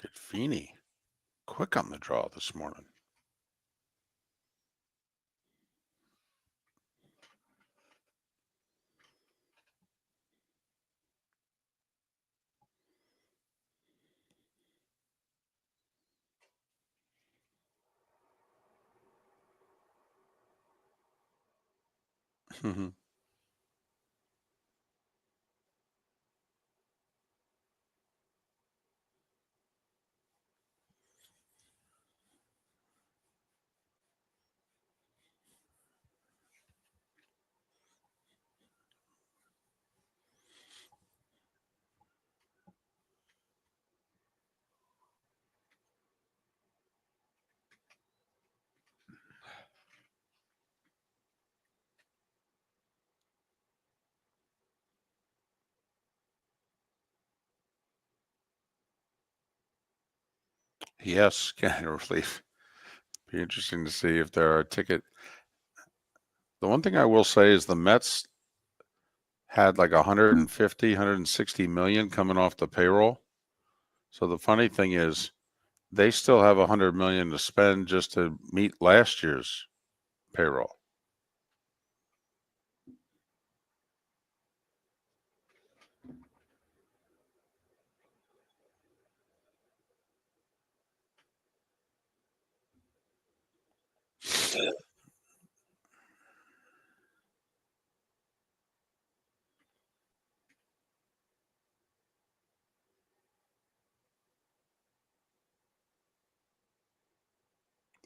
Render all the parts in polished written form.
Look at Feeney. Quick on the draw this morning. Yes, kind of relief. Be interesting to see if there are ticket. The one thing I will say is the Mets had like 150, 160 million coming off the payroll. So the funny thing is they still have 100 million to spend just to meet last year's payroll.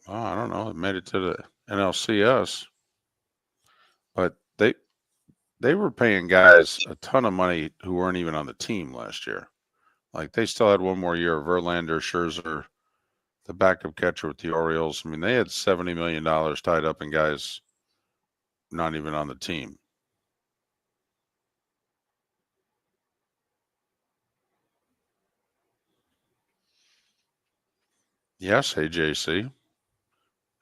Oh, I don't know. It made it to the NLCS, but they were paying guys a ton of money who weren't even on the team last year. Like they still had one more year of Verlander, Scherzer, the backup catcher with the Orioles. I mean, they had $70 million tied up in guys not even on the team. Yes, hey JC.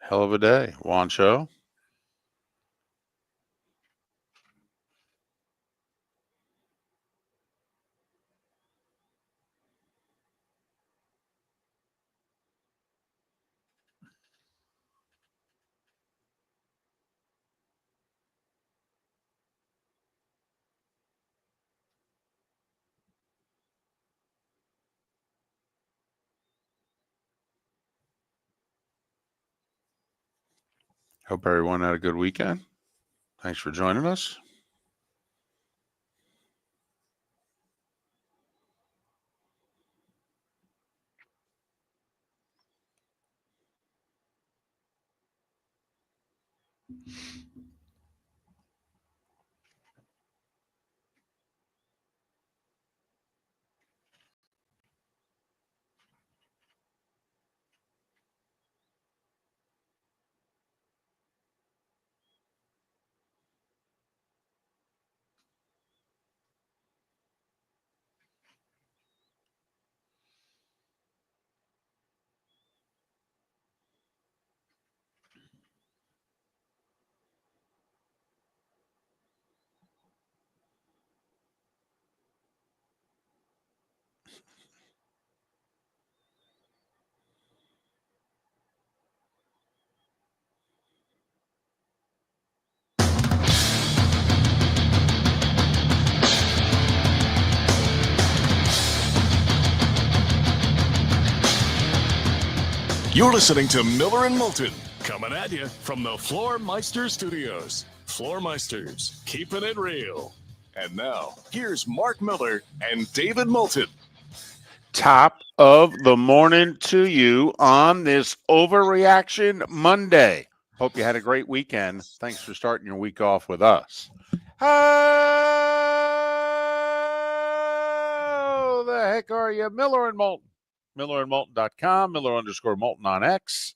Hell of a day. Wancho. Hope everyone had a good weekend. Thanks for joining us. You're listening to Miller and Moulton, coming at you from the Floormeister Studios. Floormeisters, keeping it real. And now, here's Mark Miller and David Moulton. Top of the morning to you on this Overreaction Monday. Hope you had a great weekend. Thanks for starting your week off with us. How the heck are you? Miller and Moulton. MillerandMoulton.com, Miller_Moulton on X.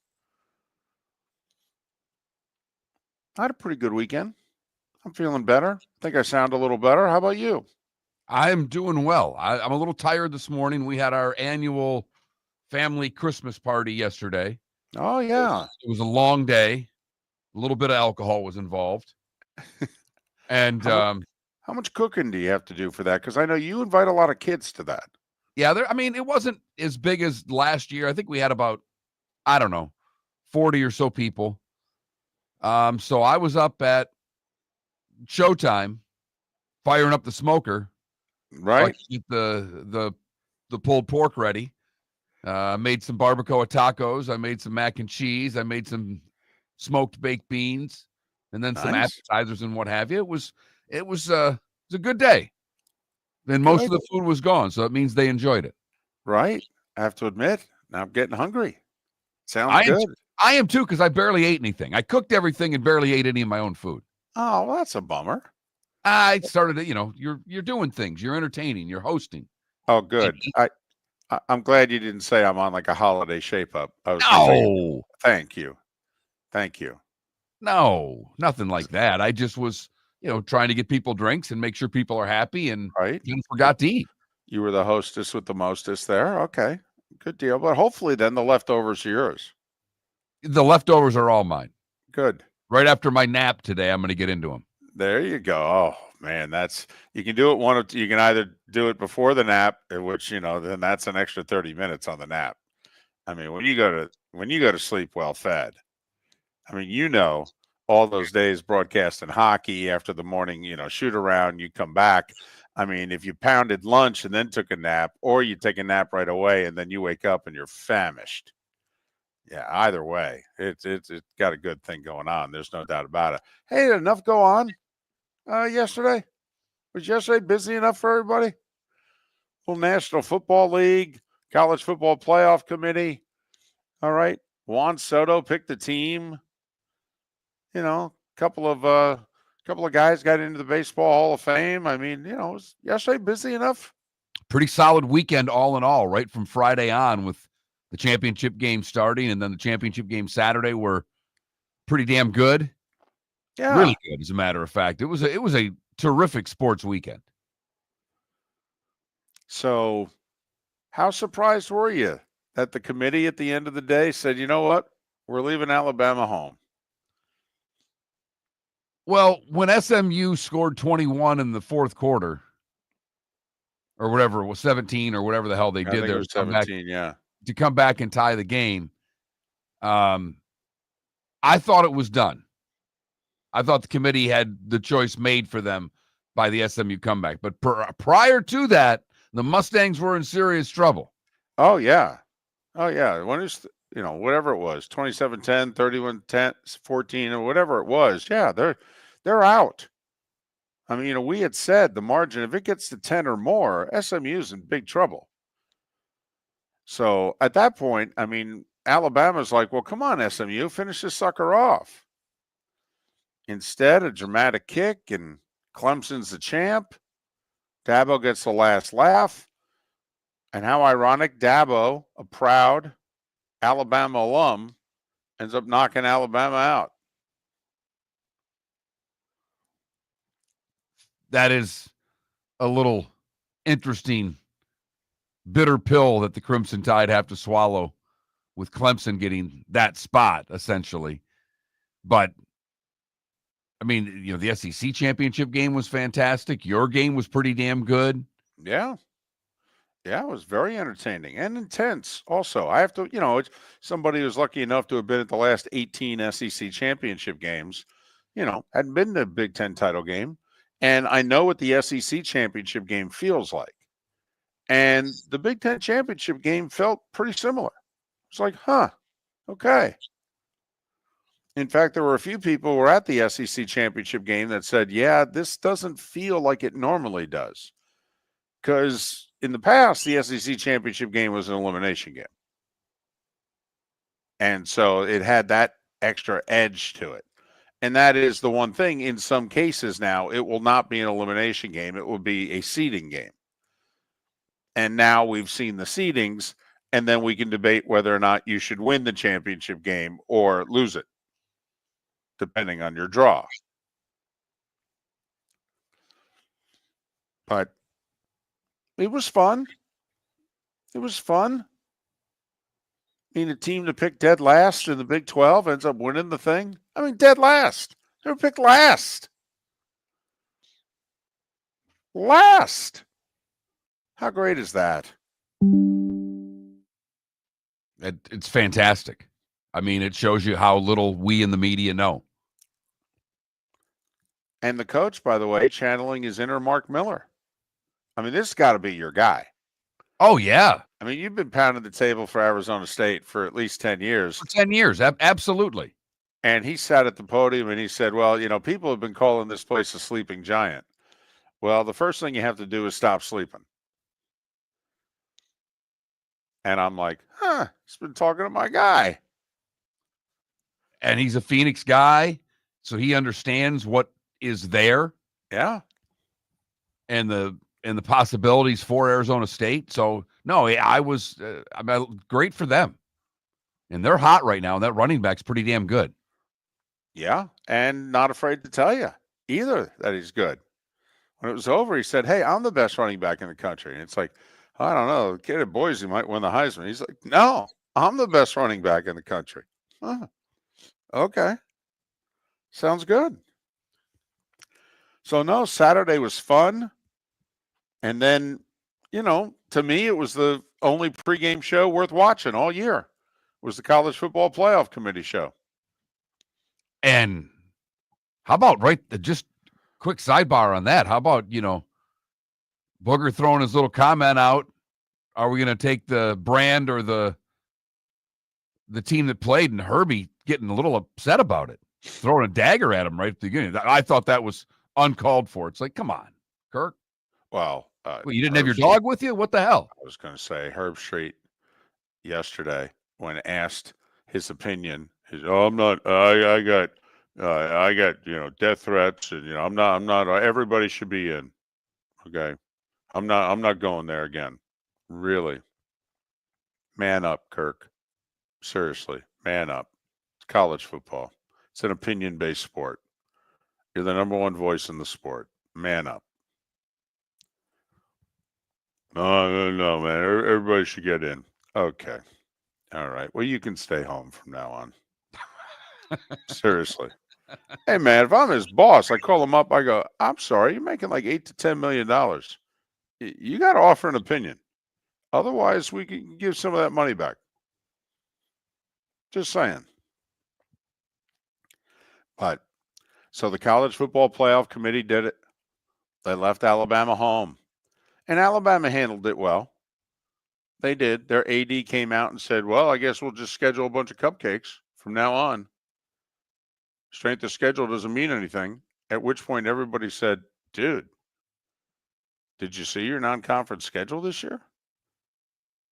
I had a pretty good weekend. I'm feeling better. I think I sound a little better. How about you? I'm doing well. I'm a little tired this morning. We had our annual family Christmas party yesterday. Oh, yeah. It was a long day. A little bit of alcohol was involved. And how much cooking do you have to do for that? Because I know you invite a lot of kids to that. Yeah, it wasn't as big as last year. I think we had about, I don't know, 40 or so people. So I was up at showtime, firing up the smoker, so I Right? could get the pulled pork ready. Made some barbacoa tacos. I made some mac and cheese. I made some smoked baked beans, and then some Nice. appetizers and what have you. It was a good day. And most of Good. the food was gone, so it means they enjoyed it. Right. I have to admit, now I'm getting hungry. Sounds I am, good. I am too, because I barely ate anything. I cooked everything and barely ate any of my own food. Oh, well, that's a bummer. I started to, you're doing things, you're entertaining, you're hosting. Oh, good. I'm glad you didn't say I'm on like a holiday shape up. I was gonna say No, thank you. Thank you. no, nothing like that. I just was, trying to get people drinks and make sure people are happy, and Right? forgot to eat. You were the hostess with the mostest there. Okay. Good deal. But hopefully then the leftovers are yours. The leftovers are all mine. Good. Right after my nap today, I'm going to get into them. There you go. Oh man, you can do it you can either do it before the nap, which then that's an extra 30 minutes on the nap. I mean, when you go to sleep well fed, I mean, all those days broadcasting hockey after the morning, shoot around, you come back. I mean, if you pounded lunch and then took a nap, or you take a nap right away and then you wake up and you're famished. Yeah, either way, it's got a good thing going on. There's no doubt about it. Hey, did enough go on yesterday? Was yesterday busy enough for everybody? Well, National Football League, College Football Playoff Committee. All right. Juan Soto picked the team. A couple of guys got into the Baseball Hall of Fame. I mean, was yesterday busy enough? Pretty solid weekend all in all, right from Friday on, with the championship game starting, and then the championship game Saturday were pretty damn good. Yeah. Really good, as a matter of fact. It was a terrific sports weekend. So how surprised were you that the committee at the end of the day said, you know what? We're leaving Alabama home? Well, when SMU scored 21 in the fourth quarter, or whatever it was, 17 or whatever the hell they I did think there it was 17, yeah. to come back and tie the game, I thought it was done. I thought the committee had the choice made for them by the SMU comeback. But prior to that, the Mustangs were in serious trouble. Oh, yeah. Oh, yeah. When it's, whatever it was, 27-10, 31-10, 14, or whatever it was. Yeah, they're out. I mean, we had said the margin, if it gets to 10 or more, SMU's in big trouble. So at that point, I mean, Alabama's like, well, come on, SMU, finish this sucker off. Instead, a dramatic kick, and Clemson's the champ. Dabo gets the last laugh. And how ironic, Dabo, a proud Alabama alum, ends up knocking Alabama out. That is a little interesting, bitter pill that the Crimson Tide have to swallow, with Clemson getting that spot, essentially. But, I mean, the SEC championship game was fantastic. Your game was pretty damn good. Yeah. Yeah, it was very entertaining and intense. Also, I have to, it's somebody who's lucky enough to have been at the last 18 SEC championship games, hadn't been to a Big Ten title game. And I know what the SEC championship game feels like. And the Big Ten championship game felt pretty similar. It's like, okay. In fact, there were a few people who were at the SEC championship game that said, yeah, this doesn't feel like it normally does. Because in the past, the SEC championship game was an elimination game. And so it had that extra edge to it. And that is the one thing. In some cases now, it will not be an elimination game. It will be a seeding game. And now we've seen the seedings, and then we can debate whether or not you should win the championship game or lose it, depending on your draw. But it was fun. It was fun. I mean, a team to pick dead last in the Big 12 ends up winning the thing. I mean, dead last. They were picked last. Last. How great is that? It's fantastic. I mean, it shows you how little we in the media know. And the coach, by the way, channeling his inner Mark Miller. I mean, this has got to be your guy. Oh, yeah. I mean, you've been pounding the table for Arizona State for at least 10 years. For 10 years, absolutely. And he sat at the podium and he said, well, you know, people have been calling this place a sleeping giant. Well, the first thing you have to do is stop sleeping. And I'm like, he's been talking to my guy. And he's a Phoenix guy, so he understands what is there. Yeah. And the possibilities for Arizona State. So, no, I was great for them. And they're hot right now, and that running back's pretty damn good. Yeah, and not afraid to tell you either that he's good. When it was over, he said, hey, I'm the best running back in the country. And it's like, I don't know, the kid at Boise might win the Heisman. He's like, no, I'm the best running back in the country. Huh. Okay. Sounds good. So, no, Saturday was fun. And then, you know, to me, it was the only pregame show worth watching all year. It was the College Football Playoff Committee show. And how about, just quick sidebar on that. How about, you know, Booger throwing his little comment out. Are we going to take the brand or the team that played, and Herbie getting a little upset about it, throwing a dagger at him right at the beginning. I thought that was uncalled for. It's like, come on, Kirk. Well, you didn't have your dog with you? What the hell? I was going to say Herb Street yesterday when asked his opinion. He said, "Oh, I'm not. I got, you know, death threats, and you know, I'm not. Everybody should be in. Okay, I'm not going there again. Really, man up, Kirk. Seriously, man up. It's college football. It's an opinion-based sport. You're the number one voice in the sport. Man up." No, man. Everybody should get in. Okay. All right. Well, you can stay home from now on. Seriously. Hey, man, if I'm his boss, I call him up. I go, I'm sorry, you're making like $8 to $10 million. You got to offer an opinion. Otherwise, we can give some of that money back. Just saying. But so the College Football Playoff Committee did it. They left Alabama home. And Alabama handled it well. They did. Their AD came out and said, well, I guess we'll just schedule a bunch of cupcakes from now on. Strength of schedule doesn't mean anything. At which point everybody said, dude, did you see your non-conference schedule this year?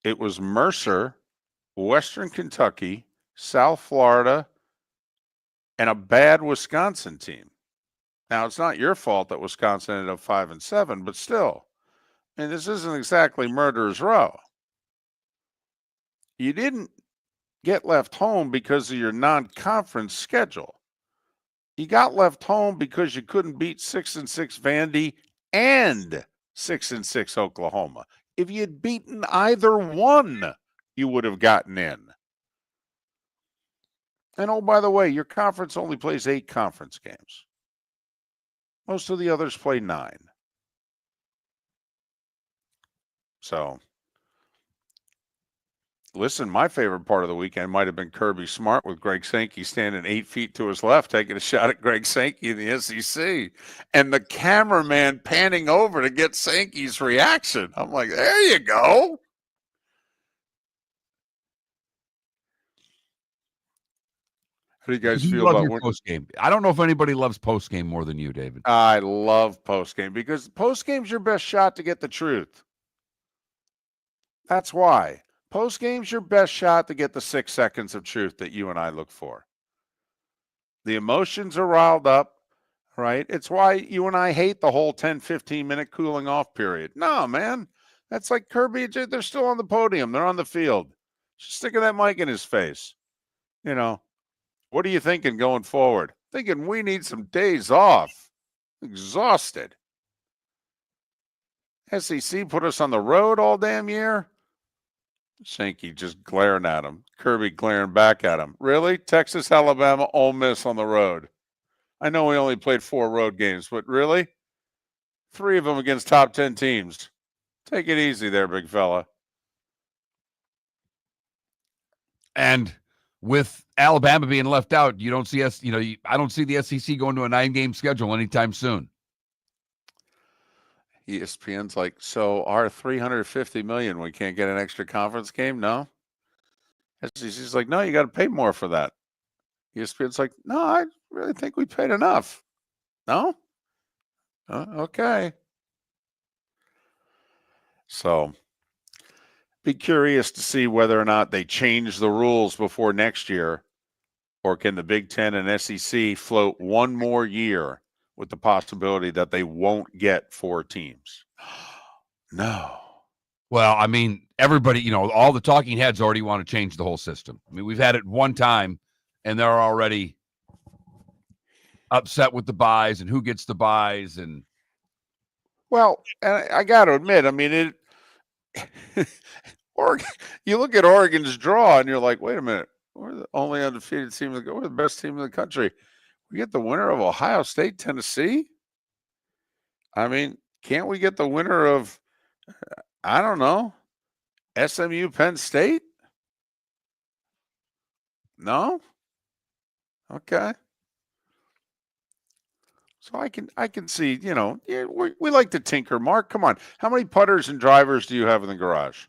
It was Mercer, Western Kentucky, South Florida, and a bad Wisconsin team. Now, it's not your fault that Wisconsin ended up 5-7, but still. And this isn't exactly murderer's row. You didn't get left home because of your non-conference schedule. You got left home because you couldn't beat 6-6 Vandy and 6-6 Oklahoma. If you'd beaten either one, you would have gotten in. And oh, by the way, your conference only plays 8 conference games. Most of the others play 9. So, listen, my favorite part of the weekend might have been Kirby Smart with Greg Sankey standing 8 feet to his left, taking a shot at Greg Sankey in the SEC. And the cameraman panning over to get Sankey's reaction. I'm like, there you go. How do you guys feel about post-game? I don't know if anybody loves post-game more than you, David. I love post-game because post-game's your best shot to get the truth. That's why. Post-game's your best shot to get the 6 seconds of truth that you and I look for. The emotions are riled up, right? It's why you and I hate the whole 10, 15-minute cooling off period. No, man. That's like Kirby. They're still on the podium. They're on the field. Just sticking that mic in his face. You know, what are you thinking going forward? Thinking we need some days off. Exhausted. SEC put us on the road all damn year. Sankey just glaring at him. Kirby glaring back at him. Really? Texas, Alabama, Ole Miss on the road. I know we only played 4 road games, but really? 3 of them against top 10 teams. Take it easy there, big fella. And with Alabama being left out, you don't see us, I don't see the SEC going to a 9-game schedule anytime soon. ESPN's like, so our $350 million, we can't get an extra conference game? No. SEC's like, no, you got to pay more for that. ESPN's like, no, I really think we paid enough. No? Okay. So be curious to see whether or not they change the rules before next year, or can the Big Ten and SEC float one more year with the possibility that they won't get 4 teams? No. Well, I mean, everybody, all the talking heads already want to change the whole system. I mean, we've had it one time, and they're already upset with the buys and who gets the buys. And well, and I got to admit, I mean, Oregon, you look at Oregon's draw, and you're like, wait a minute, we're the only undefeated team. We're the best team in the country. We get the winner of Ohio State, Tennessee. I mean, can't we get the winner of, I don't know, SMU, Penn State? No? Okay. So I can see, we like to tinker. Mark, come on. How many putters and drivers do you have in the garage?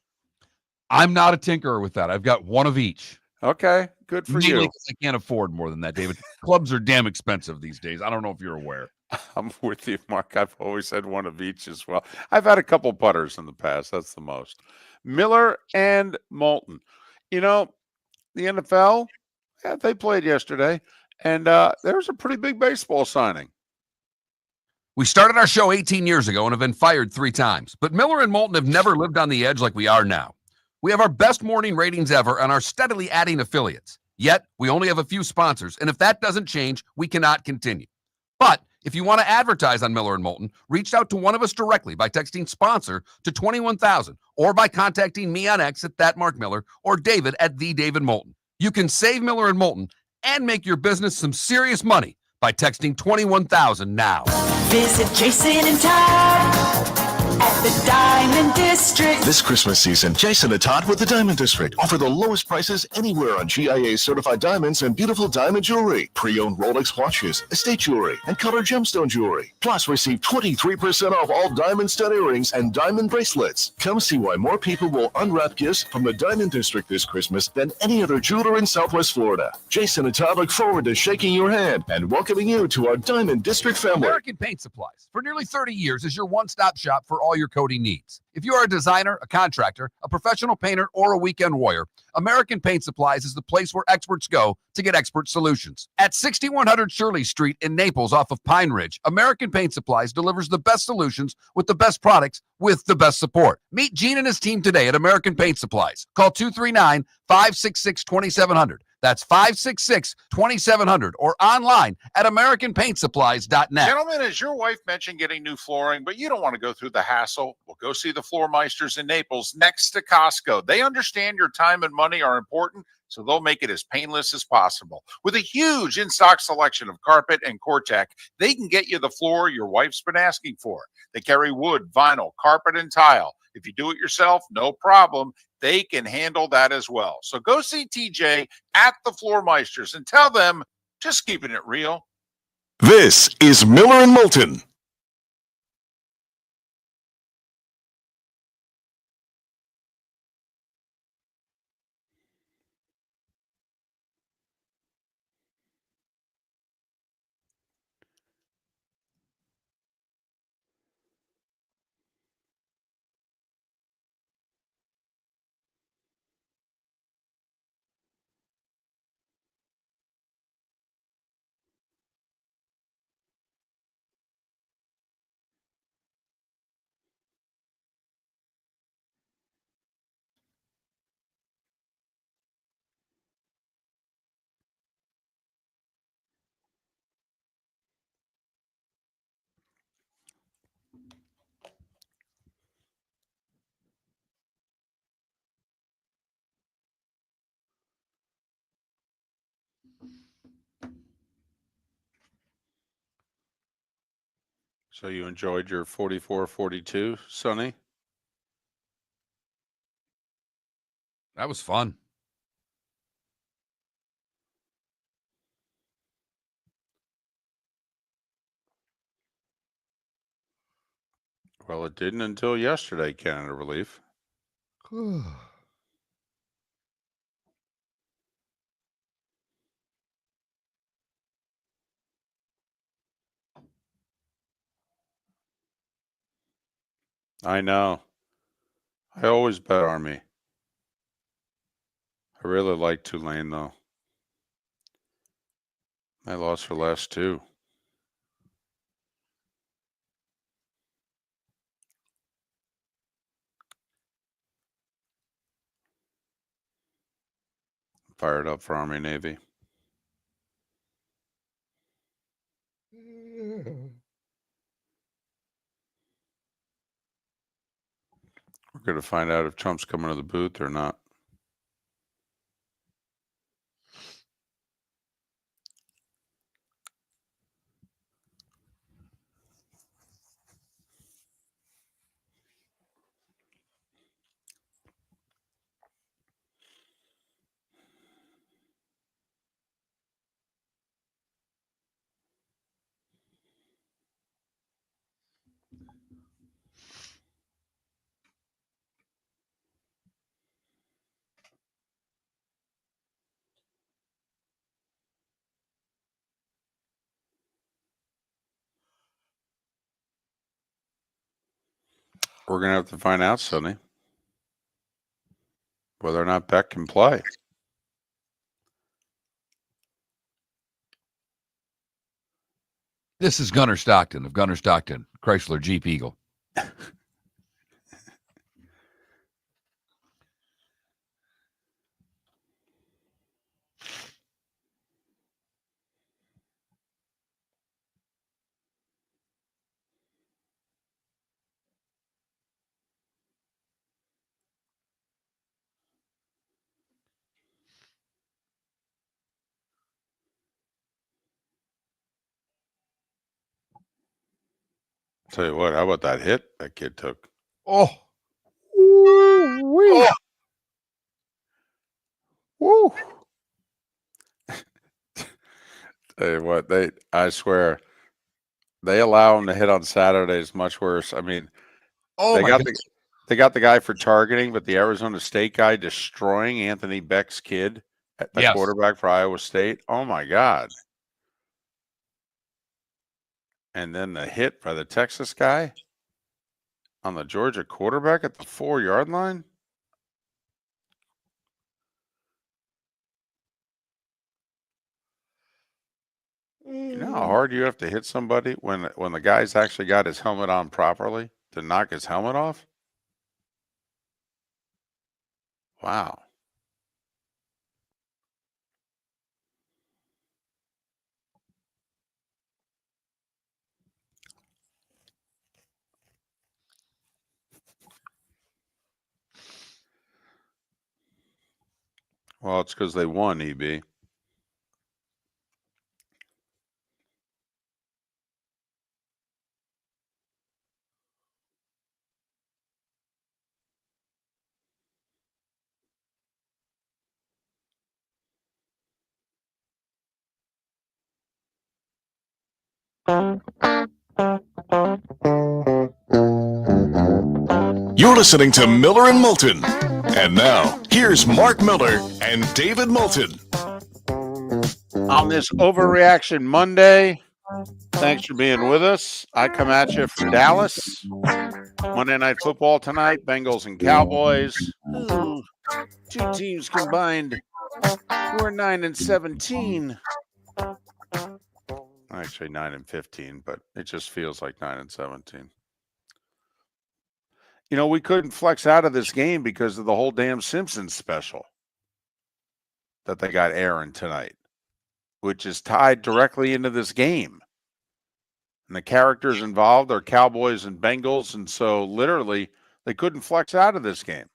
I'm not a tinkerer with that. I've got one of each. Okay, good for Mainly you. because I can't afford more than that, David. Clubs are damn expensive these days. I don't know if you're aware. I'm with you, Mark. I've always had one of each as well. I've had a couple putters in the past. That's the most. Miller and Moulton. The NFL, they played yesterday, and there was a pretty big baseball signing. We started our show 18 years ago and have been fired 3 times. But Miller and Moulton have never lived on the edge like we are now. We have our best morning ratings ever and are steadily adding affiliates. Yet, we only have a few sponsors, and if that doesn't change, we cannot continue. But if you want to advertise on Miller and Moulton, reach out to one of us directly by texting sponsor to 21,000 or by contacting me on X at @MarkMiller or David at @TheDavidMoulton. You can save Miller and Moulton and make your business some serious money by texting 21,000 now. Visit Jason and Todd at the Diamond District. This Christmas season, Jason and Todd with the Diamond District offer the lowest prices anywhere on GIA certified diamonds and beautiful diamond jewelry, pre-owned Rolex watches, estate jewelry, and colored gemstone jewelry. Plus, receive 23% off all diamond stud earrings and diamond bracelets. Come see why more people will unwrap gifts from the Diamond District this Christmas than any other jeweler in Southwest Florida. Jason and Todd look forward to shaking your hand and welcoming you to our Diamond District family. American Paint Supplies, for nearly 30 years, is your one-stop shop for all your coating needs. If you are a designer, a contractor, a professional painter, or a weekend warrior, American Paint Supplies is the place where experts go to get expert solutions. At 6100 Shirley Street in Naples off of Pine Ridge, American Paint Supplies delivers the best solutions with the best products with the best support. Meet Gene and his team today at American Paint Supplies. Call 239-566-2700. That's 566-2700 or online at AmericanPaintSupplies.net. Gentlemen, as your wife mentioned getting new flooring, but you don't want to go through the hassle, well, go see the Floor Meisters in Naples next to Costco. They understand your time and money are important, so they'll make it as painless as possible. With a huge in-stock selection of carpet and Cortec, they can get you the floor your wife's been asking for. They carry wood, vinyl, carpet, and tile. If you do it yourself, no problem. They can handle that as well. So go see TJ at the Floor Meisters and tell them, just keeping it real. This is Miller and Moulton. So you enjoyed your 44-42, Sonny? That was fun. Well, it didn't until yesterday, Canada Relief. I know. I always bet Army. I really like Tulane, though. I lost her last two. Fired up for Army Navy. We're going to find out if Trump's coming to the booth or not. We're going to have to find out, Sonny, whether or not Beck can play. This is Gunnar Stockton of Gunnar Stockton, Chrysler Jeep Eagle. Tell you what, how about that hit that kid took? Oh, Woo! Woo! Tell you what, I swear, they allow him to hit on Saturdays much worse. I mean, oh they my got God. they got the guy for targeting, but the Arizona State guy destroying Anthony Beck's kid, the Yes. quarterback for Iowa State. Oh my God. And then the hit by the Texas guy on the Georgia quarterback at the 4-yard line. You know how hard you have to hit somebody when the guy's actually got his helmet on properly to knock his helmet off? Wow. Well, it's because they won, EB. You're listening to Miller and Moulton. And now, here's Mark Miller and David Moulton. On this Overreaction Monday, thanks for being with us. I come at you from Dallas. Monday Night Football tonight, Bengals and Cowboys. Ooh, two teams combined. We're 9-17. Actually, 9-15, but it just feels like 9-17. You know, we couldn't flex out of this game because of the whole damn Simpsons special that they got airing tonight, which is tied directly into this game. And the characters involved are Cowboys and Bengals, and so literally they couldn't flex out of this game.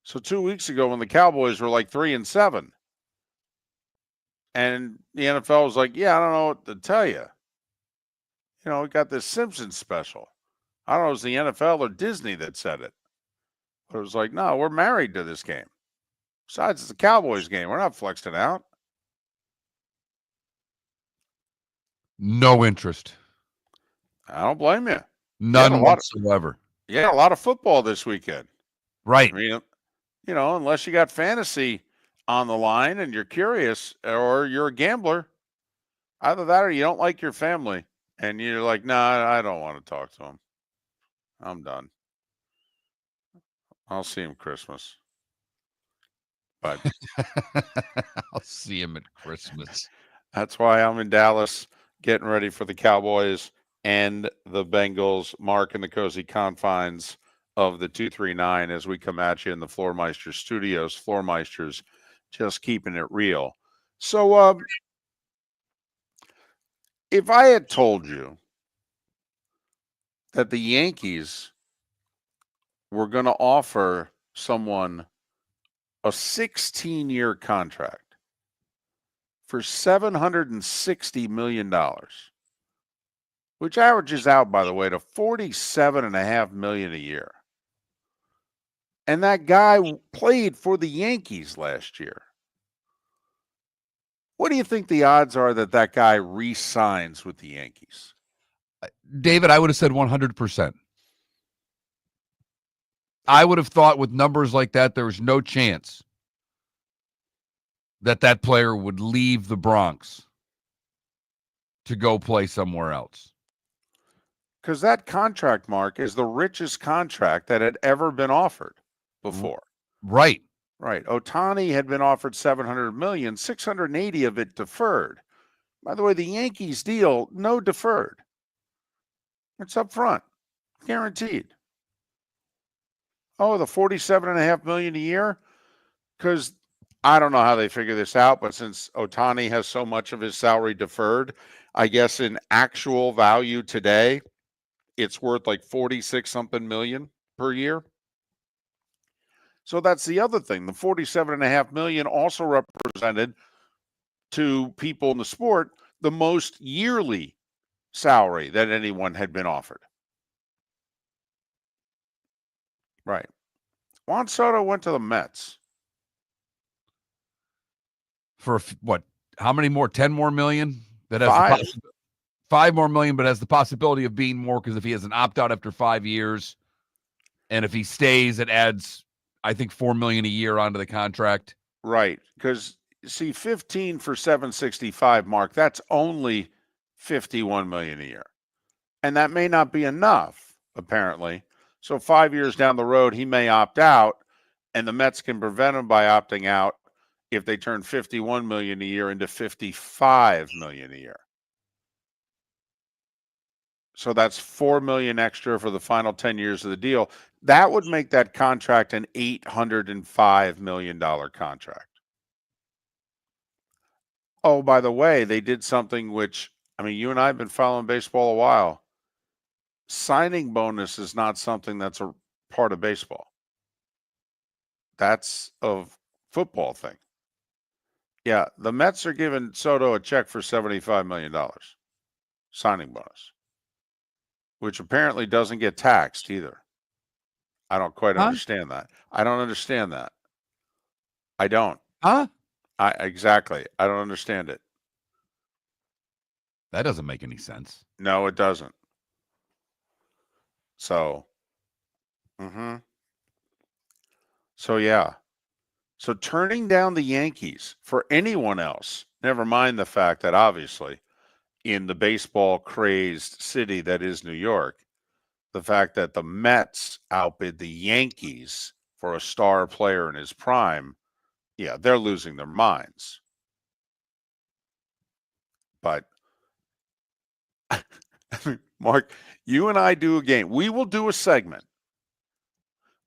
So 2 weeks ago when the Cowboys were like 3-7, and the NFL was like, yeah, I don't know what to tell you. You know, we got this Simpsons special. I don't know if it was the NFL or Disney that said it. But it was like, no, we're married to this game. Besides, it's a Cowboys game. We're not flexing out. No interest. I don't blame you. None whatsoever. Yeah, a lot of football this weekend. Right. I mean, unless you got fantasy on the line and you're curious or you're a gambler, either that or you don't like your family and you're like, nah, I don't want to talk to them. I'm done. I'll see him Christmas. But I'll see him at Christmas. that's why I'm in Dallas getting ready for the Cowboys and the Bengals. Mark in the cozy confines of the 239 as we come at you in the Floormeister studios. Floormeisters just keeping it real. So if I had told you that the Yankees were going to offer someone a 16-year contract for $760 million, which averages out, by the way, to $47.5 million a year. And that guy played for the Yankees last year. What do you think the odds are that that guy re-signs with the Yankees? David, I would have said 100%. I would have thought with numbers like that, there was no chance that that player would leave the Bronx to go play somewhere else. Because that contract, Mark, is the richest contract that had ever been offered before. Right. Right. Ohtani had been offered $700 million, 680 of it deferred. By the way, the Yankees deal, no deferred. It's up front, guaranteed. Oh, the $47.5 million a year? Because I don't know how they figure this out, but since Ohtani has so much of his salary deferred, I guess in actual value today, it's worth like 46-something million per year. So that's the other thing. The $47.5 million also represented to people in the sport the most yearly salary that anyone had been offered. Right. Juan Soto went to the Mets. For what? How many more? 10 more million? That has Five. the 5 more million, but has the possibility of being more because if he has an opt-out after 5 years, and if he stays, it adds, I think, $4 million a year onto the contract. Right. Because, see, 15 for 765, Mark, that's only $51 million a year. And that may not be enough, apparently. So 5 years down the road, he may opt out, and the Mets can prevent him by opting out if they turn $51 million a year into $55 million a year. So that's $4 million extra for the final 10 years of the deal. That would make that contract an $805 million contract. Oh, by the way, they did something which, I mean, you and I have been following baseball a while. Signing bonus is not something that's a part of baseball. That's a football thing. Yeah, the Mets are giving Soto a check for $75 million signing bonus, which apparently doesn't get taxed either. I don't quite understand that. I don't understand that. I don't. Huh? Exactly. I don't understand it. That doesn't make any sense. No, it doesn't. So, So, yeah. So turning down the Yankees for anyone else, never mind the fact that obviously in the baseball crazed city that is New York, the fact that the Mets outbid the Yankees for a star player in his prime, yeah, they're losing their minds. But, Mark, you and I do a game. We will do a segment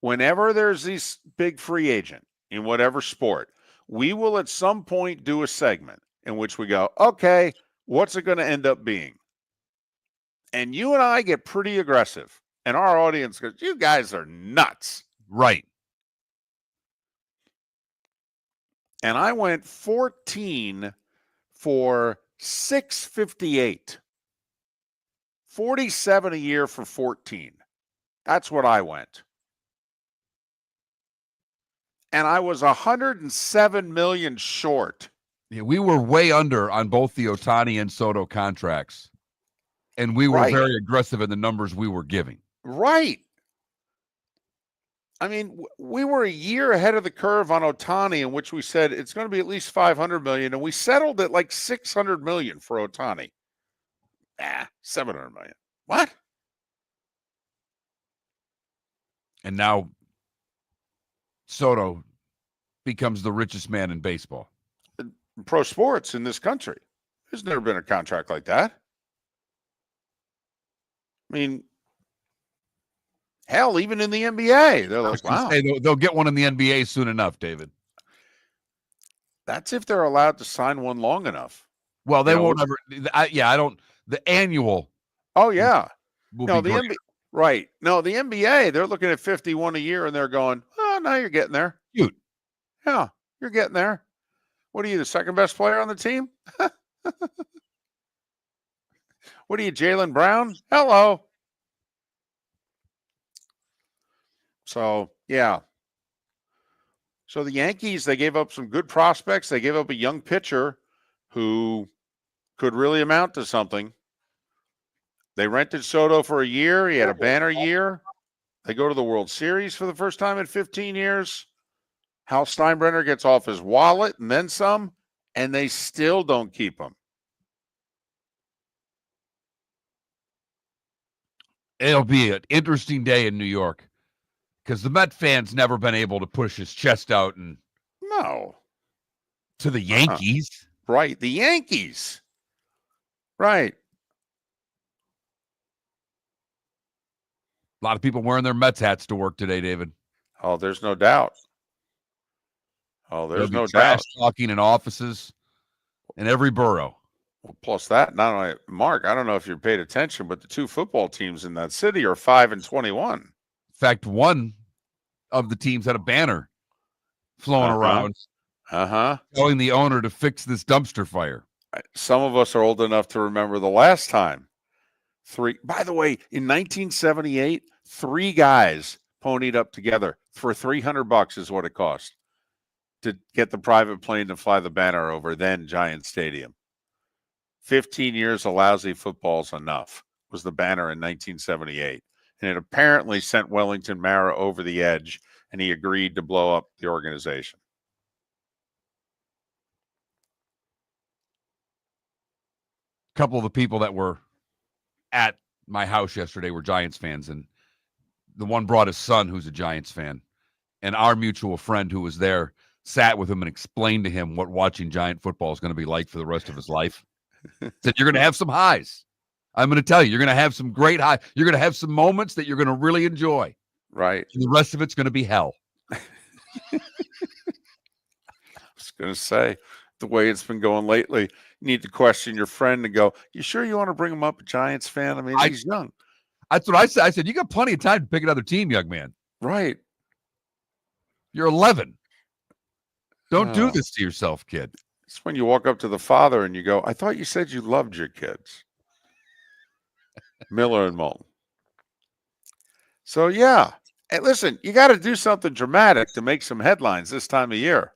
whenever there's this big free agent in whatever sport. We will at some point do a segment in which we go, okay, what's it going to end up being? And you and I get pretty aggressive. And our audience goes, you guys are nuts. Right. And I went 14 for 658. 47 a year for 14. That's what I went. And I was 107 million short. Yeah, we were way under on both the Ohtani and Soto contracts. And we were Right. very aggressive in the numbers we were giving. Right. I mean, we were a year ahead of the curve on Ohtani, in which we said it's going to be at least 500 million, and we settled at like 600 million for Ohtani. 700 million. What? And now Soto becomes the richest man in baseball. Pro sports in this country. There's never been a contract like that. I mean, hell, even in the NBA, they're like, wow. They'll get one in the NBA soon enough, David. That's if they're allowed to sign one long enough. Well, they won't ever. I don't. The annual. Oh, yeah. No, the NBA, right. No, the NBA, they're looking at 51 a year, and they're going, oh, now you're getting there. Cute. Yeah, you're getting there. What are you, the second best player on the team? What are you, Jaylen Brown? Hello. So, yeah. So the Yankees, they gave up some good prospects. They gave up a young pitcher who could really amount to something. They rented Soto for a year. He had a banner year. They go to the World Series for the first time in 15 years. Hal Steinbrenner gets off his wallet and then some, and they still don't keep him. It'll be an interesting day in New York because the Met fans never been able to push his chest out and to the Yankees. Right, the Yankees. Right. A lot of people wearing their Mets hats to work today, David. Oh, there's no doubt. Oh, there's no trash doubt. Talking in offices in every borough. Well, plus that, not only Mark, I don't know if you paid attention, but the two football teams in that city are 5-21. In fact, one of the teams had a banner flowing around, telling the owner to fix this dumpster fire. Some of us are old enough to remember the last time. By the way, in 1978, 3 guys ponied up together for $300 is what it cost to get the private plane to fly the banner over then Giant Stadium. 15 years of lousy football's enough was the banner in 1978. And it apparently sent Wellington Mara over the edge, and he agreed to blow up the organization. A couple of the people that were at my house yesterday were Giants fans, and the one brought his son who's a Giants fan, and our mutual friend who was there sat with him and explained to him what watching Giant football is going to be like for the rest of his life. Said, you're going to have some highs. I'm going to tell you, you're going to have some great highs. You're going to have some moments that you're going to really enjoy. Right. And the rest of it's going to be hell. I was going to say, the way it's been going lately, you need to question your friend and go, you sure you want to bring him up a Giants fan? I mean, he's young. That's what I said. I said, you got plenty of time to pick another team, young man. Right. You're 11. Don't do this to yourself, kid. It's when you walk up to the father and you go, I thought you said you loved your kids. Miller and Moulton. So, yeah. Hey, listen, you got to do something dramatic to make some headlines this time of year.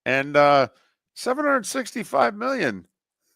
And $765 million,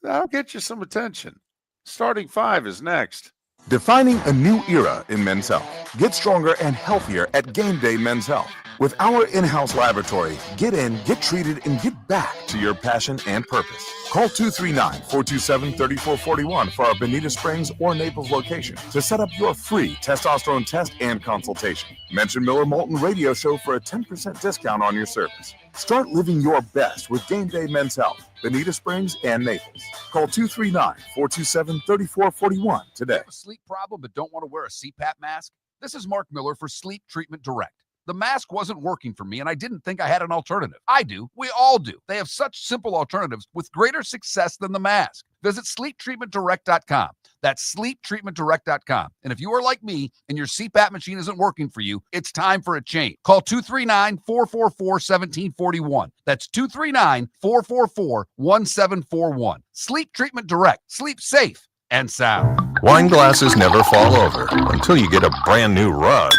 that'll get you some attention. Starting 5 is next. Defining a new era in men's health. Get stronger and healthier at Game Day Men's Health. With our in-house laboratory, get in, get treated, and get back to your passion and purpose. Call 239-427-3441 for our Bonita Springs or Naples location to set up your free testosterone test and consultation. Mention Miller Moulton Radio Show for a 10% discount on your service. Start living your best with Game Day Men's Health, Bonita Springs and Naples. Call 239-427-3441 today. Have a sleep problem but don't want to wear a CPAP mask? This is Mark Miller for Sleep Treatment Direct. The mask wasn't working for me, and I didn't think I had an alternative. I do. We all do. They have such simple alternatives with greater success than the mask. Visit sleeptreatmentdirect.com. That's sleeptreatmentdirect.com. And if you are like me and your CPAP machine isn't working for you, it's time for a change. Call 239-444-1741. That's 239-444-1741. Sleep Treatment Direct. Sleep safe and sound. Wine glasses never fall over until you get a brand new rug.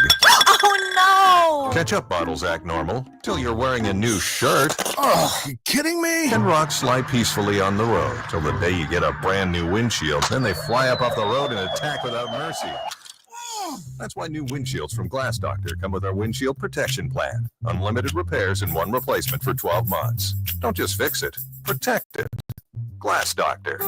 Oh no! Ketchup bottles act normal till you're wearing a new shirt. Oh, you kidding me? And rocks slide peacefully on the road till the day you get a brand new windshield. Then they fly up off the road and attack without mercy. That's why new windshields from Glass Doctor come with our windshield protection plan. Unlimited repairs and one replacement for 12 months. Don't just fix it, protect it. Glass Doctor,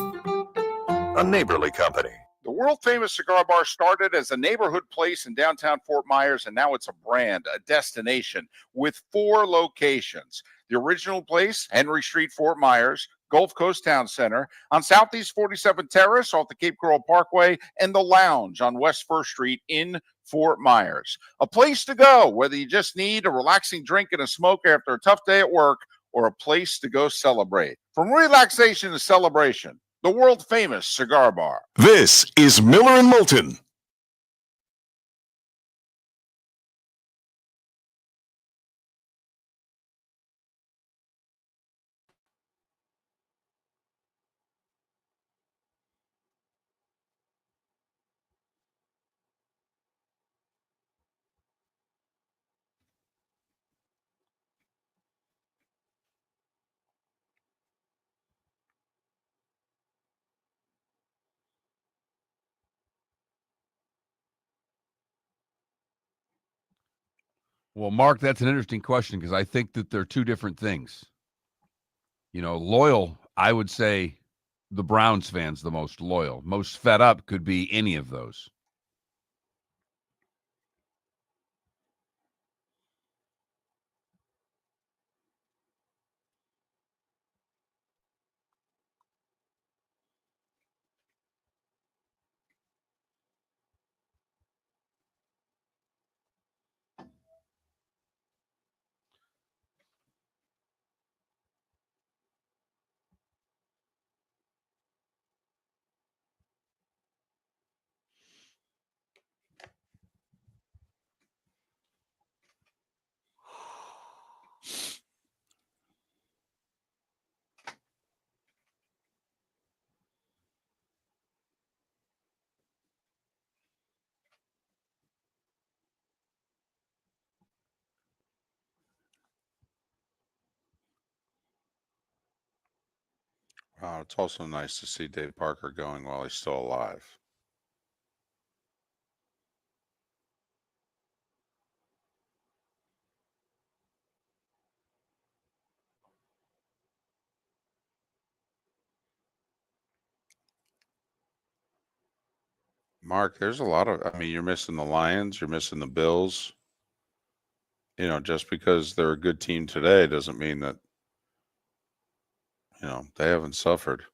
a neighborly company. The world-famous cigar bar started as a neighborhood place in downtown Fort Myers, and now it's a brand, a destination, with 4 locations. The original place, Henry Street, Fort Myers, Gulf Coast Town Center, on Southeast 47th Terrace off the Cape Coral Parkway, and the Lounge on West 1st Street in Fort Myers. A place to go, whether you just need a relaxing drink and a smoke after a tough day at work, or a place to go celebrate. From relaxation to celebration, the world-famous cigar bar. This is Miller and Moulton. Well, Mark, that's an interesting question because I think that they're 2 different things. You know, loyal, I would say the Browns fans the most loyal. Most fed up could be any of those. Wow, it's also nice to see Dave Parker going while he's still alive. Mark, there's a lot of, I mean, you're missing the Lions, you're missing the Bills. You know, just because they're a good team today doesn't mean that, you know, they haven't suffered.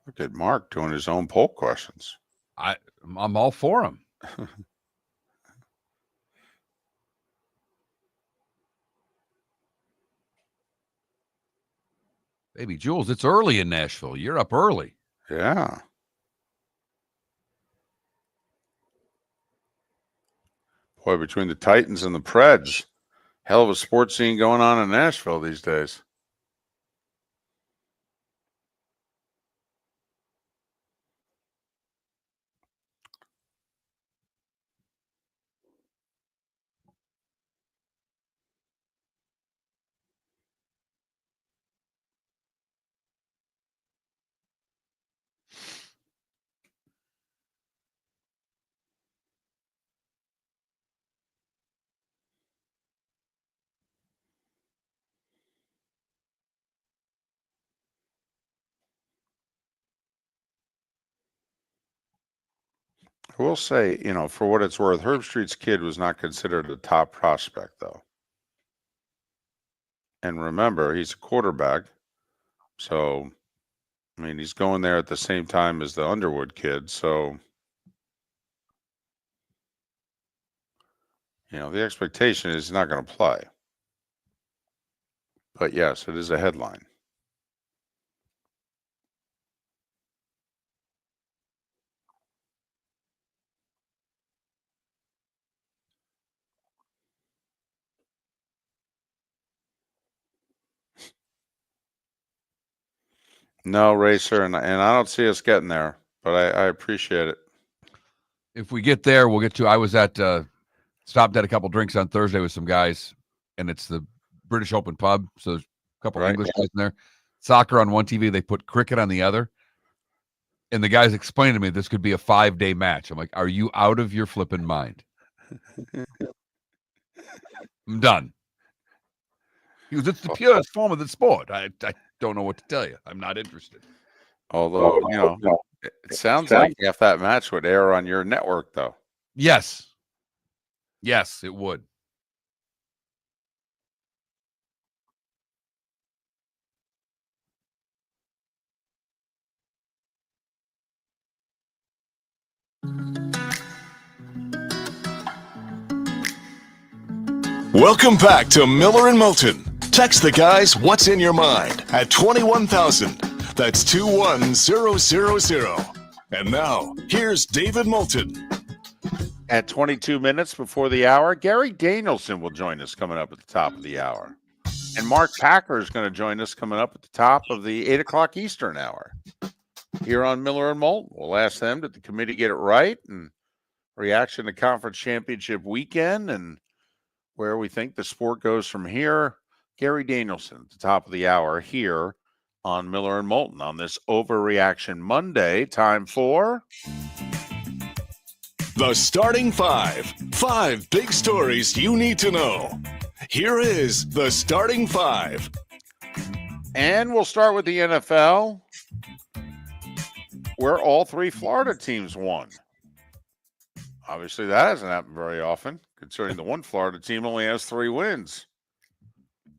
Look at Mark doing his own poll questions. I'm all for him. Baby Jules, it's early in Nashville. You're up early. Yeah. Boy, between the Titans and the Preds, hell of a sports scene going on in Nashville these days. I will say, you know, for what it's worth, Herb Street's kid was not considered a top prospect, though. And remember, he's a quarterback. So, I mean, he's going there at the same time as the Underwood kid. So, you know, the expectation is he's not going to play. But yes, it is a headline. No, Racer, and I don't see us getting there, but I appreciate it. If we get there, we'll get to. I was at stopped at a couple drinks on Thursday with some guys, and it's the British Open pub, so there's a couple Right. English guys in there. Soccer on one TV, they put cricket on the other. And the guys explained to me this could be a 5-day match. I'm like, are you out of your flipping mind? I'm done. He goes, it's the purest form of the sport. I don't know what to tell you. I'm not interested. Although, it sounds like half that match would air on your network, though. Yes. Yes, it would. Welcome back to Miller and Moulton. Text the guys what's in your mind at 21,000. That's 21000. And now, here's David Moulton. At 22 minutes before the hour, Gary Danielson will join us coming up at the top of the hour. And Mark Packer is going to join us coming up at the top of the 8 o'clock Eastern hour. Here on Miller and Moulton, we'll ask them, did the committee get it right? And reaction to conference championship weekend and where we think the sport goes from here. Gary Danielson at the top of the hour here on Miller and Moulton on this Overreaction Monday. Time for The Starting Five. 5 big stories you need to know. Here is the Starting Five. And we'll start with the NFL, where all 3 Florida teams won. Obviously, that hasn't happened very often, considering the one Florida team only has 3 wins.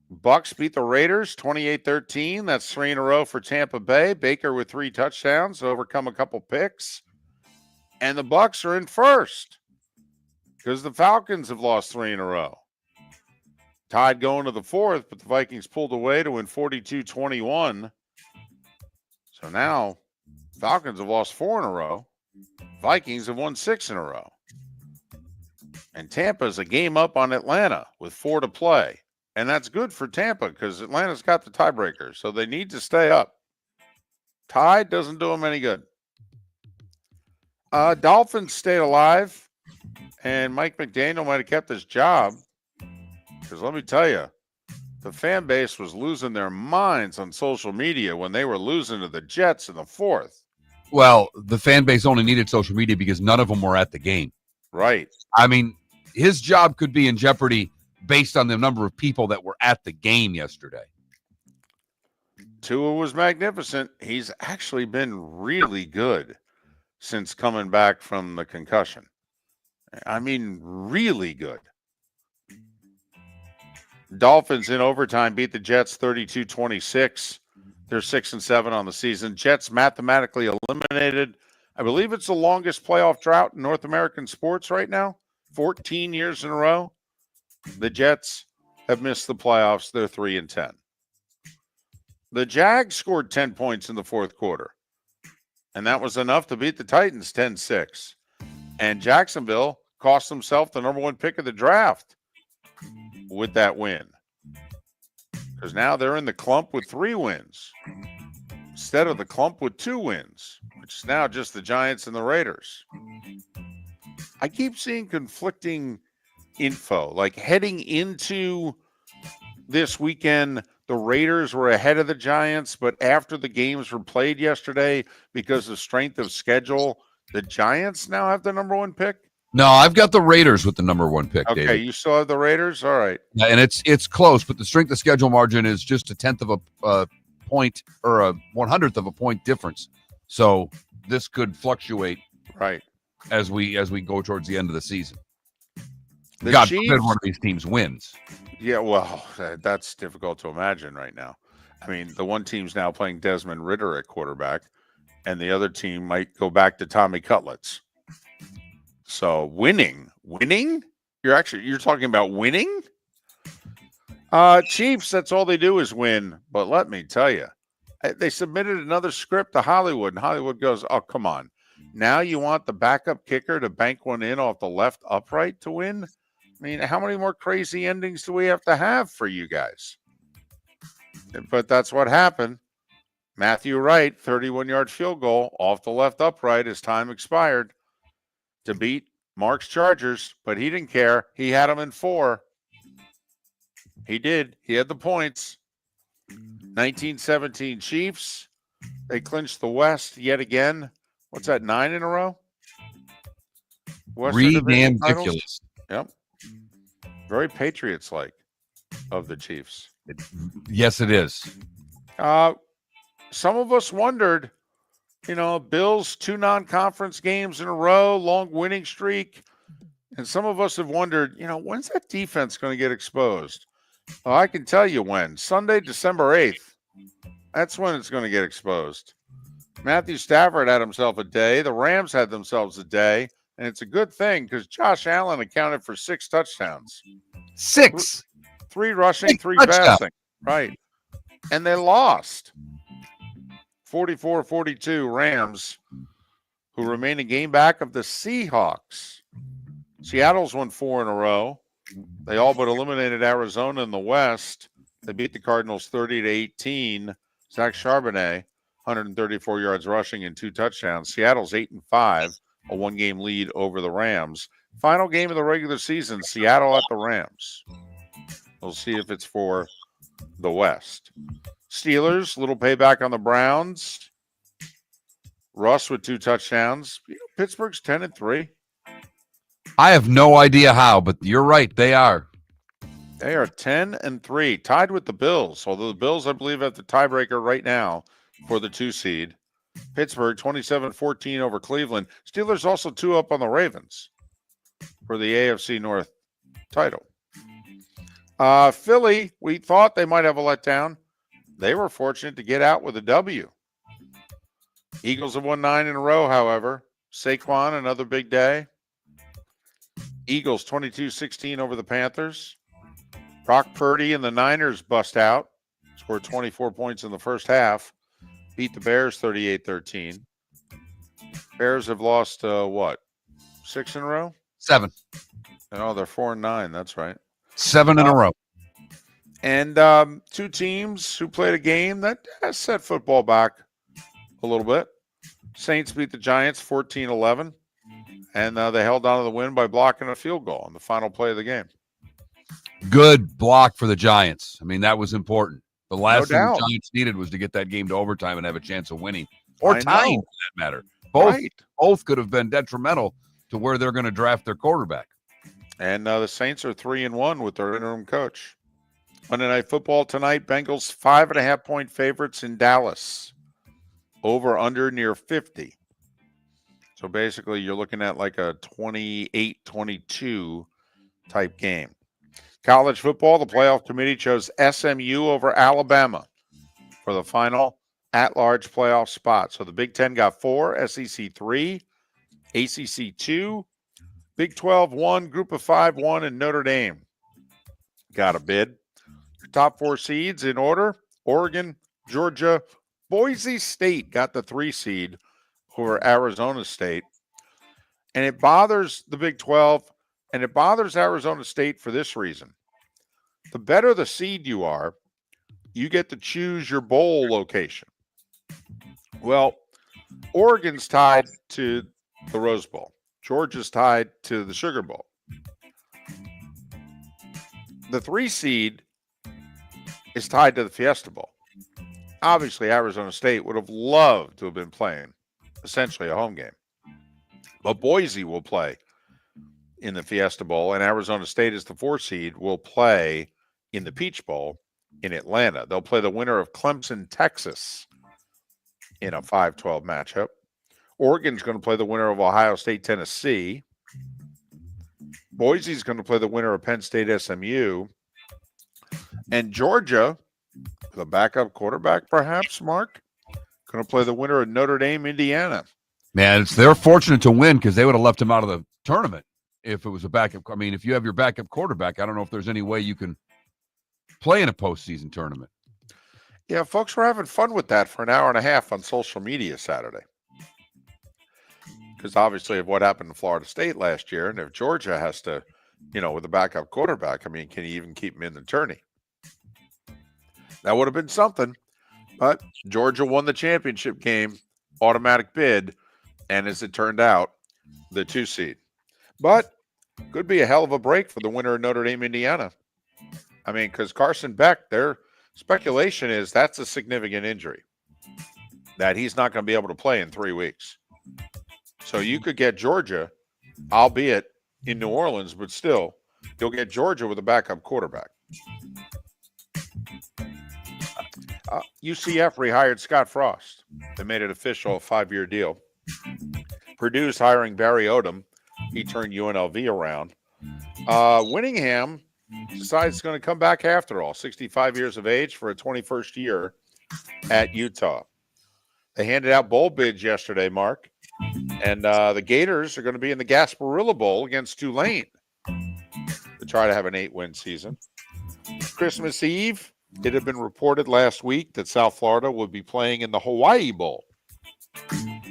Bucks beat the Raiders 28-13. That's 3 in a row for Tampa Bay. Baker with 3 touchdowns, overcome a couple picks. And the Bucks are in first because the Falcons have lost 3 in a row. Tied going to the 4th, but the Vikings pulled away to win 42-21. So now Falcons have lost 4 in a row. Vikings have won 6 in a row. And Tampa's a game up on Atlanta with 4 to play. And that's good for Tampa because Atlanta's got the tiebreaker. So they need to stay up. Tied doesn't do them any good. Dolphins stayed alive. And Mike McDaniel might have kept his job. Because let me tell you, the fan base was losing their minds on social media when they were losing to the Jets in the 4th. Well, the fan base only needed social media because none of them were at the game. Right. I mean, his job could be in jeopardy based on the number of people that were at the game yesterday. Tua was magnificent. He's actually been really good since coming back from the concussion. I mean, really good. Dolphins in overtime beat the Jets 32-26. They're 6-7 on the season. Jets mathematically eliminated. I believe it's the longest playoff drought in North American sports right now. 14 years in a row. The Jets have missed the playoffs. They're 3-10. The Jags scored 10 points in the 4th quarter. And that was enough to beat the Titans 10-6. And Jacksonville cost himself the number 1 pick of the draft with that win. Because now they're in the clump with 3 wins instead of the clump with 2 wins, which is now just the Giants and the Raiders. I keep seeing conflicting info. Like heading into this weekend, the Raiders were ahead of the Giants, but after the games were played yesterday, because of strength of schedule, the Giants now have the number 1 pick. No, I've got the Raiders with the number 1 pick, Okay, David. you still have the Raiders? All right. And it's close, but the strength of schedule margin is just a 10th of a point or a 100th of a point difference. So this could fluctuate Right. as we go towards the end of the season. The God Chiefs, forbid one of these teams wins. yeah, well, that's difficult to imagine right now. I mean, the one team's now playing Desmond Ridder at quarterback, and the other team might go back to Tommy Cutlets. So winning? You're talking about winning? Chiefs, that's all they do is win. But let me tell you, they submitted another script to Hollywood, and Hollywood goes, oh, come on. Now you want the backup kicker to bank one in off the left upright to win? I mean, how many more crazy endings do we have to have for you guys? But that's what happened. Matthew Wright, 31-yard field goal off the left upright as time expired to beat Mark's Chargers, but he didn't care. He had them in 4. He did. He had the points. 1917 Chiefs. They clinched the West yet again. What's that, 9 in a row? Western Division titles? Ridiculous. Yep. Very Patriots-like of the Chiefs. Yes, it is. Some of us wondered, Bills 2 non-conference games in a row, long winning streak. And some of us have wondered, when's that defense going to get exposed? Well, I can tell you when. Sunday, December 8th. That's when it's going to get exposed. Matthew Stafford had himself a day. The Rams had themselves a day. And it's a good thing because Josh Allen accounted for 6 touchdowns. 6. 3 rushing, 3 touchdowns. passing. Right. And they lost. 44-42 Rams, who remain a game back of the Seahawks. Seattle's won 4 in a row. They all but eliminated Arizona in the West. They beat the Cardinals 30-18. Zach Charbonnet, 134 yards rushing and 2 touchdowns. Seattle's 8-5, a 1-game lead over the Rams. Final game of the regular season, Seattle at the Rams. We'll see if it's for the West. Steelers, little payback on the Browns. Russ with 2 touchdowns. Pittsburgh's 10-3. I have no idea how, but you're right. They are. They are 10-3, tied with the Bills. Although the Bills, I believe, have the tiebreaker right now for the 2 seed. Pittsburgh 27-14 over Cleveland. Steelers also 2 up on the Ravens for the AFC North title. Philly, we thought they might have a letdown. They were fortunate to get out with a W. Eagles have won 9 in a row, however. Saquon, another big day. Eagles 22-16 over the Panthers. Brock Purdy and the Niners bust out. Scored 24 points in the first half. Beat the Bears 38-13. Bears have lost, 6 in a row? 7. Oh, they're 4-9. That's right. 7 in a row. And 2 teams who played a game that has set football back a little bit. Saints beat the Giants 14-11, and they held on to the win by blocking a field goal on the final play of the game. Good block for the Giants. I mean, that was important. The last thing doubt. the Giants needed was to get that game to overtime and have a chance of winning. Or I tying, know. for that matter. Both, Right. both could have been detrimental to where they're going to draft their quarterback. And the Saints are 3-1 with their interim coach. Monday Night Football tonight, Bengals 5.5-point favorites in Dallas. Over under near 50. So basically you're looking at like a 28-22 type game. College football, the playoff committee chose SMU over Alabama for the final at-large playoff spot. So the Big Ten got 4, SEC 3, ACC 2, Big 12 1, Group of 5 1, and Notre Dame got a bid. Top 4 seeds in order: Oregon, Georgia, Boise State got the 3 seed over Arizona State. And it bothers the Big 12, and it bothers Arizona State for this reason. The better the seed you are, you get to choose your bowl location. Well, Oregon's tied to the Rose Bowl. Georgia's tied to the Sugar Bowl. The 3 seed is tied to the Fiesta Bowl. Obviously, Arizona State would have loved to have been playing essentially a home game. But Boise will play in the Fiesta Bowl, and Arizona State, as the 4 seed, will play in the Peach Bowl in Atlanta. They'll play the winner of Clemson, Texas in a 5-12 matchup. Oregon's going to play the winner of Ohio State, Tennessee. Boise's going to play the winner of Penn State, SMU. And Georgia, the backup quarterback, perhaps, Mark, going to play the winner of Notre Dame, Indiana. Man, they're fortunate to win because they would have left him out of the tournament if it was a backup. I mean, if you have your backup quarterback, I don't know if there's any way you can play in a postseason tournament. Yeah, folks were having fun with that for an hour and a half on social media Saturday. Because obviously of what happened to Florida State last year, and if Georgia has to, with a backup quarterback, I mean, can you even keep him in the tourney? That would have been something. But Georgia won the championship game, automatic bid, and as it turned out, the 2 seed. But could be a hell of a break for the winner of Notre Dame, Indiana. I mean, because Carson Beck, their speculation is that's a significant injury, that he's not going to be able to play in 3 weeks. So you could get Georgia, albeit in New Orleans, but still, you'll get Georgia with a backup quarterback. UCF rehired Scott Frost. They made it official, a 5-year deal. Purdue's hiring Barry Odom. He turned UNLV around. Winningham decides he's going to come back after all, 65 years of age for a 21st year at Utah. They handed out bowl bids yesterday, Mark. And the Gators are going to be in the Gasparilla Bowl against Tulane to try to have an 8-win season. Christmas Eve, it had been reported last week that South Florida would be playing in the Hawaii Bowl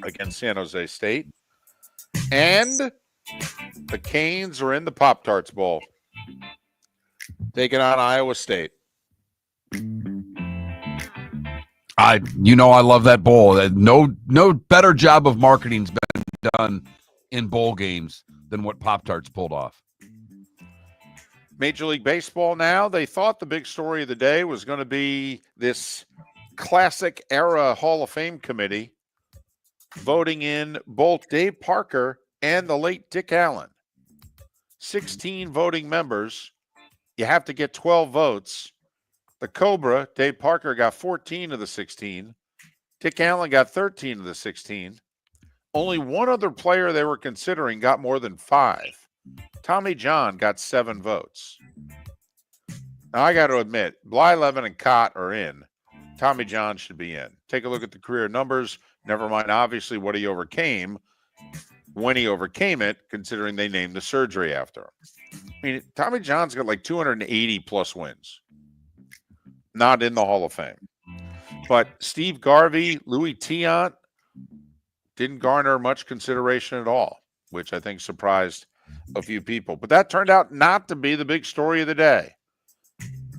against San Jose State. And the Canes are in the Pop-Tarts Bowl, taking on Iowa State. I love that bowl. No better job of marketing's been done in bowl games than what Pop-Tarts pulled off. Major League Baseball now, they thought the big story of the day was going to be this classic era Hall of Fame committee voting in both Dave Parker and the late Dick Allen. 16 voting members. You have to get 12 votes. The Cobra, Dave Parker, got 14 of the 16. Dick Allen got 13 of the 16. Only one other player they were considering got more than 5. Tommy John got 7 votes. Now, I got to admit, Blyleven and Cott are in. Tommy John should be in. Take a look at the career numbers. Never mind, obviously, what he overcame when he overcame it, considering they named the surgery after him. I mean, Tommy John's got like 280-plus wins. Not in the Hall of Fame. But Steve Garvey, Louis Tiant didn't garner much consideration at all, which I think surprised a few people. But that turned out not to be the big story of the day.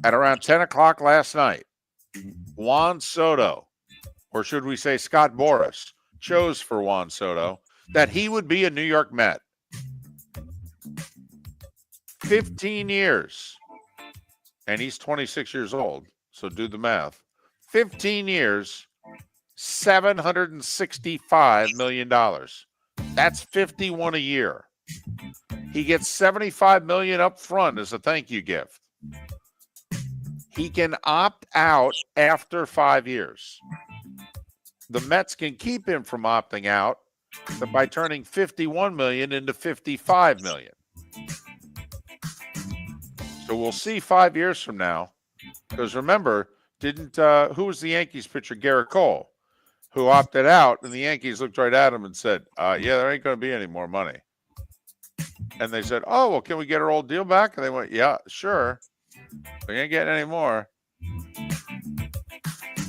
At around 10 o'clock last night, Juan Soto, or should we say Scott Boras, chose for Juan Soto that he would be a New York Met. 15 years. And he's 26 years old, so do the math. 15 years, $765 million. That's 51 a year. He gets $75 million up front as a thank you gift. He can opt out after 5 years. The Mets can keep him from opting out by turning $51 million into $55 million. So we'll see 5 years from now. Because remember, who was the Yankees pitcher? Garrett Cole, who opted out, and the Yankees looked right at him and said, yeah, there ain't going to be any more money. And they said, oh, well, can we get our old deal back? And they went, yeah, sure. We ain't getting any more.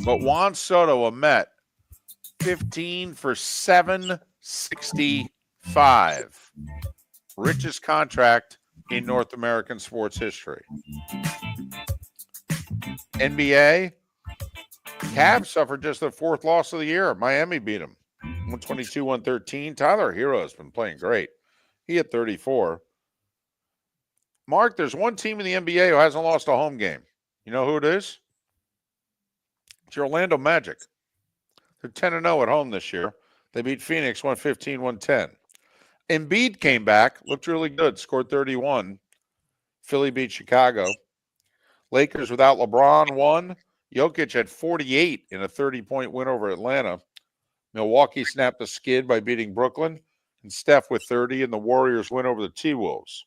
But Juan Soto, a Met, 15 for $765. Richest contract in North American sports history. NBA, Cavs suffered just their 4th loss of the year. Miami beat them 122-113. Tyler Hero has been playing great. He had 34. Mark, there's one team in the NBA who hasn't lost a home game. You know who it is? It's your Orlando Magic. They're 10-0 at home this year. They beat Phoenix 115-110. Embiid came back, looked really good, scored 31. Philly beat Chicago. Lakers without LeBron won. Jokic had 48 in a 30-point win over Atlanta. Milwaukee snapped a skid by beating Brooklyn. And Steph with 30, and the Warriors win over the T-Wolves.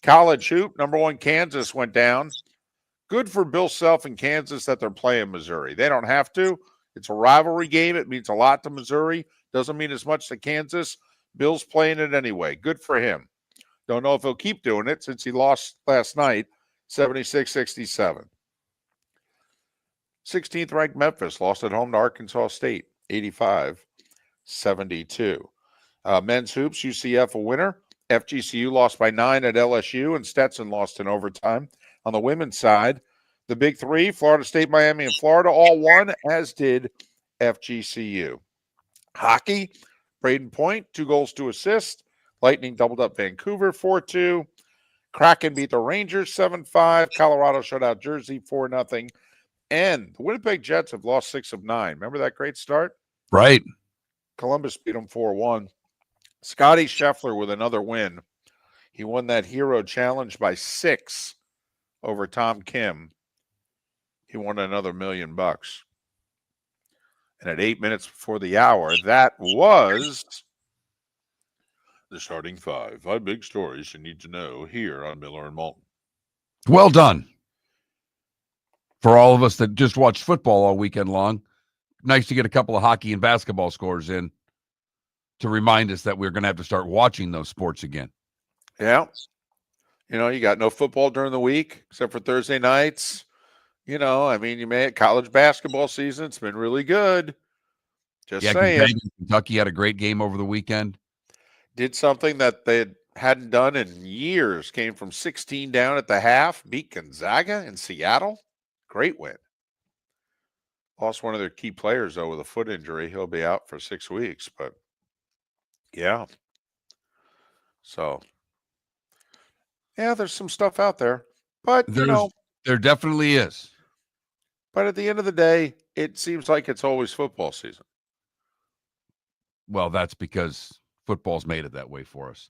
College hoop, number 1 Kansas went down. Good for Bill Self and Kansas that they're playing Missouri. They don't have to. It's a rivalry game. It means a lot to Missouri. Doesn't mean as much to Kansas. Bill's playing it anyway. Good for him. Don't know if he'll keep doing it since he lost last night, 76-67. 16th ranked Memphis lost at home to Arkansas State, 85-72. Men's hoops, UCF a winner. FGCU lost by 9 at LSU, and Stetson lost in overtime. On the women's side, The big three, Florida State, Miami, and Florida, all won, as did FGCU. Hockey, Braden Point, 2 goals, 2 assists. Lightning doubled up Vancouver 4-2. Kraken beat the Rangers 7-5. Colorado shut out Jersey 4-0. And the Winnipeg Jets have lost 6 of 9. Remember that great start? Right. Columbus beat them 4-1. Scotty Scheffler with another win. He won that Hero Challenge by 6 over Tom Kim. He won another $1 million. And at 8 minutes before the hour, that was the starting 5. 5 big stories you need to know here on Miller and Moulton. Well done. For all of us that just watched football all weekend long, nice to get a couple of hockey and basketball scores in to remind us that we're going to have to start watching those sports again. Yeah. You got no football during the week except for Thursday nights. You may have college basketball season. It's been really good. Just saying. Kentucky had a great game over the weekend. Did something that they hadn't done in years. Came from 16 down at the half. Beat Gonzaga in Seattle. Great win. Lost one of their key players, though, with a foot injury. He'll be out for 6 weeks. But, yeah. So, yeah, there's some stuff out there. But, there definitely is. But at the end of the day, it seems like it's always football season. Well, that's because football's made it that way for us.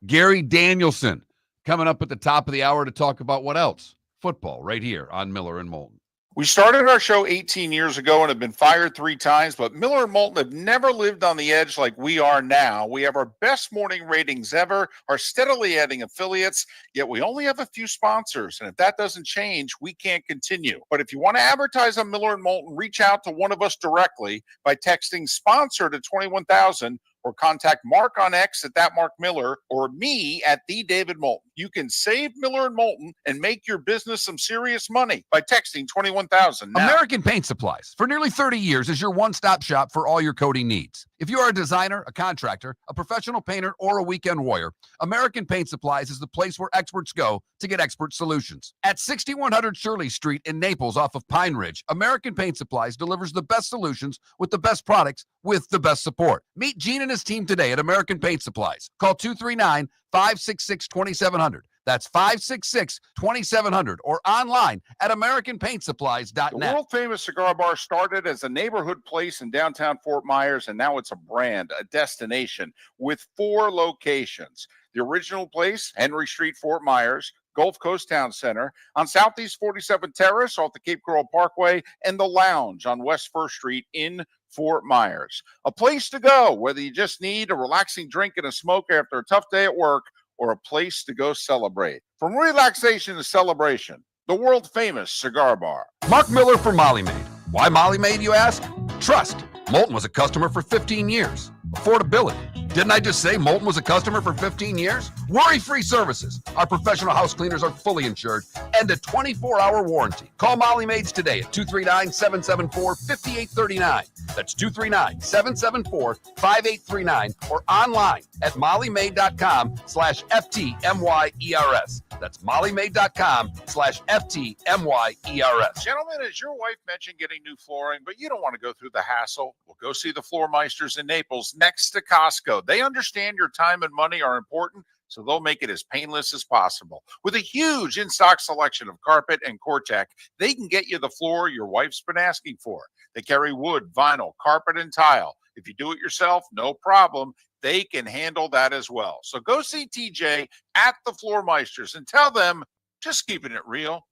Gary Danielson coming up at the top of the hour to talk about what else? Football right here on Miller and Moulton. We started our show 18 years ago and have been fired 3 times, but Miller and Moulton have never lived on the edge like we are now. We have our best morning ratings ever, are steadily adding affiliates, yet we only have a few sponsors. And if that doesn't change, we can't continue. But if you want to advertise on Miller and Moulton, reach out to one of us directly by texting sponsor to 21,000 or contact Mark on X at that Mark Miller or me at the David Moulton. You can save Miller and Moulton and make your business some serious money by texting 21,000 now. American Paint Supplies, for nearly 30 years, is your one-stop shop for all your coating needs. If you are a designer, a contractor, a professional painter, or a weekend warrior, American Paint Supplies is the place where experts go to get expert solutions. At 6100 Shirley Street in Naples off of Pine Ridge, American Paint Supplies delivers the best solutions with the best products with the best support. Meet Gene and his team today at American Paint Supplies. Call 239-566-2700. That's 566-2700 or online at AmericanPaintSupplies.net. The world-famous cigar bar started as a neighborhood place in downtown Fort Myers, and now it's a brand, a destination with 4 locations. The original place, Henry Street, Fort Myers, Gulf Coast Town Center, on Southeast 47th Terrace off the Cape Coral Parkway, and the Lounge on West 1st Street in Fort Myers. A place to go, whether you just need a relaxing drink and a smoke after a tough day at work, or a place to go celebrate. From relaxation to celebration, the world-famous cigar bar. Mark Miller for Molly Maid. Why Molly Maid, you ask? Trust. Moulton was a customer for 15 years. Affordability. Didn't I just say Moulton was a customer for 15 years? Worry-free services. Our professional house cleaners are fully insured and a 24-hour warranty. Call Molly Maids today at 239-774-5839. That's 239-774-5839 or online at mollymaid.com/FTMYERS. That's mollymaid.com/FTMYERS. Gentlemen, as your wife mentioned getting new flooring, but you don't want to go through the hassle, well, go see the Floor Meisters in Naples next to Costco. They understand your time and money are important, so they'll make it as painless as possible. With a huge in-stock selection of carpet and Cortec, they can get you the floor your wife's been asking for. They carry wood, vinyl, carpet, and tile. If you do it yourself, no problem. They can handle that as well. So go see TJ at the Floor Meisters and tell them, just keeping it real.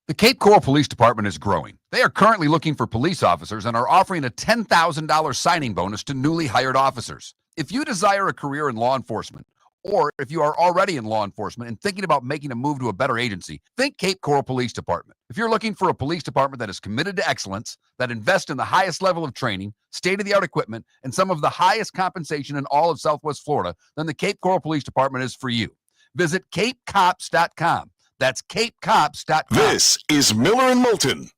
The Cape Coral Police Department is growing. They are currently looking for police officers and are offering a $10,000 signing bonus to newly hired officers. If you desire a career in law enforcement, or if you are already in law enforcement and thinking about making a move to a better agency, think Cape Coral Police Department. If you're looking for a police department that is committed to excellence, that invests in the highest level of training, state-of-the-art equipment, and some of the highest compensation in all of Southwest Florida, then the Cape Coral Police Department is for you. Visit capecops.com. That's capecops.com. This is Miller and Moulton.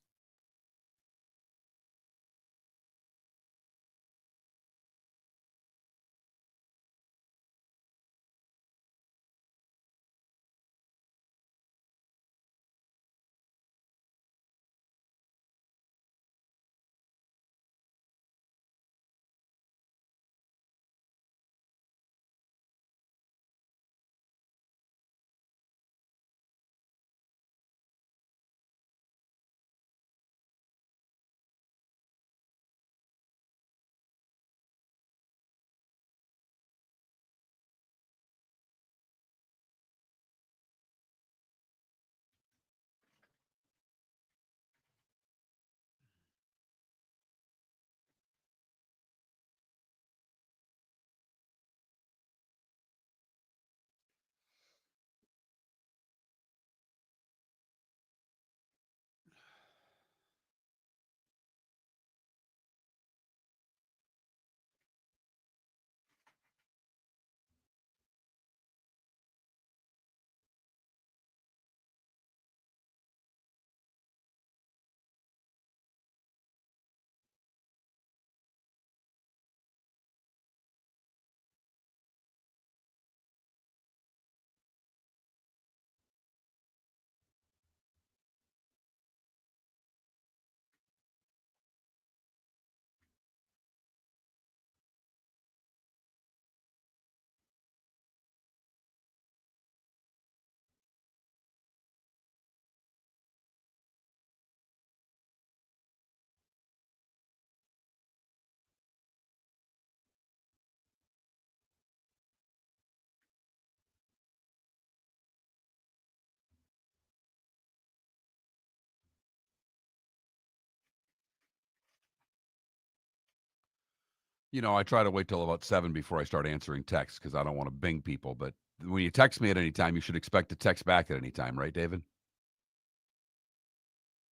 I try to wait till about 7 before I start answering texts because I don't want to bing people. But when you text me at any time, you should expect to text back at any time, right, David?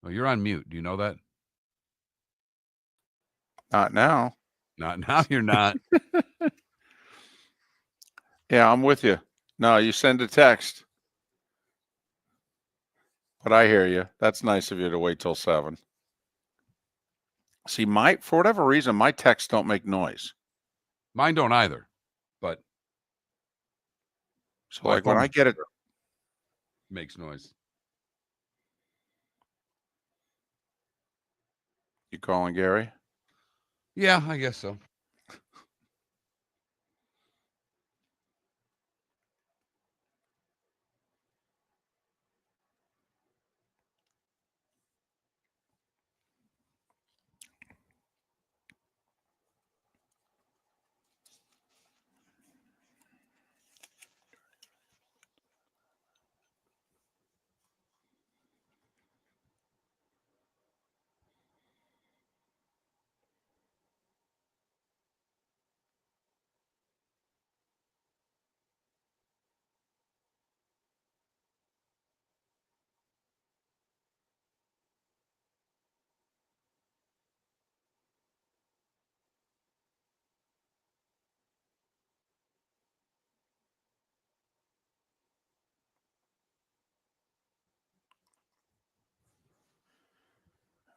Oh, you're on mute. Do you know that? Not now. Not now. You're not. Yeah, I'm with you. No, you send a text. But I hear you. That's nice of you to wait till 7. See, for whatever reason, my texts don't make noise. Mine don't either. But so like when I get it, makes noise. You calling Gary? Yeah, I guess so.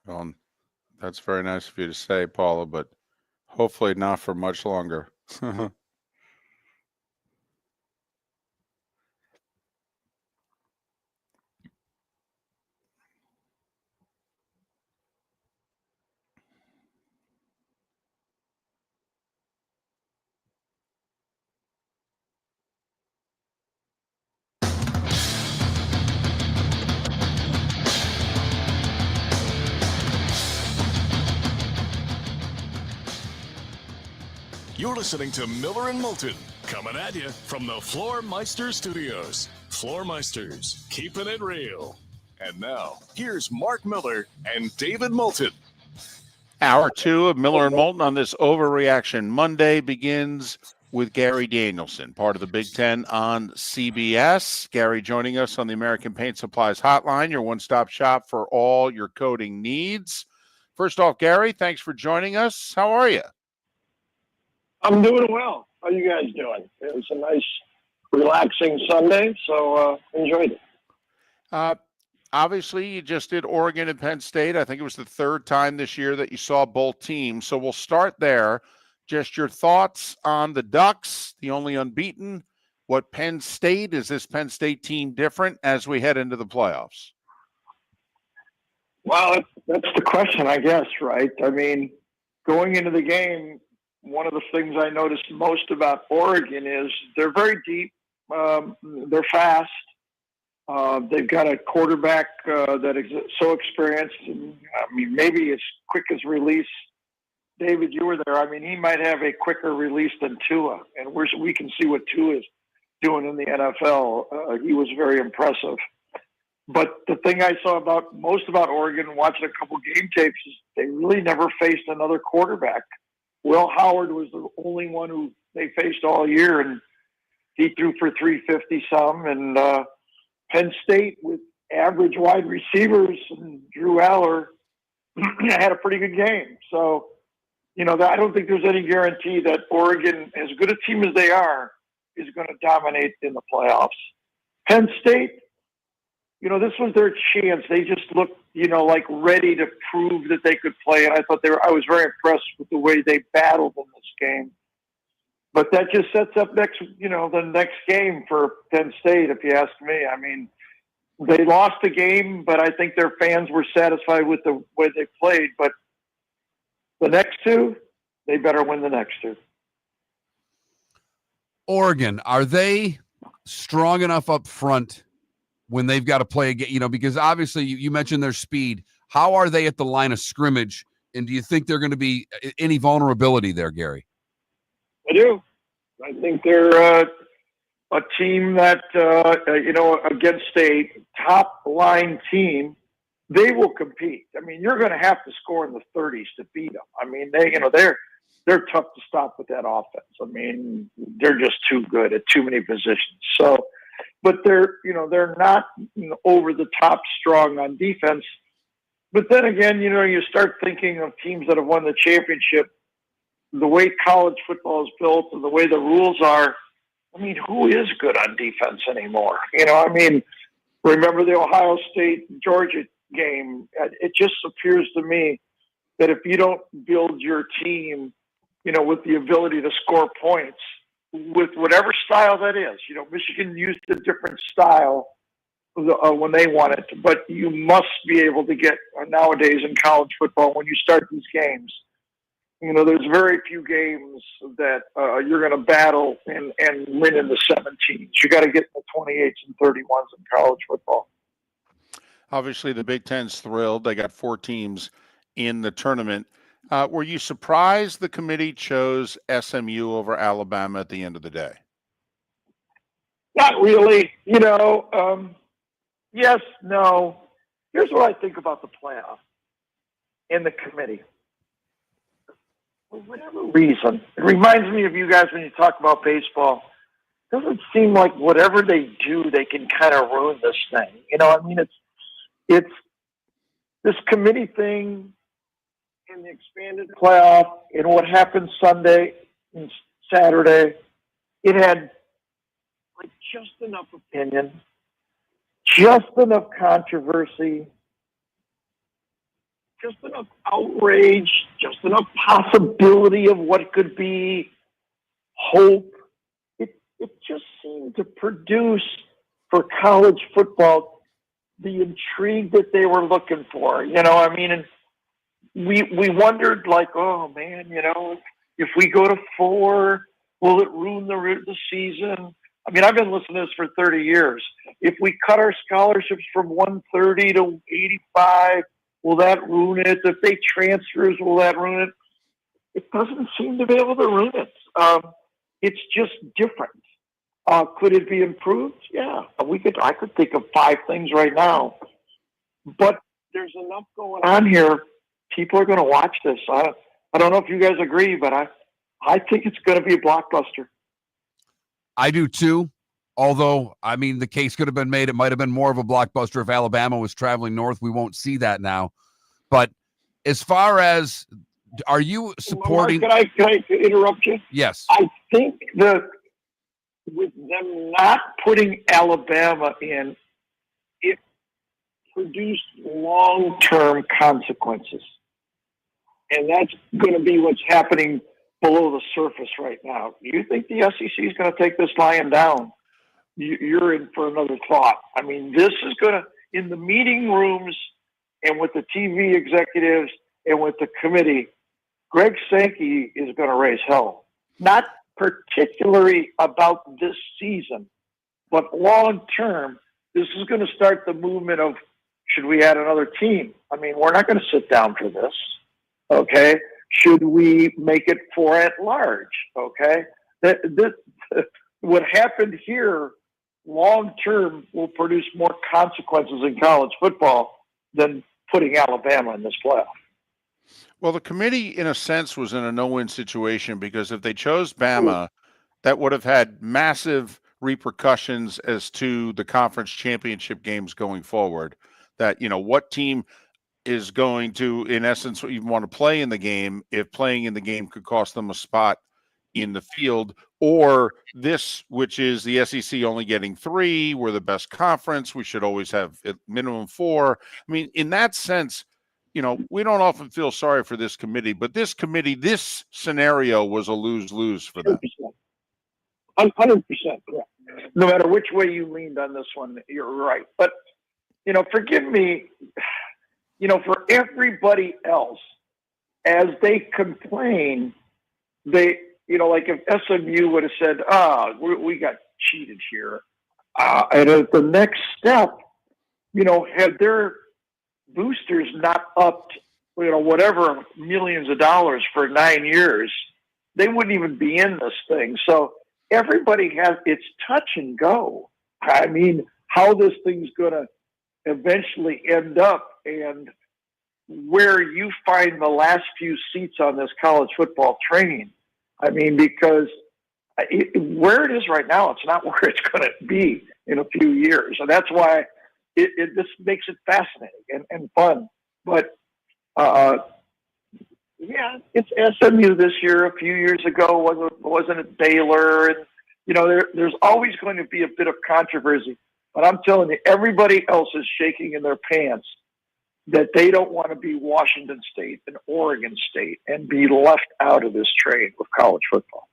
Well, that's very nice of you to say, Paula, but hopefully not for much longer. You're listening to Miller and Moulton, coming at you from the Floor Meister Studios. Floor Meisters, keeping it real. And now, here's Mark Miller and David Moulton. Hour 2 of Miller and Moulton on this Overreaction Monday begins with Gary Danielson, part of the Big Ten on CBS. Gary joining us on the American Paint Supplies Hotline, your one-stop shop for all your coating needs. First off, Gary, thanks for joining us. How are you? I'm doing well. How you guys doing? It was a nice, relaxing Sunday, so enjoyed it. Obviously, you just did Oregon and Penn State. I think it was the third time this year that you saw both teams. So we'll start there. Just your thoughts on the Ducks, the only unbeaten. What Penn State, is this Penn State team different as we head into the playoffs? Well, that's the question, I guess, right? I mean, going into the game, one of the things I noticed most about Oregon is they're very deep. They're fast. They've got a quarterback that is so experienced. And, I mean, maybe as quick as release. David, you were there. I mean, he might have a quicker release than Tua, and we can see what Tua is doing in the NFL. He was very impressive. But the thing I saw most about Oregon, watching a couple game tapes, is they really never faced another quarterback. Will Howard was the only one who they faced all year, and he threw for 350 some. And Penn State, with average wide receivers and Drew Aller, had a pretty good game. So, I don't think there's any guarantee that Oregon, as good a team as they are, is going to dominate in the playoffs. Penn State, this was their chance. They just looked, like ready to prove that they could play. And I was very impressed with the way they battled in this game. But that just sets up the next game for Penn State, if you ask me. I mean, they lost the game, but I think their fans were satisfied with the way they played. But the next two, they better win the next two. Oregon, are they strong enough up front when they've got to play again? Because obviously you mentioned their speed. How are they at the line of scrimmage? And do you think they're going to be any vulnerability there, Gary? I do. I think they're a team that, against a top-line team, they will compete. I mean, you're going to have to score in the 30s to beat them. I mean, they're they're tough to stop with that offense. I mean, they're just too good at too many positions. So, but they're not over the top strong on defense. But then again, you start thinking of teams that have won the championship, the way college football is built and the way the rules are. I mean, who is good on defense anymore? Remember the Ohio State-Georgia game? It just appears to me that if you don't build your team, with the ability to score points with whatever style that is, Michigan used a different style when they wanted to, but you must be able to get nowadays in college football when you start these games. There's very few games that you're going to battle and win in the 17s. You got to get the 28s and 31s in college football. Obviously, the Big Ten's thrilled. They got 4 teams in the tournament. Were you surprised the committee chose SMU over Alabama at the end of the day? Not really. Yes, no. Here's what I think about the playoff and the committee. For whatever reason, it reminds me of you guys when you talk about baseball. It doesn't seem like whatever they do, they can kind of ruin this thing. It's this committee thing and the expanded playoff and what happened Sunday and Saturday. It had just enough opinion, just enough controversy, just enough outrage, just enough possibility of what could be, hope. It just seemed to produce for college football the intrigue that they were looking for. And we wondered, oh man, if we go to 4, will it ruin the season? I mean, I've been listening to this for 30 years. If we cut our scholarships from 130 to 85, will that ruin it? If they transfers, will that ruin it? It doesn't seem to be able to ruin it. It's just different. Could it be improved? Yeah, I could think of 5 things right now. But there's enough going on here. People are going to watch this. I don't know if you guys agree, but I think it's going to be a blockbuster. I do too. Although, I mean, the case could have been made. It might have been more of a blockbuster if Alabama was traveling north. We won't see that now. But as far as, are you supporting? Mark, can I interrupt you? Yes. I think that with them not putting Alabama in, it produced long-term consequences. And that's going to be what's happening below the surface right now. Do you think the SEC is going to take this lying down? You're in for another thought. I mean, this is going to, in the meeting rooms and with the TV executives and with the committee, Greg Sankey is going to raise hell. Not particularly about this season, but long term, this is going to start the movement of, should we add another team? I mean, we're not going to sit down for this. Okay. Should we make it 4 at large? Okay. What happened here long term will produce more consequences in college football than putting Alabama in this playoff. Well, the committee, in a sense, was in a no-win situation because if they chose Bama, that would have had massive repercussions as to the conference championship games going forward. That, what team is going to, in essence, even want to play in the game if playing in the game could cost them a spot in the field, or this, which is the SEC only getting 3, we're the best conference, we should always have at minimum 4. I mean, in that sense, we don't often feel sorry for this committee, but this scenario was a lose-lose for them. 100% correct. No matter which way you leaned on this one, you're right. But, forgive me, for everybody else, as they complain, they, like if SMU would have said, we got cheated here. And at the next step, had their boosters not upped, whatever millions of dollars for 9 years, they wouldn't even be in this thing. So everybody has, it's touch and go. I mean, how this thing's going to eventually end up. And, where you find the last few seats on this college football train. I mean, because where it is right now, it's not where it's going to be in a few years. And that's why this makes it fascinating and fun. But, yeah, it's SMU this year. A few years ago, wasn't it Baylor? And, you know, there's always going to be a bit of controversy. But I'm telling you, everybody else is shaking in their pants that they don't want to be Washington State and Oregon State and be left out of this train with college football.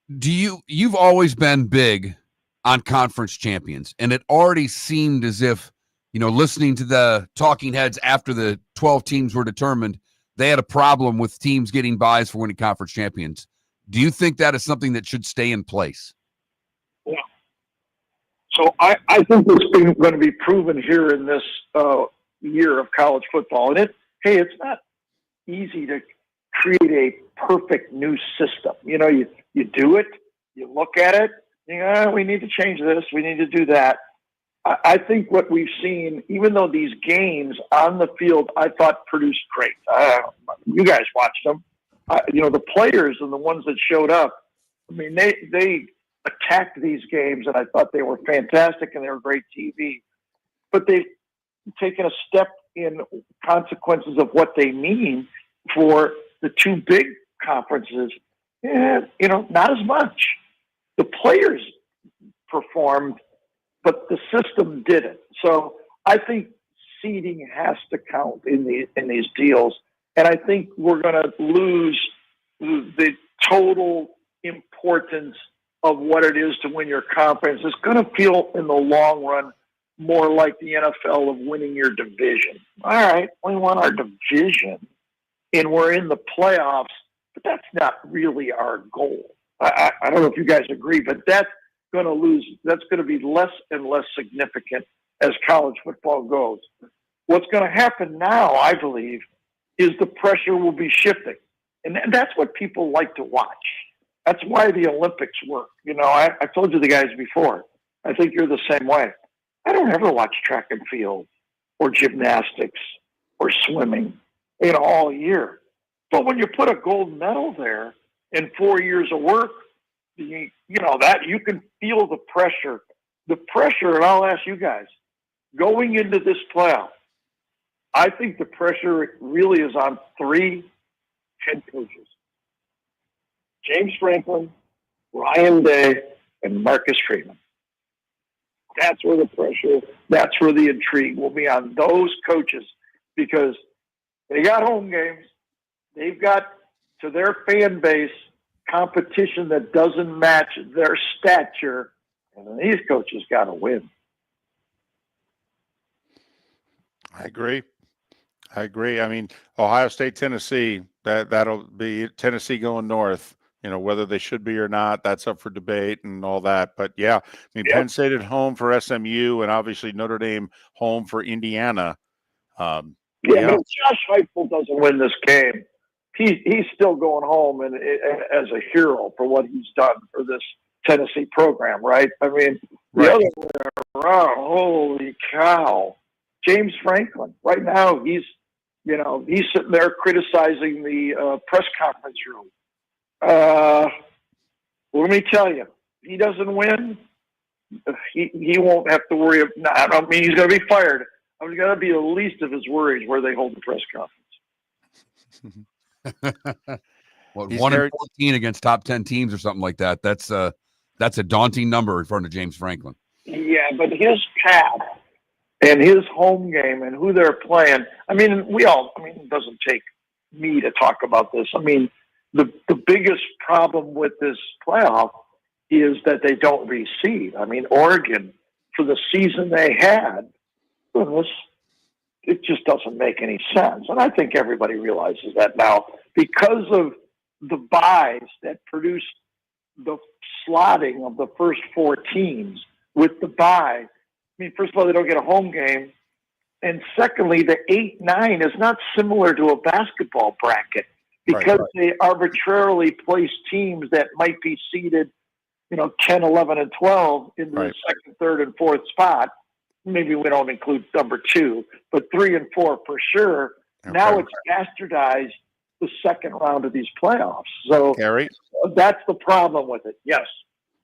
You've always been big on conference champions, and it already seemed as if, you know, listening to the talking heads after the 12 teams were determined, they had a problem with teams getting buys for winning conference champions. Do you think that is something that should stay in place? Yeah. So I think it's going to be proven here in this year of college football. And it's not easy to create a perfect new system. You know, you do it, you look at it, you know, we need to change this, we need to do that. I think what we've seen, even though these games on the field, I thought produced great. You guys watched them. You know, the players and the ones that showed up, I mean, they attacked these games, and I thought they were fantastic and they were great TV. But they've taken a step in consequences of what they mean for the two big conferences. And, you know, not as much. The players performed, but the system didn't. So I think seeding has to count in these deals. And I think we're going to lose the total importance of what it is to win your conference. It's going to feel in the long run more like the NFL of winning your division. All right, we won our division and we're in the playoffs, but that's not really our goal. I don't know if you guys agree, but that's going to be less and less significant as college football goes. What's going to happen now, I believe, is the pressure will be shifting. And that's what people like to watch. That's why the Olympics work. You know, I told you the guys before, I think you're the same way. I don't ever watch track and field or gymnastics or swimming, you know, all year. But when you put a gold medal there in 4 years of work, you know, that you can feel the pressure. The pressure, and I'll ask you guys, going into this playoff, I think the pressure really is on 3 head coaches. James Franklin, Ryan Day, and Marcus Freeman. That's where the pressure, that's where the intrigue will be on those coaches, because they got home games. They've got, to their fan base, competition that doesn't match their stature, and these coaches got to win. I agree. I mean, Ohio State, Tennessee, that'll be Tennessee going north. You know, whether they should be or not, that's up for debate and all that. But yeah, I mean, Penn State at home for SMU, and obviously Notre Dame home for Indiana. But if Josh Heupel doesn't win this game, he's still going home and as a hero for what he's done for this Tennessee program, right? I mean, the other way around, holy cow. James Franklin, right now, he's sitting there criticizing the press conference room. Let me tell you, if he doesn't win, he won't have to worry. I don't mean he's going to be fired. I'm going to be the least of his worries where they hold the press conference. What, 1-14 against top 10 teams or something like that? That's a daunting number in front of James Franklin. Yeah, but his path and his home game and who they're playing. I mean, it doesn't take me to talk about this. I mean, the biggest problem with this playoff is that they don't reseed. I mean, Oregon, for the season they had, it just doesn't make any sense. And I think everybody realizes that now because of the buys that produced the slotting of the first 4 teams with the bye. I mean, first of all, they don't get a home game. And secondly, the 8-9 is not similar to a basketball bracket because they arbitrarily place teams that might be seeded, 10, 11, and 12 in the second, third, and fourth spot. maybe we don't include number 2, but 3 and 4 for sure. Okay. Now it's bastardized the second round of these playoffs. So Gary, that's the problem with it. Yes.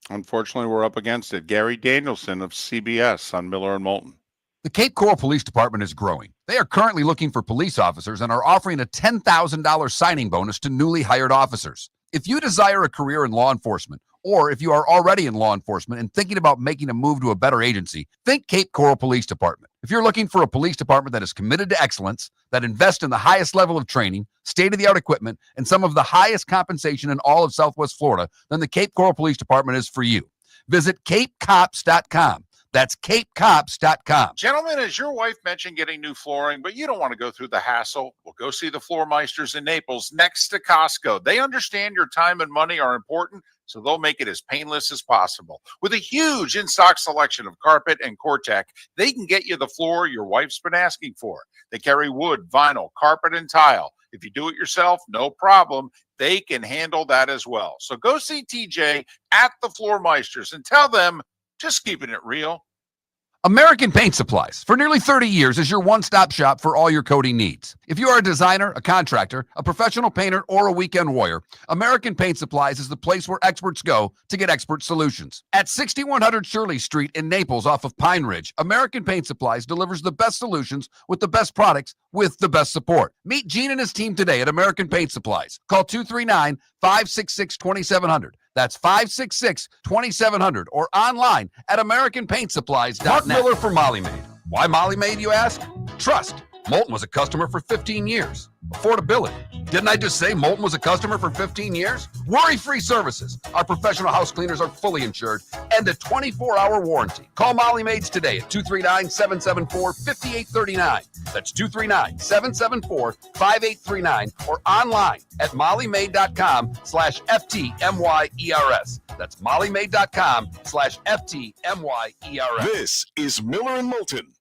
unfortunately, we're up against it. Gary Danielson of CBS on Miller and Moulton. The Cape Coral Police Department is growing. They are currently looking for police officers and are offering a $10,000 signing bonus to newly hired officers. If you desire a career in law enforcement, or if you are already in law enforcement and thinking about making a move to a better agency, think Cape Coral Police Department. If you're looking for a police department that is committed to excellence, that invests in the highest level of training, state-of-the-art equipment, and some of the highest compensation in all of Southwest Florida, then the Cape Coral Police Department is for you. Visit capecops.com. That's capecops.com. Gentlemen, as your wife mentioned getting new flooring, but you don't want to go through the hassle, well, go see the Floor Meisters in Naples next to Costco. They understand your time and money are important, so they'll make it as painless as possible. With a huge in-stock selection of carpet and Cortec, they can get you the floor your wife's been asking for. They carry wood, vinyl, carpet, and tile. If you do it yourself, no problem. They can handle that as well. So go see TJ at the Floor Meisters and tell them, just keeping it real. American Paint Supplies, for nearly 30 years, is your one-stop shop for all your coating needs. If you are a designer, a contractor, a professional painter, or a weekend warrior, American Paint Supplies is the place where experts go to get expert solutions. At 6100 Shirley Street in Naples off of Pine Ridge, American Paint Supplies delivers the best solutions with the best products with the best support. Meet Gene and his team today at American Paint Supplies. Call 239-566-2700. That's 566-2700 or online at AmericanPaintSupplies.net. Mark Miller for Molly Maid. Why Molly Maid, you ask? Trust. Moulton was a customer for 15 years. Affordability. Didn't I just say Moulton was a customer for 15 years? Worry-free services. Our professional house cleaners are fully insured and a 24-hour warranty. Call Molly Maids today at 239-774-5839. That's 239-774-5839 or online at mollymaid.com/FTMYERS. That's mollymaid.com/FTMYERS. This is Miller and Moulton.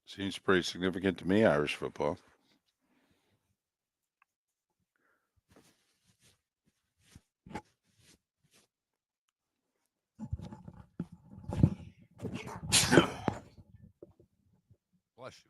Seems pretty significant to me, Irish football. Bless you.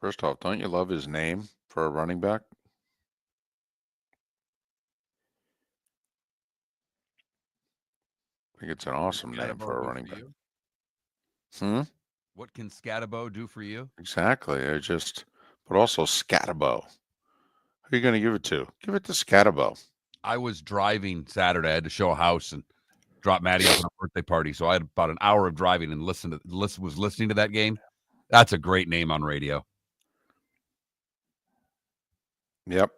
First off, don't you love his name for a running back? I think it's an awesome name for a running back. What can Scatabo do for you? Exactly. But also Scatabo. Who are you going to give it to? Give it to Scatabo. I was driving Saturday. I had to show a house and drop Maddie off at a birthday party. So I had about an hour of driving and was listening to that game. That's a great name on radio. Yep.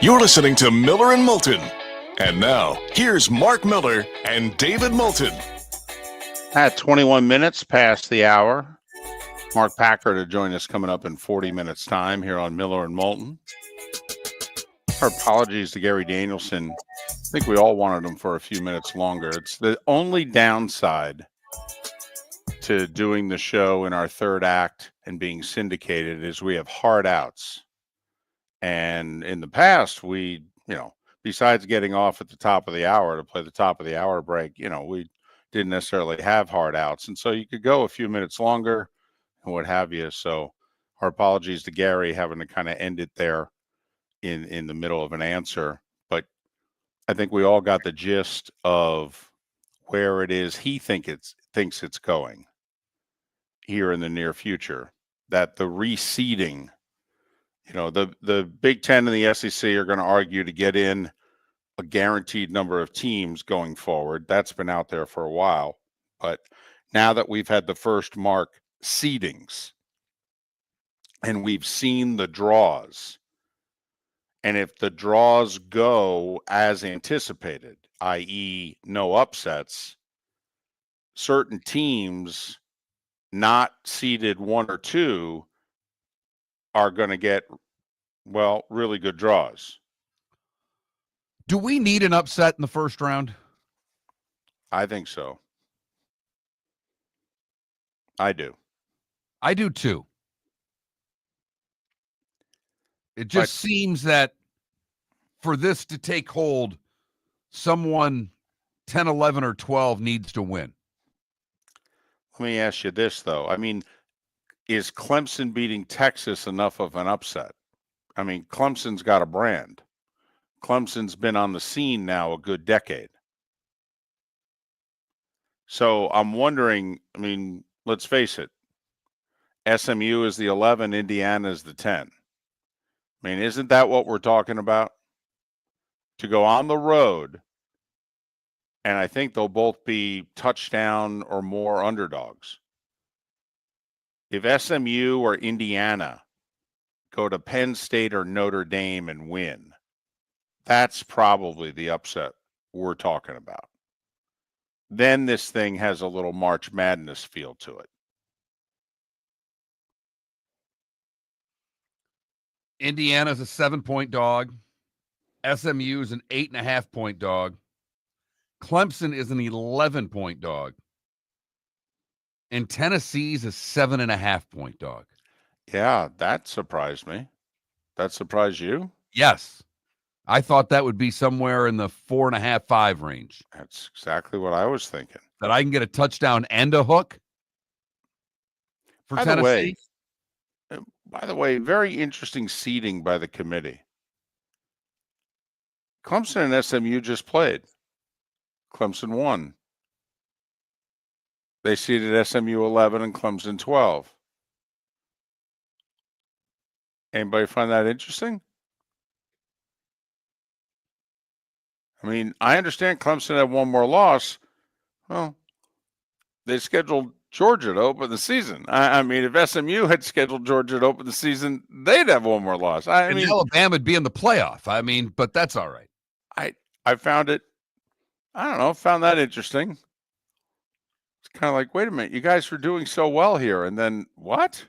You're listening to Miller and Moulton. And now, here's Mark Miller and David Moulton. At 21 minutes past the hour, Mark Packer to join us coming up in 40 minutes time here on Miller and Moulton. Our apologies to Gary Danielson. I think we all wanted him for a few minutes longer. It's the only downside to doing the show in our third act and being syndicated is we have hard outs. And in the past, we, besides getting off at the top of the hour to play the top of the hour break, we didn't necessarily have hard outs. And so you could go a few minutes longer and what have you. So our apologies to Gary having to kind of end it there in the middle of an answer. But I think we all got the gist of where it is he thinks it's going here in the near future, that the reseeding, the Big Ten and the SEC are going to argue to get in a guaranteed number of teams going forward. That's been out there for a while. But now that we've had the first mark seedings and we've seen the draws, and if the draws go as anticipated, i.e. no upsets, certain teams not seeded 1 or 2 are going to get, really good draws. Do we need an upset in the first round? I think so. I do. I do too. It just seems that for this to take hold, someone 10, 11, or 12 needs to win. Let me ask you this, though. I mean, is Clemson beating Texas enough of an upset? I mean, Clemson's got a brand. Clemson's been on the scene now a good decade. So I'm wondering, let's face it. SMU is the 11, Indiana is the 10. Isn't that what we're talking about? To go on the road, and I think they'll both be touchdown or more underdogs. If SMU or Indiana go to Penn State or Notre Dame and win, that's probably the upset we're talking about. Then this thing has a little March Madness feel to it. Indiana's a 7-point dog. SMU is an 8.5-point dog. Clemson is an 11-point dog. And Tennessee's a 7.5-point dog. Yeah, that surprised me. That surprised you? Yes. I thought that would be somewhere in the 4.5, 5 range. That's exactly what I was thinking. That I can get a touchdown and a hook for Tennessee. By the way, very interesting seeding by the committee. Clemson and SMU just played. Clemson won. They seeded SMU 11 and Clemson 12. Anybody find that interesting? I understand Clemson had one more loss. Well, they scheduled Georgia to open the season. If SMU had scheduled Georgia to open the season, they'd have one more loss. Alabama would be in the playoff. But that's all right. I found it, found that interesting. It's kind of like, wait a minute, you guys were doing so well here, and then what?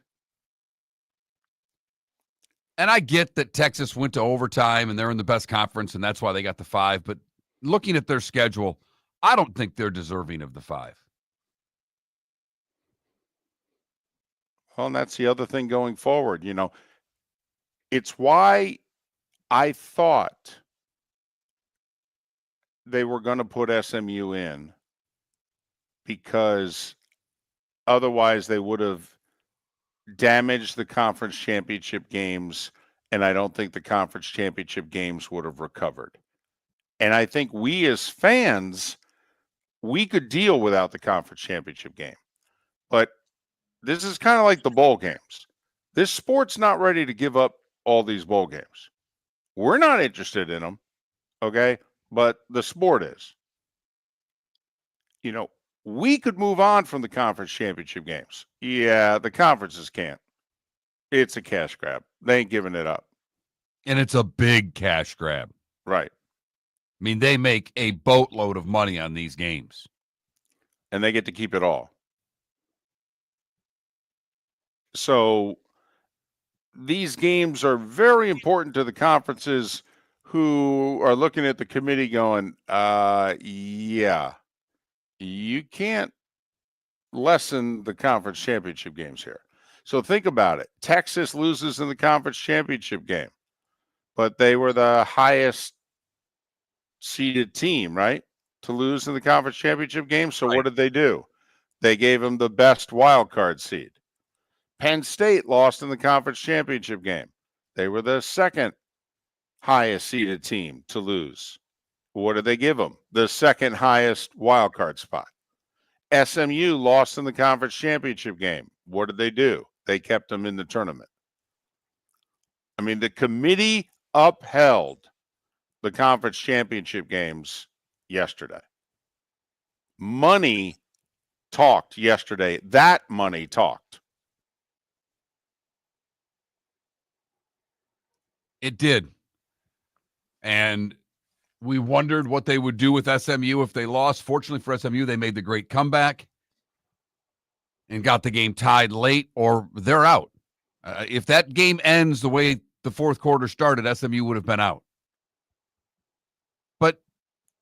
And I get that Texas went to overtime and they're in the best conference, and that's why they got the 5. But looking at their schedule, I don't think they're deserving of the 5. Well, and that's the other thing going forward. It's why I thought they were going to put SMU in, because otherwise they would have damaged the conference championship games, and I don't think the conference championship games would have recovered. And I think we as fans, we could deal without the conference championship game. But this is kind of like the bowl games. This sport's not ready to give up all these bowl games. We're not interested in them, okay? But the sport is. We could move on from the conference championship games. Yeah, the conferences can't. It's a cash grab. They ain't giving it up. And it's a big cash grab. Right. I mean, they make a boatload of money on these games. And they get to keep it all. So these games are very important to the conferences who are looking at the committee going, yeah, you can't lessen the conference championship games here. So think about it. Texas loses in the conference championship game, but they were the highest seeded team, right, to lose in the conference championship game. So Right. what did they do? They gave them the best wild card seed. Penn State lost in the conference championship game. They were the second highest seeded team to lose. What did they give them? The second highest wild card spot. SMU lost in the conference championship game. What did they do? They kept them in the tournament. I mean, the committee upheld the conference championship games yesterday. Money talked yesterday. That money talked. It did. And we wondered what they would do with SMU if they lost. Fortunately for SMU, they made the great comeback and got the game tied late, or they're out. If that game ends the way the fourth quarter started, SMU would have been out. But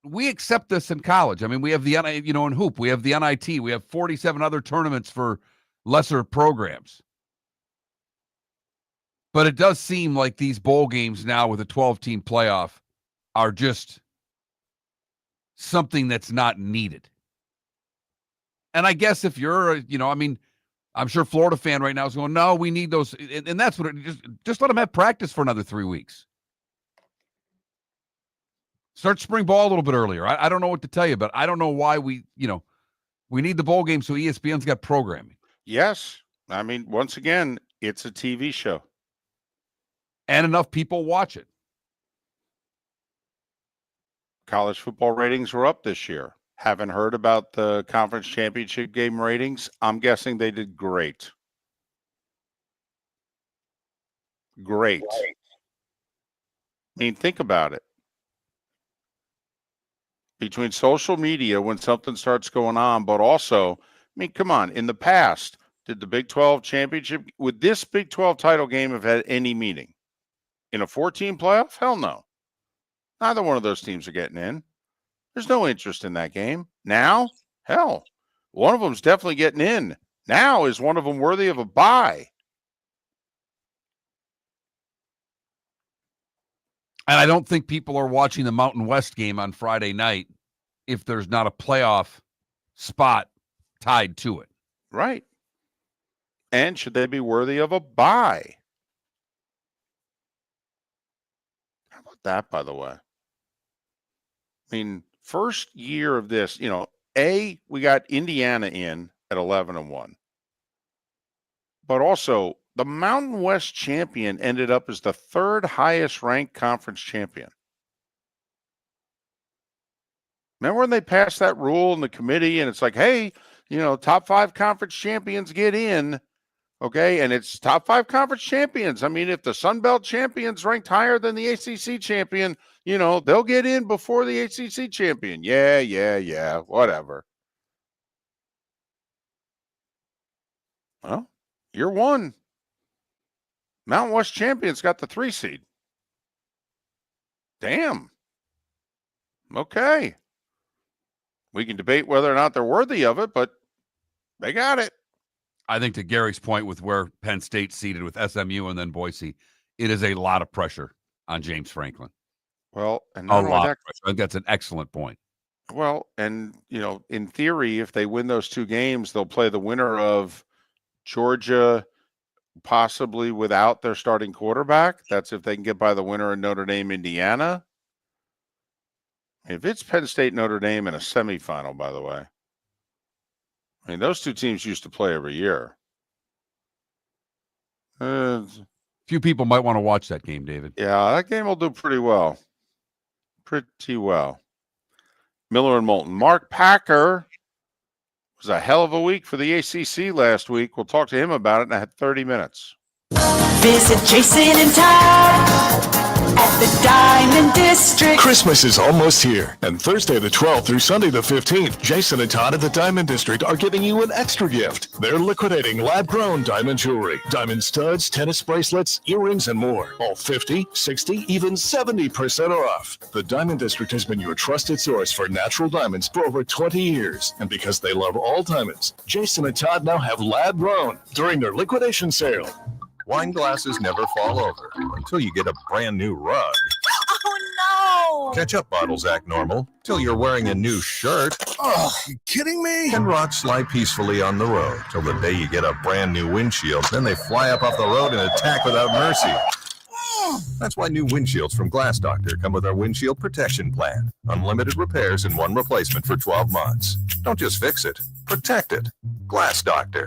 we accept this in college. I mean, we have the, in hoop, we have the NIT, we have 47 other tournaments for lesser programs. But it does seem like these bowl games now with a 12-team playoff are just something that's not needed. And I guess if you're, I'm sure Florida fan right now is going, no, we need those. And that's what just let them have practice for another 3 weeks. Start spring ball a little bit earlier. I don't know what to tell you, but I don't know why we need the bowl game so ESPN's got programming. Yes. I mean, once again, it's a TV show. And enough people watch it. College football ratings were up this year. Haven't heard about the conference championship game ratings. I'm guessing they did great. Great. I mean, think about it. Between social media, when something starts going on, but also, I mean, come on. In the past, did the Big 12 championship, would this Big 12 title game have had any meaning? In a 14 playoff? Hell no. Neither one of those teams are getting in. There's no interest in that game. Now, hell, one of them's definitely getting in. Now, is one of them worthy of a bye? And I don't think people are watching the Mountain West game on Friday night if there's not a playoff spot tied to it. Right. And should they be worthy of a bye? How about that, by the way? I mean, first year of this, we got Indiana in at 11-1. But also, the Mountain West champion ended up as the third highest ranked conference champion. Remember when they passed that rule in the committee and it's like, hey, top 5 conference champions get in. Okay. And it's top 5 conference champions. I mean, if the Sun Belt champion's ranked higher than the ACC champion, they'll get in before the ACC champion. Yeah. Whatever. Well, year one. Mountain West champions got the 3 seed. Damn. Okay. We can debate whether or not they're worthy of it, but they got it. I think to Gary's point with where Penn State's seated with SMU and then Boise, it is a lot of pressure on James Franklin. Well, and a lot of pressure. I think that's an excellent point. Well, and, in theory, if they win those 2 games, they'll play the winner of Georgia, possibly without their starting quarterback. That's if they can get by the winner in Notre Dame, Indiana. If it's Penn State, Notre Dame in a semifinal, by the way, I mean, those 2 teams used to play every year. Few people might want to watch that game, David. Yeah, that game will do pretty well. Pretty well. Miller and Moulton. Mark Packer was a hell of a week for the ACC last week. We'll talk to him about it in 30 minutes. Visit Jason and Todd at the Diamond District. Christmas is almost here, and Thursday the 12th through Sunday the 15th, Jason and Todd at the Diamond District are giving you an extra gift. They're liquidating lab-grown diamond jewelry, diamond studs, tennis bracelets, earrings, and more. All 50, 60, even 70% off. The Diamond District has been your trusted source for natural diamonds for over 20 years, and because they love all diamonds, Jason and Todd now have lab-grown during their liquidation sale. Wine glasses never fall over until you get a brand new rug. Oh, no! Ketchup bottles act normal till you're wearing a new shirt. Oh, you kidding me? And rocks lie peacefully on the road till the day you get a brand new windshield. Then they fly up off the road and attack without mercy. That's why new windshields from Glass Doctor come with our windshield protection plan. Unlimited repairs and one replacement for 12 months. Don't just fix it, protect it. Glass Doctor,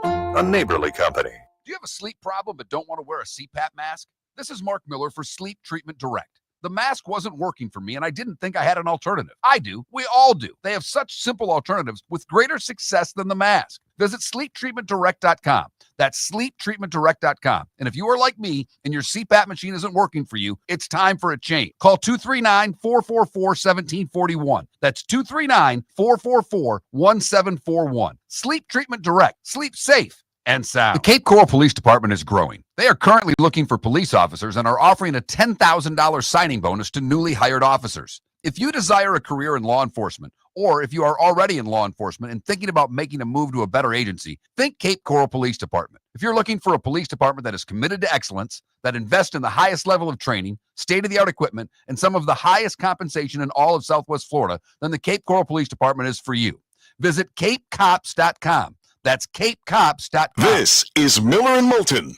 a neighborly company. Do you have a sleep problem but don't want to wear a CPAP mask? This is Mark Miller for Sleep Treatment Direct. The mask wasn't working for me, and I didn't think I had an alternative. I do. We all do. They have such simple alternatives with greater success than the mask. Visit sleeptreatmentdirect.com. That's sleeptreatmentdirect.com. And if you are like me and your CPAP machine isn't working for you, it's time for a change. Call 239-444-1741. That's 239-444-1741. Sleep Treatment Direct. Sleep safe and sound. The Cape Coral Police Department is growing. They are currently looking for police officers and are offering a $10,000 signing bonus to newly hired officers. If you desire a career in law enforcement, or if you are already in law enforcement and thinking about making a move to a better agency, think Cape Coral Police Department. If you're looking for a police department that is committed to excellence, that invests in the highest level of training, state-of-the-art equipment, and some of the highest compensation in all of Southwest Florida, then the Cape Coral Police Department is for you. Visit capecops.com. That's capecops.com. This is Miller and Moulton.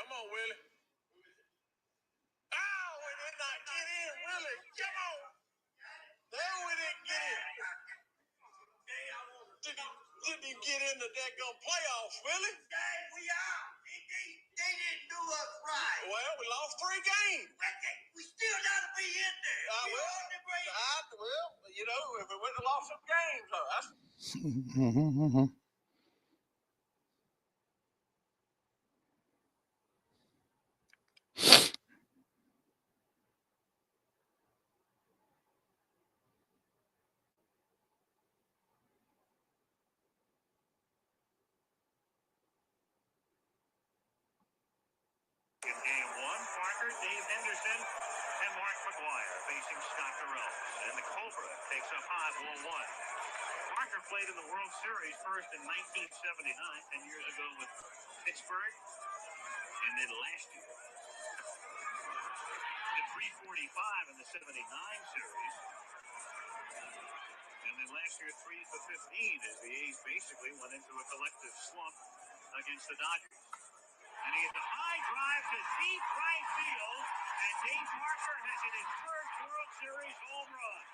Come on, Willie. Oh, we did not get in, Willie. Come on. There we didn't get in. Didn't even get in the daggone playoffs, Willie. We are. They didn't do us right. Well, we lost 3 games. We still got to be in there. Well, you know, if we would have lost some games, that's... In game 1, Parker, Dave Henderson, and Mark McGuire facing Scott Durrell. And the Cobra takes up high ball 1. Parker played in the World Series first in 1979, 10 years ago with Pittsburgh, and then last year the 345 in the 79 series. And then last year 3 for 15 as the A's basically went into a collective slump against the Dodgers. And he hit a high drive to deep right field, and Dave Parker has hit his first World Series home run.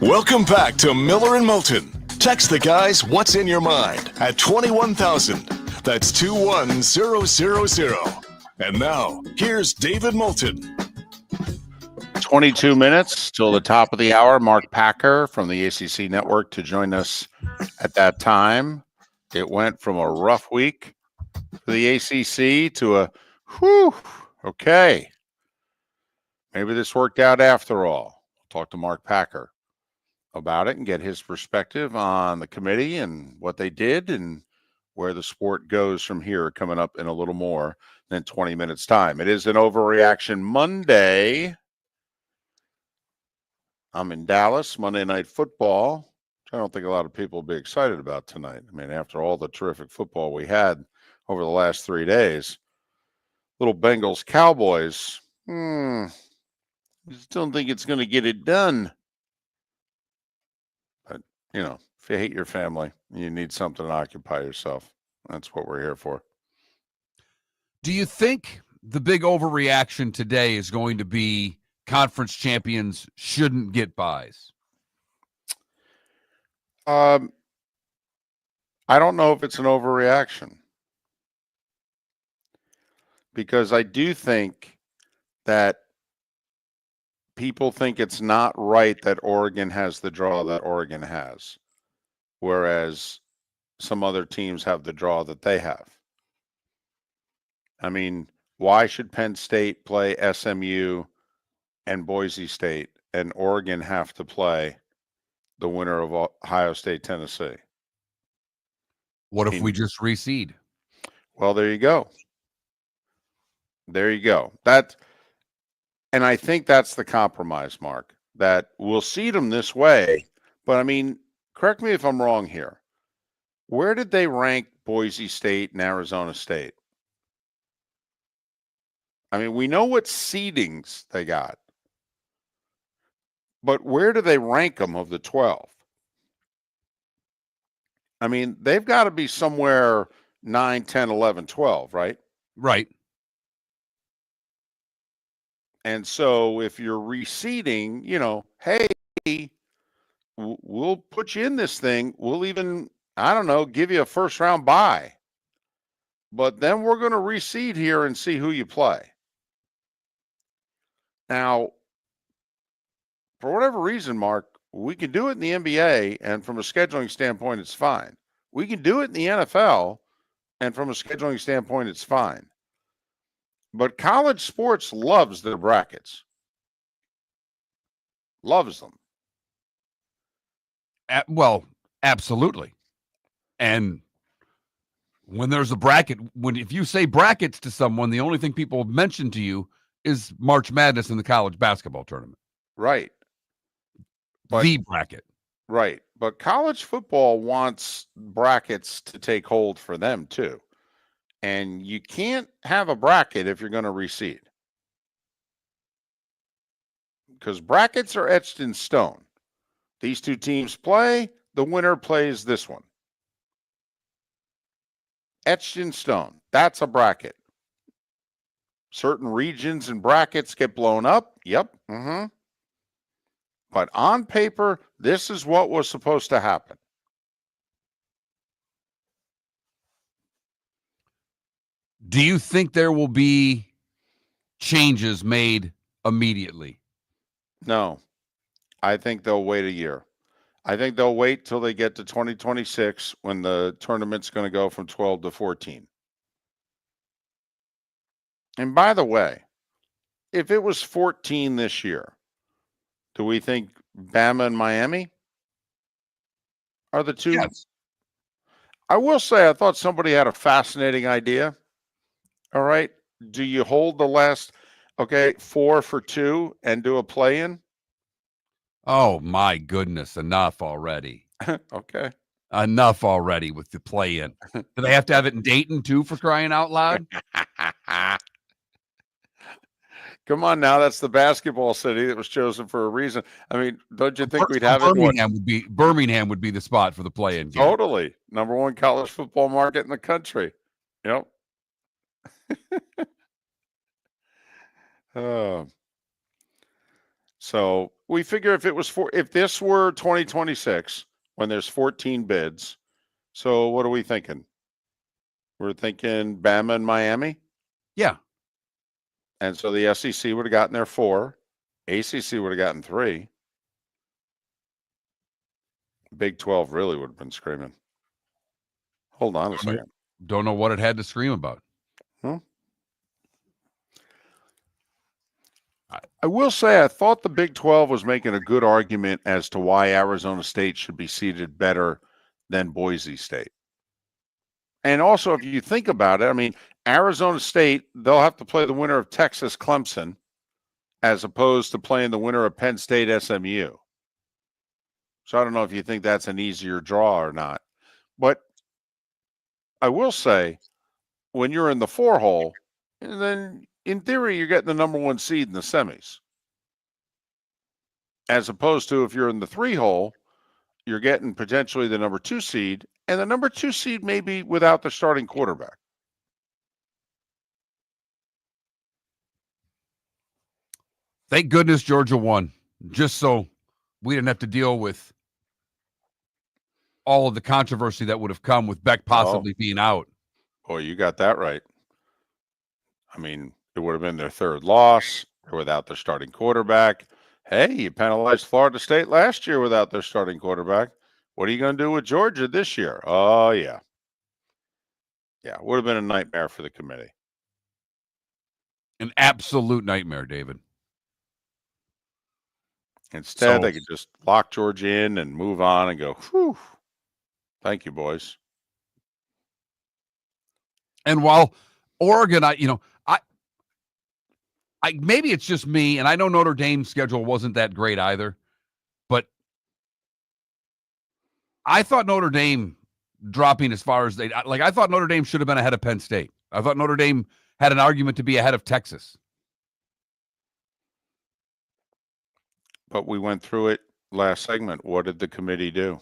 Welcome back to Miller and Moulton. Text the guys what's in your mind at 21,000. That's 21000. And now, here's David Moulton. 22 minutes till the top of the hour. Mark Packer from the ACC Network to join us at that time. It went from a rough week for the ACC to a whew, okay. Maybe this worked out after all. We'll talk to Mark Packer about it and get his perspective on the committee and what they did and where the sport goes from here, coming up in a little more than 20 minutes time. It is an Overreaction Monday. I'm in Dallas, Monday Night Football, which I don't think a lot of people will be excited about tonight. I mean, after all the terrific football we had over the last 3 days, little Bengals Cowboys, I just don't think it's going to get it done. But, you know, if you hate your family, you need something to occupy yourself. That's what we're here for. Do you think the big overreaction today is going to be conference champions shouldn't get buys? I don't know if it's an overreaction, because I do think that people think it's not right that Oregon has the draw that Oregon has, whereas some other teams have the draw that they have. I mean, why should Penn State play SMU and Boise State and Oregon have to play the winner of Ohio State, Tennessee? What if we just reseed? Well, there you go. There you go. And I think that's the compromise, Mark, that we'll seed them this way. But I mean, correct me if I'm wrong here. Where did they rank Boise State and Arizona State? I mean, we know what seedings they got, but where do they rank them of the 12? I mean, they've got to be somewhere 9, 10, 11, 12, right? Right. And so if you're reseeding, you know, hey, we'll put you in this thing. We'll even, I don't know, give you a first round bye. But then we're going to reseed here and see who you play. Now, for whatever reason, Mark, we can do it in the NBA, and from a scheduling standpoint, it's fine. We can do it in the NFL, and from a scheduling standpoint, it's fine. But college sports loves their brackets. Loves them. Well, absolutely. And when there's a bracket, if you say brackets to someone, the only thing people mention to you is March Madness in the college basketball tournament. Right. But, the bracket. Right. But college football wants brackets to take hold for them too. And you can't have a bracket if you're going to reseed. Because brackets are etched in stone. These two teams play, the winner plays this one. Etched in stone. That's a bracket. Certain regions and brackets get blown up. Yep. But on paper, this is what was supposed to happen. Do you think there will be changes made immediately? No. I think they'll wait a year. I think they'll wait till they get to 2026 when the tournament's going to go from 12 to 14. And by the way, if it was 14 this year, do we think Bama and Miami are the two? Yes. I will say I thought somebody had a fascinating idea. All right. Do you hold the last, 4 for 2 and do a play-in? Oh, my goodness. Enough already. Okay. Enough already with the play-in. Do they have to have it in Dayton, too, for crying out loud? Come on now. That's the basketball city that was chosen for a reason. I mean, don't you think we'd have Birmingham would be the spot for the play-in game. Totally. Number one college football market in the country. Yep. So we figure if this were 2026, when there's 14 bids, so what are we thinking? We're thinking Bama and Miami. Yeah. And so the SEC would have gotten their 4. ACC would have gotten 3. Big 12 really would have been screaming. Hold on a second. Don't know what it had to scream about. I will say I thought the Big 12 was making a good argument as to why Arizona State should be seated better than Boise State. And also, if you think about it, I mean, Arizona State, they'll have to play the winner of Texas Clemson as opposed to playing the winner of Penn State SMU. So I don't know if you think that's an easier draw or not. But I will say, when you're in the 4-hole, and then in theory, you're getting the number 1 seed in the semis. As opposed to if you're in the 3-hole, you're getting potentially the number 2 seed, and the number 2 seed may be without the starting quarterback. Thank goodness Georgia won, just so we didn't have to deal with all of the controversy that would have come with Beck possibly being out. Boy, you got that right. I mean, it would have been their 3rd loss. They're without their starting quarterback. Hey, you penalized Florida State last year without their starting quarterback. What are you going to do with Georgia this year? Oh, yeah. Yeah, it would have been a nightmare for the committee. An absolute nightmare, David. Instead, they could just lock Georgia in and move on and go, whew. Thank you, boys. And while Oregon, I maybe it's just me, and I know Notre Dame's schedule wasn't that great either, but I thought Notre Dame dropping as far as I thought Notre Dame should have been ahead of Penn State. I thought Notre Dame had an argument to be ahead of Texas. But we went through it last segment. What did the committee do?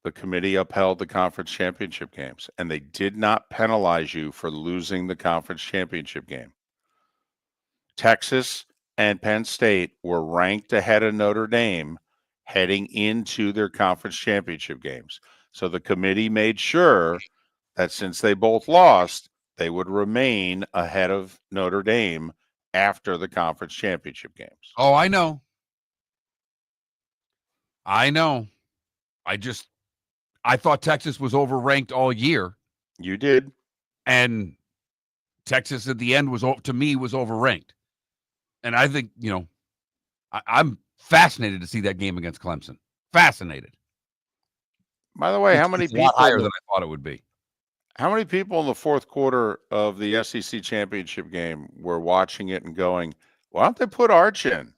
The committee upheld the conference championship games, and they did not penalize you for losing the conference championship game. Texas and Penn State were ranked ahead of Notre Dame heading into their conference championship games. So the committee made sure that since they both lost, they would remain ahead of Notre Dame after the conference championship games. Oh, I know. I thought Texas was overranked all year. You did. And Texas at the end was overranked. And I think, I'm fascinated to see that game against Clemson. Fascinated. By the way, how many people? A lot higher than I thought it would be. How many people in the 4th quarter of the SEC championship game were watching it and going, why don't they put Arch in?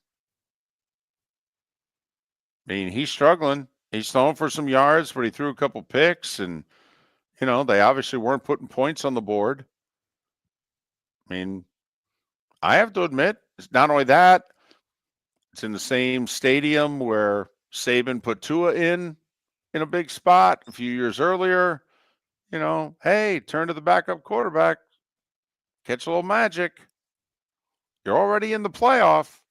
I mean, he's struggling. He's throwing for some yards, but he threw a couple picks, and, they obviously weren't putting points on the board. I mean, I have to admit, it's not only that, it's in the same stadium where Saban put Tua in a big spot a few years earlier. Hey, turn to the backup quarterback, catch a little magic. You're already in the playoff,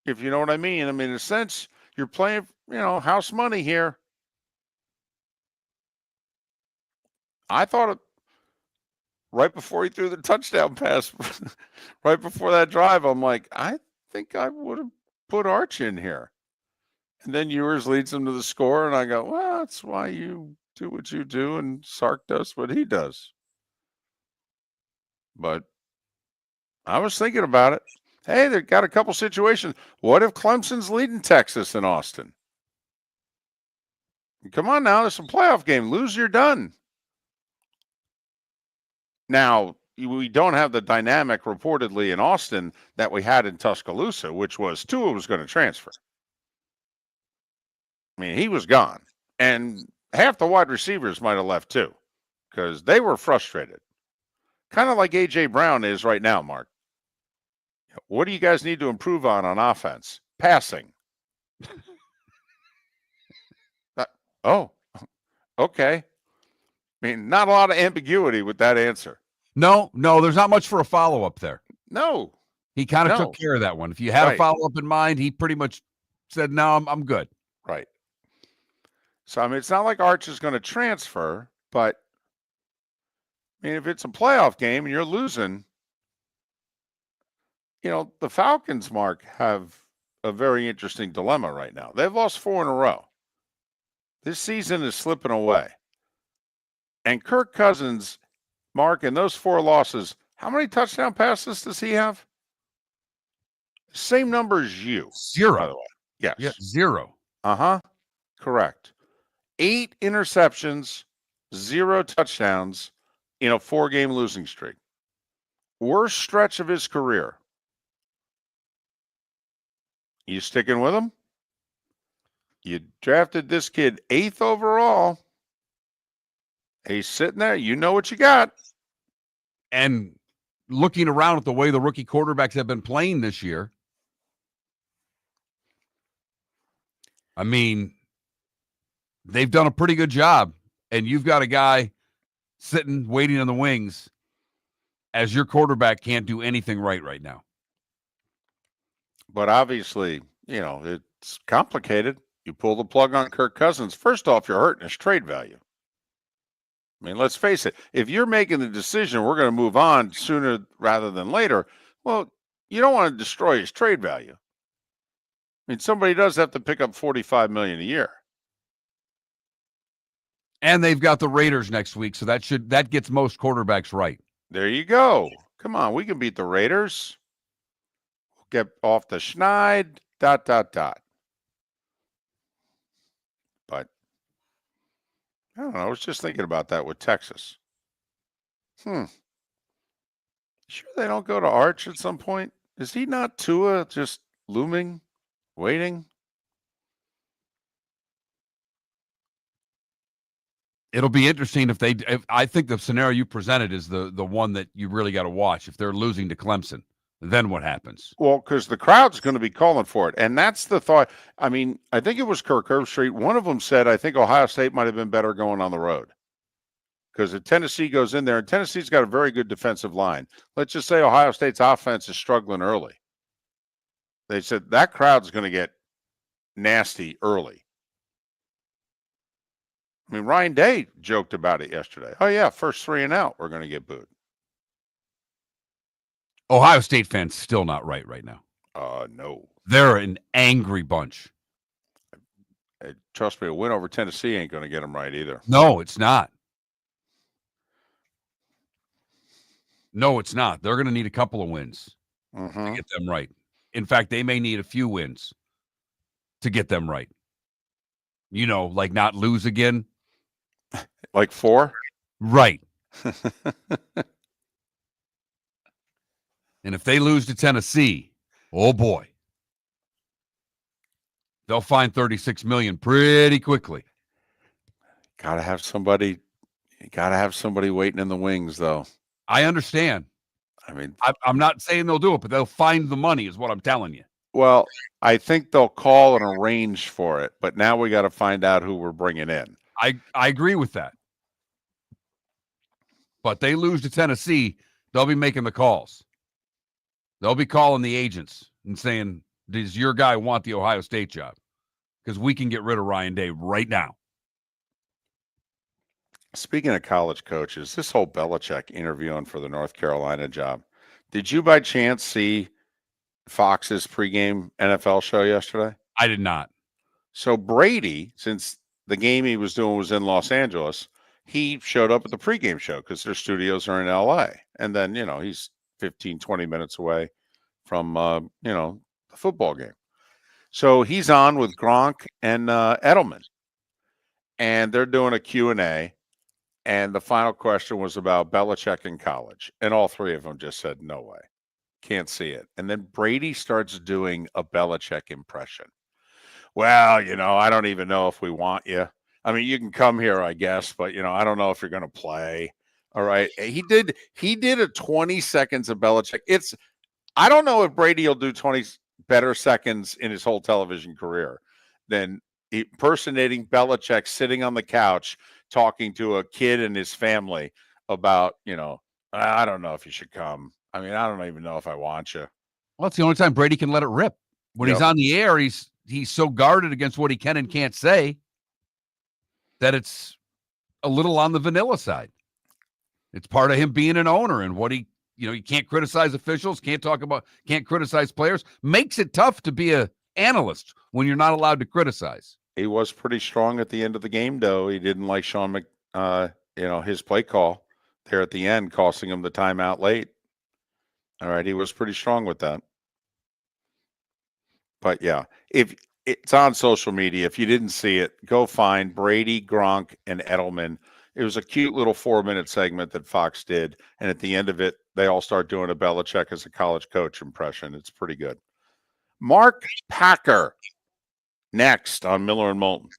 if you know what I mean. I mean, in a sense, you're playing, house money here. I thought it right before he threw the touchdown pass, right before that drive, I'm like, I think I would have put Arch in here. And then Ewers leads them to the score, and I go, well, that's why you do what you do, and Sark does what he does. But I was thinking about it. Hey, they've got a couple situations. What if Clemson's leading Texas and Austin? Come on now, there's a playoff game. Lose, you're done. Now, we don't have the dynamic reportedly in Austin that we had in Tuscaloosa, which was Tua was going to transfer. I mean, he was gone. And half the wide receivers might have left too, because they were frustrated. Kind of like A.J. Brown is right now, Mark. What do you guys need to improve on offense? Passing. Oh, okay. I mean, not a lot of ambiguity with that answer. No, there's not much for a follow-up there. No. He kind of No. took care of that one. If you had a Right. follow-up in mind, he pretty much said, no, I'm good. Right. So, I mean, it's not like Arch is going to transfer, but I mean, if it's a playoff game and you're losing, the Falcons, Mark, have a very interesting dilemma right now. They've lost 4 in a row. This season is slipping away. And Kirk Cousins, Mark, in those 4 losses, how many touchdown passes does he have? Same number as you. 0. By the way. Yes. Yeah, 0. Uh-huh. Correct. 8 interceptions, 0 touchdowns in a 4-game losing streak. Worst stretch of his career. You sticking with him? You drafted this kid 8th overall. He's sitting there. You know what you got. And looking around at the way the rookie quarterbacks have been playing this year, I mean, they've done a pretty good job. And you've got a guy sitting, waiting in the wings as your quarterback can't do anything right now. But obviously, it's complicated. You pull the plug on Kirk Cousins. First off, you're hurting his trade value. I mean, let's face it. If you're making the decision, we're going to move on sooner rather than later. Well, you don't want to destroy his trade value. I mean, somebody does have to pick up $45 million a year. And they've got the Raiders next week, so that gets most quarterbacks right. There you go. Come on, we can beat the Raiders. Get off the schneid, ... But I don't know. I was just thinking about that with Texas. Sure they don't go to Arch at some point? Is he not Tua just looming, waiting? It'll be interesting if I think the scenario you presented is the one that you really got to watch. If they're losing to Clemson, then what happens? Well, because the crowd's going to be calling for it. And that's the thought. I mean, I think it was Kirk Herbstreit. One of them said, I think Ohio State might have been better going on the road. Because if Tennessee goes in there, and Tennessee's got a very good defensive line. Let's just say Ohio State's offense is struggling early. They said that crowd's going to get nasty early. I mean, Ryan Day joked about it yesterday. Oh, yeah, first 3 and out, we're going to get booed. Ohio State fans still not right now. No. They're an angry bunch. Trust me, a win over Tennessee ain't going to get them right either. No, it's not. No, it's not. They're going to need a couple of wins to get them right. In fact, they may need a few wins to get them right. Like not lose again. Like 4? Right. And if they lose to Tennessee, oh boy, they'll find $36 million pretty quickly. Gotta have somebody waiting in the wings, though. I understand. I mean, I'm not saying they'll do it, but they'll find the money is what I'm telling you. Well, I think they'll call and arrange for it, but now we got to find out who we're bringing in. I agree with that. But they lose to Tennessee, they'll be making the calls. They'll be calling the agents and saying, does your guy want the Ohio State job? Because we can get rid of Ryan Day right now. Speaking of college coaches, this whole Belichick interviewing for the North Carolina job, did you by chance see Fox's pregame NFL show yesterday? I did not. So Brady, since the game he was doing was in Los Angeles, he showed up at the pregame show because their studios are in LA. And then, he's 15, 20 minutes away from, the football game. So he's on with Gronk and Edelman. And they're doing a Q&A. And the final question was about Belichick in college. And all 3 of them just said, no way. Can't see it. And then Brady starts doing a Belichick impression. Well, I don't even know if we want you. I mean, you can come here, I guess, but, I don't know if you're going to play. All right. He did a 20 seconds of Belichick. I don't know if Brady will do 20 better seconds in his whole television career than impersonating Belichick sitting on the couch talking to a kid and his family about, I don't know if you should come. I mean, I don't even know if I want you. Well, it's the only time Brady can let it rip. When he's on the air, he's so guarded against what he can and can't say that it's a little on the vanilla side. It's part of him being an owner and what he, you can't criticize officials, can't criticize players. Makes it tough to be a analyst when you're not allowed to criticize. He was pretty strong at the end of the game, though. He didn't like Sean his play call there at the end, costing him the timeout late. All right, he was pretty strong with that. But yeah, if it's on social media, if you didn't see it, go find Brady, Gronk, and Edelman. It was a cute little 4-minute segment that Fox did, and at the end of it, they all start doing a Belichick as a college coach impression. It's pretty good. Mark Packer next on Miller and Moulton.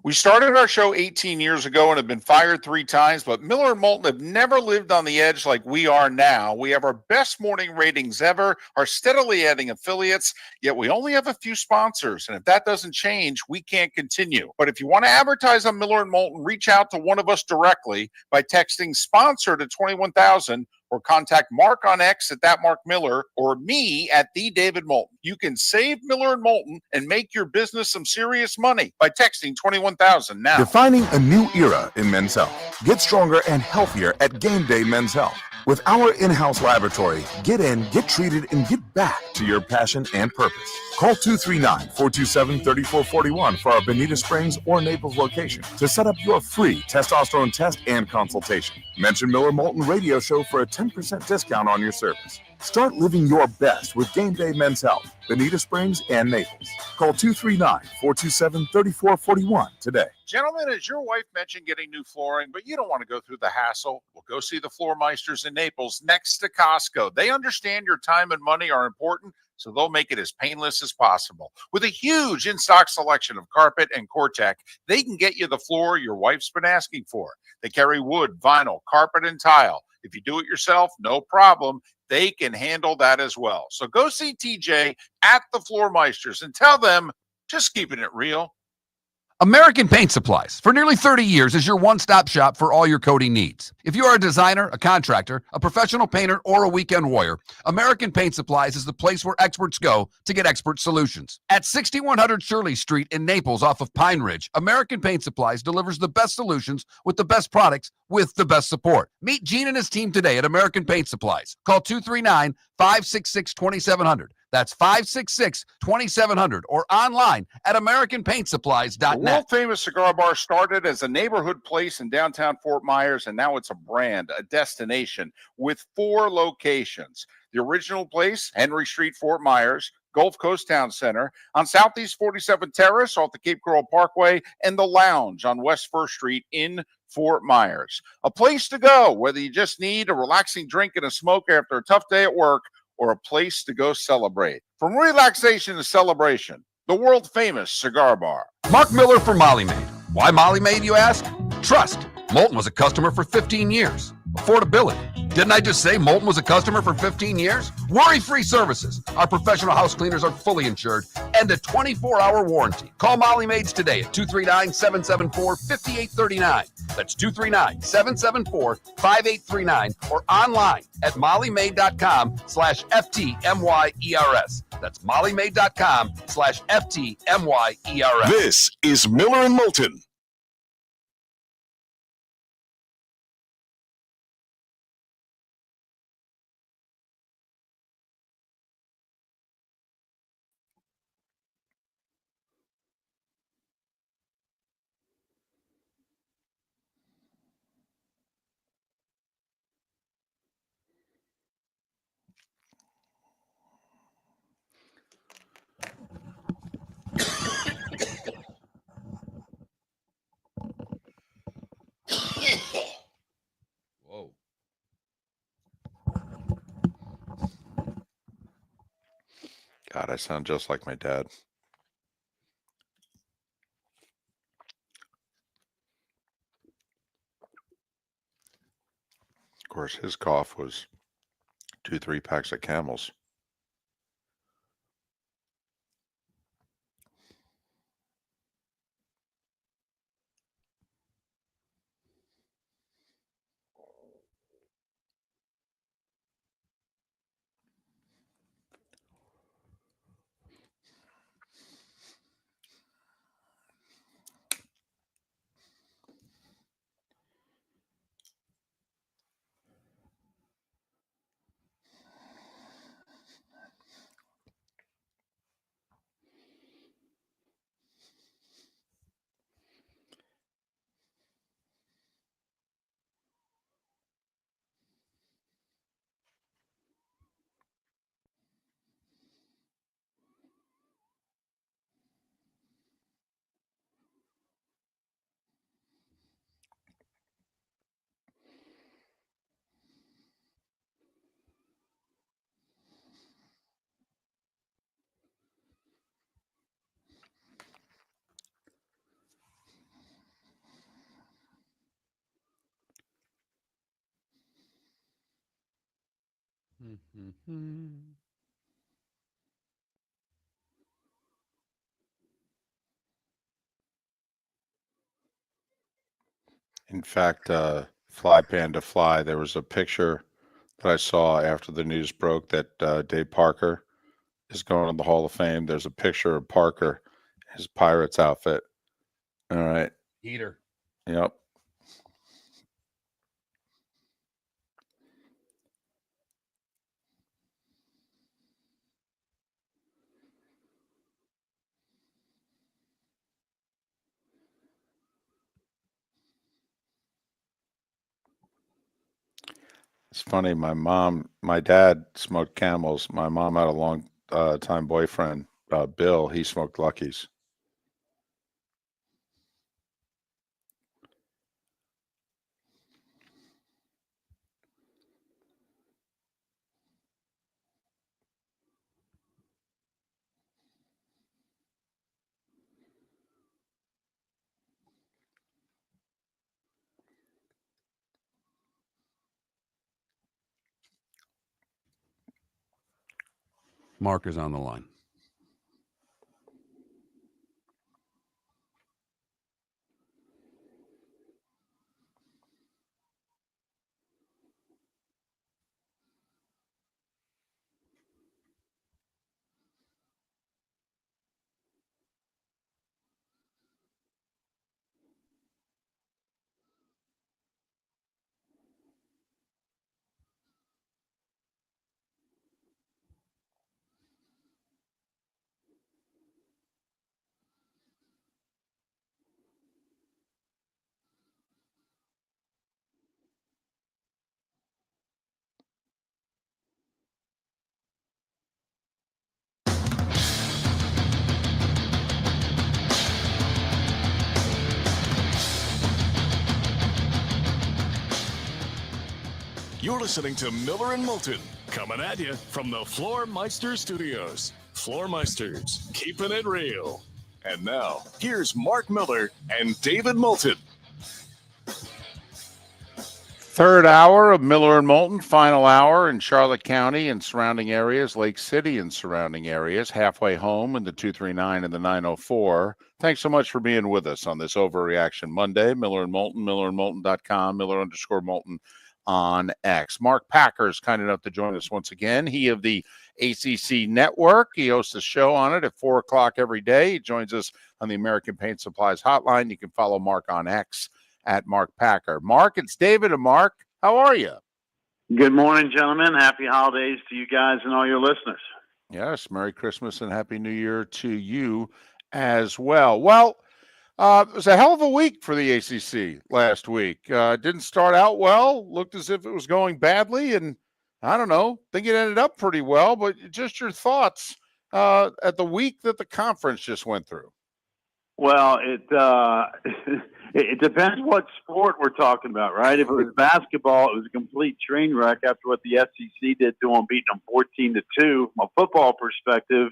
We started our show 18 years ago and have been fired 3 times, but Miller and Moulton have never lived on the edge like we are now. We have our best morning ratings ever, are steadily adding affiliates, yet we only have a few sponsors. And if that doesn't change, we can't continue. But if you want to advertise on Miller and Moulton, reach out to one of us directly by texting sponsor to 21,000 or contact Mark on X at @MarkMiller or me at @TheDavidMoulton. You can save Miller and Moulton and make your business some serious money by texting 21,000 now. Defining a new era in men's health. Get stronger and healthier at Game Day Men's Health. With our in-house laboratory, get in, get treated, and get back to your passion and purpose. Call 239-427-3441 for our Bonita Springs or Naples location to set up your free testosterone test and consultation. Mention Miller Moulton Radio Show for a 10% discount on your service. Start living your best with Game Day Men's Health, Bonita Springs and Naples. Call 239-427-3441 today. Gentlemen, as your wife mentioned getting new flooring, but you don't want to go through the hassle, well, go see the Floor Meisters in Naples next to Costco. They understand your time and money are important, so they'll make it as painless as possible. With a huge in-stock selection of carpet and Cortec, they can get you the floor your wife's been asking for. They carry wood, vinyl, carpet, and tile. If you do it yourself, no problem. They can handle that as well. So go see TJ at the Floor Meisters and tell them, just keeping it real. American Paint Supplies, for nearly 30 years, is your one-stop shop for all your coating needs. If you are a designer, a contractor, a professional painter, or a weekend warrior, American Paint Supplies is the place where experts go to get expert solutions. At 6100 Shirley Street in Naples off of Pine Ridge, American Paint Supplies delivers the best solutions with the best products with the best support. Meet Gene and his team today at American Paint Supplies. Call 239-566-2700. That's 566-2700 or online at AmericanPaintSupplies.net. The world-famous cigar bar started as a neighborhood place in downtown Fort Myers, and now it's a brand, a destination with 4 locations. The original place, Henry Street, Fort Myers, Gulf Coast Town Center, on Southeast 47th Terrace off the Cape Coral Parkway, and the Lounge on West 1st Street in Fort Myers. A place to go, whether you just need a relaxing drink and a smoke after a tough day at work, or a place to go celebrate. From relaxation to celebration, the world-famous cigar bar. Mark Miller for Molly Maid. Why Molly Maid, you ask? Trust. Moulton was a customer for 15 years. Affordability. Didn't I just say Moulton was a customer for 15 years? Worry-free services. Our professional house cleaners are fully insured and a 24-hour warranty. Call Molly Maids today at 239-774-5839. That's 239-774-5839 or online at mollymaid.com/FTMYERS. That's mollymaid.com/FTMYERS. This is Miller and Moulton. Whoa. God, I sound just like my dad. Of course, his cough was 2-3 packs of Camels. In fact, Fly Panda Fly, there was a picture that I saw after the news broke that Dave Parker is going to the Hall of Fame. There's a picture of Parker, his Pirates outfit. All right. Heater. Yep. It's funny. My dad smoked Camels. My mom had a long time boyfriend, Bill. He smoked Luckies. Mark is on the line. You're listening to Miller and Moulton, coming at you from the Floor Meister Studios. Floor Meisters, keeping it real. And now, here's Mark Miller and David Moulton. Third hour of Miller and Moulton, final hour in Charlotte County and surrounding areas, Lake City and surrounding areas, halfway home in the 239 and the 904. Thanks so much for being with us on this Overreaction Monday. Miller and Moulton, millerandmoulton.com, Miller_Moulton on X. Mark Packer is kind enough to join us once again. He of the ACC Network. He hosts a show on it at 4 o'clock every day. He joins us on the American Paint Supplies Hotline. You can follow Mark on X at Mark Packer. Mark, it's David and Mark. How are you? Good morning, gentlemen. Happy holidays to you guys and all your listeners. Yes, Merry Christmas and Happy New Year to you as well. Well, it was a hell of a week for the ACC last week. Didn't start out well. Looked as if it was going badly, and I don't know. Think it ended up pretty well. But just your thoughts at the week that the conference just went through. Well, it depends what sport we're talking about, right? If it was basketball, it was a complete train wreck after what the SEC did to them, beating them 14-2. From a football perspective,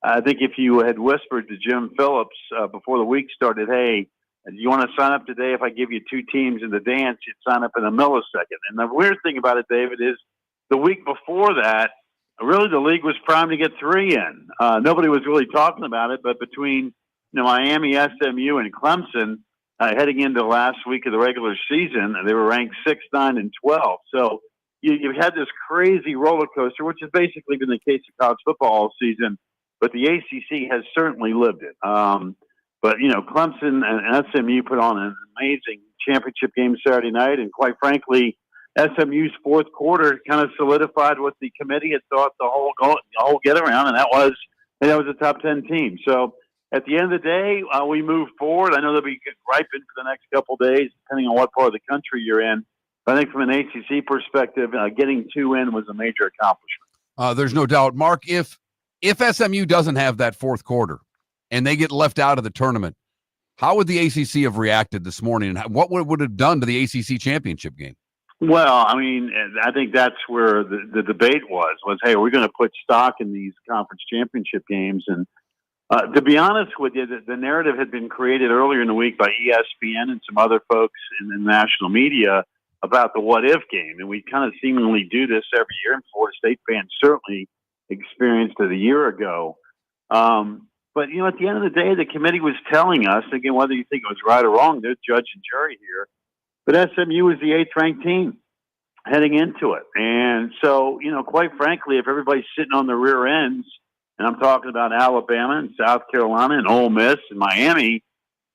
I think if you had whispered to Jim Phillips before the week started, hey, do you want to sign up today if I give you two teams in the dance, you'd sign up in a millisecond. And the weird thing about it, David, is the week before that, really the league was primed to get three in. Nobody was really talking about it, but between Miami, SMU, and Clemson heading into the last week of the regular season, they were ranked 6, 9, and 12. So you've had this crazy roller coaster, which has basically been the case of college football all season. But the ACC has certainly lived it. But, Clemson and SMU put on an amazing championship game Saturday night. And quite frankly, SMU's fourth quarter kind of solidified what the committee had thought the whole get around, and that was a top 10 team. So at the end of the day, we move forward. I know they'll be ripened for the next couple of days, depending on what part of the country you're in. But I think from an ACC perspective, getting two in was a major accomplishment. There's no doubt. Mark, if SMU doesn't have that fourth quarter and they get left out of the tournament, how would the ACC have reacted this morning? And what would it have done to the ACC championship game? Well, I mean, I think that's where the debate was, hey, are we going to put stock in these conference championship games? And to be honest with you, the narrative had been created earlier in the week by ESPN and some other folks in the national media about the what-if game, and we kind of seemingly do this every year, and Florida State fans certainly experienced it a year ago. But, you know, at the end of the day, the committee was telling us, again, whether you think it was right or wrong, they're judge and jury here, but SMU was the 8th-ranked team heading into it. And so, you know, quite frankly, if everybody's sitting on the rear ends, and I'm talking about Alabama and South Carolina and Ole Miss and Miami,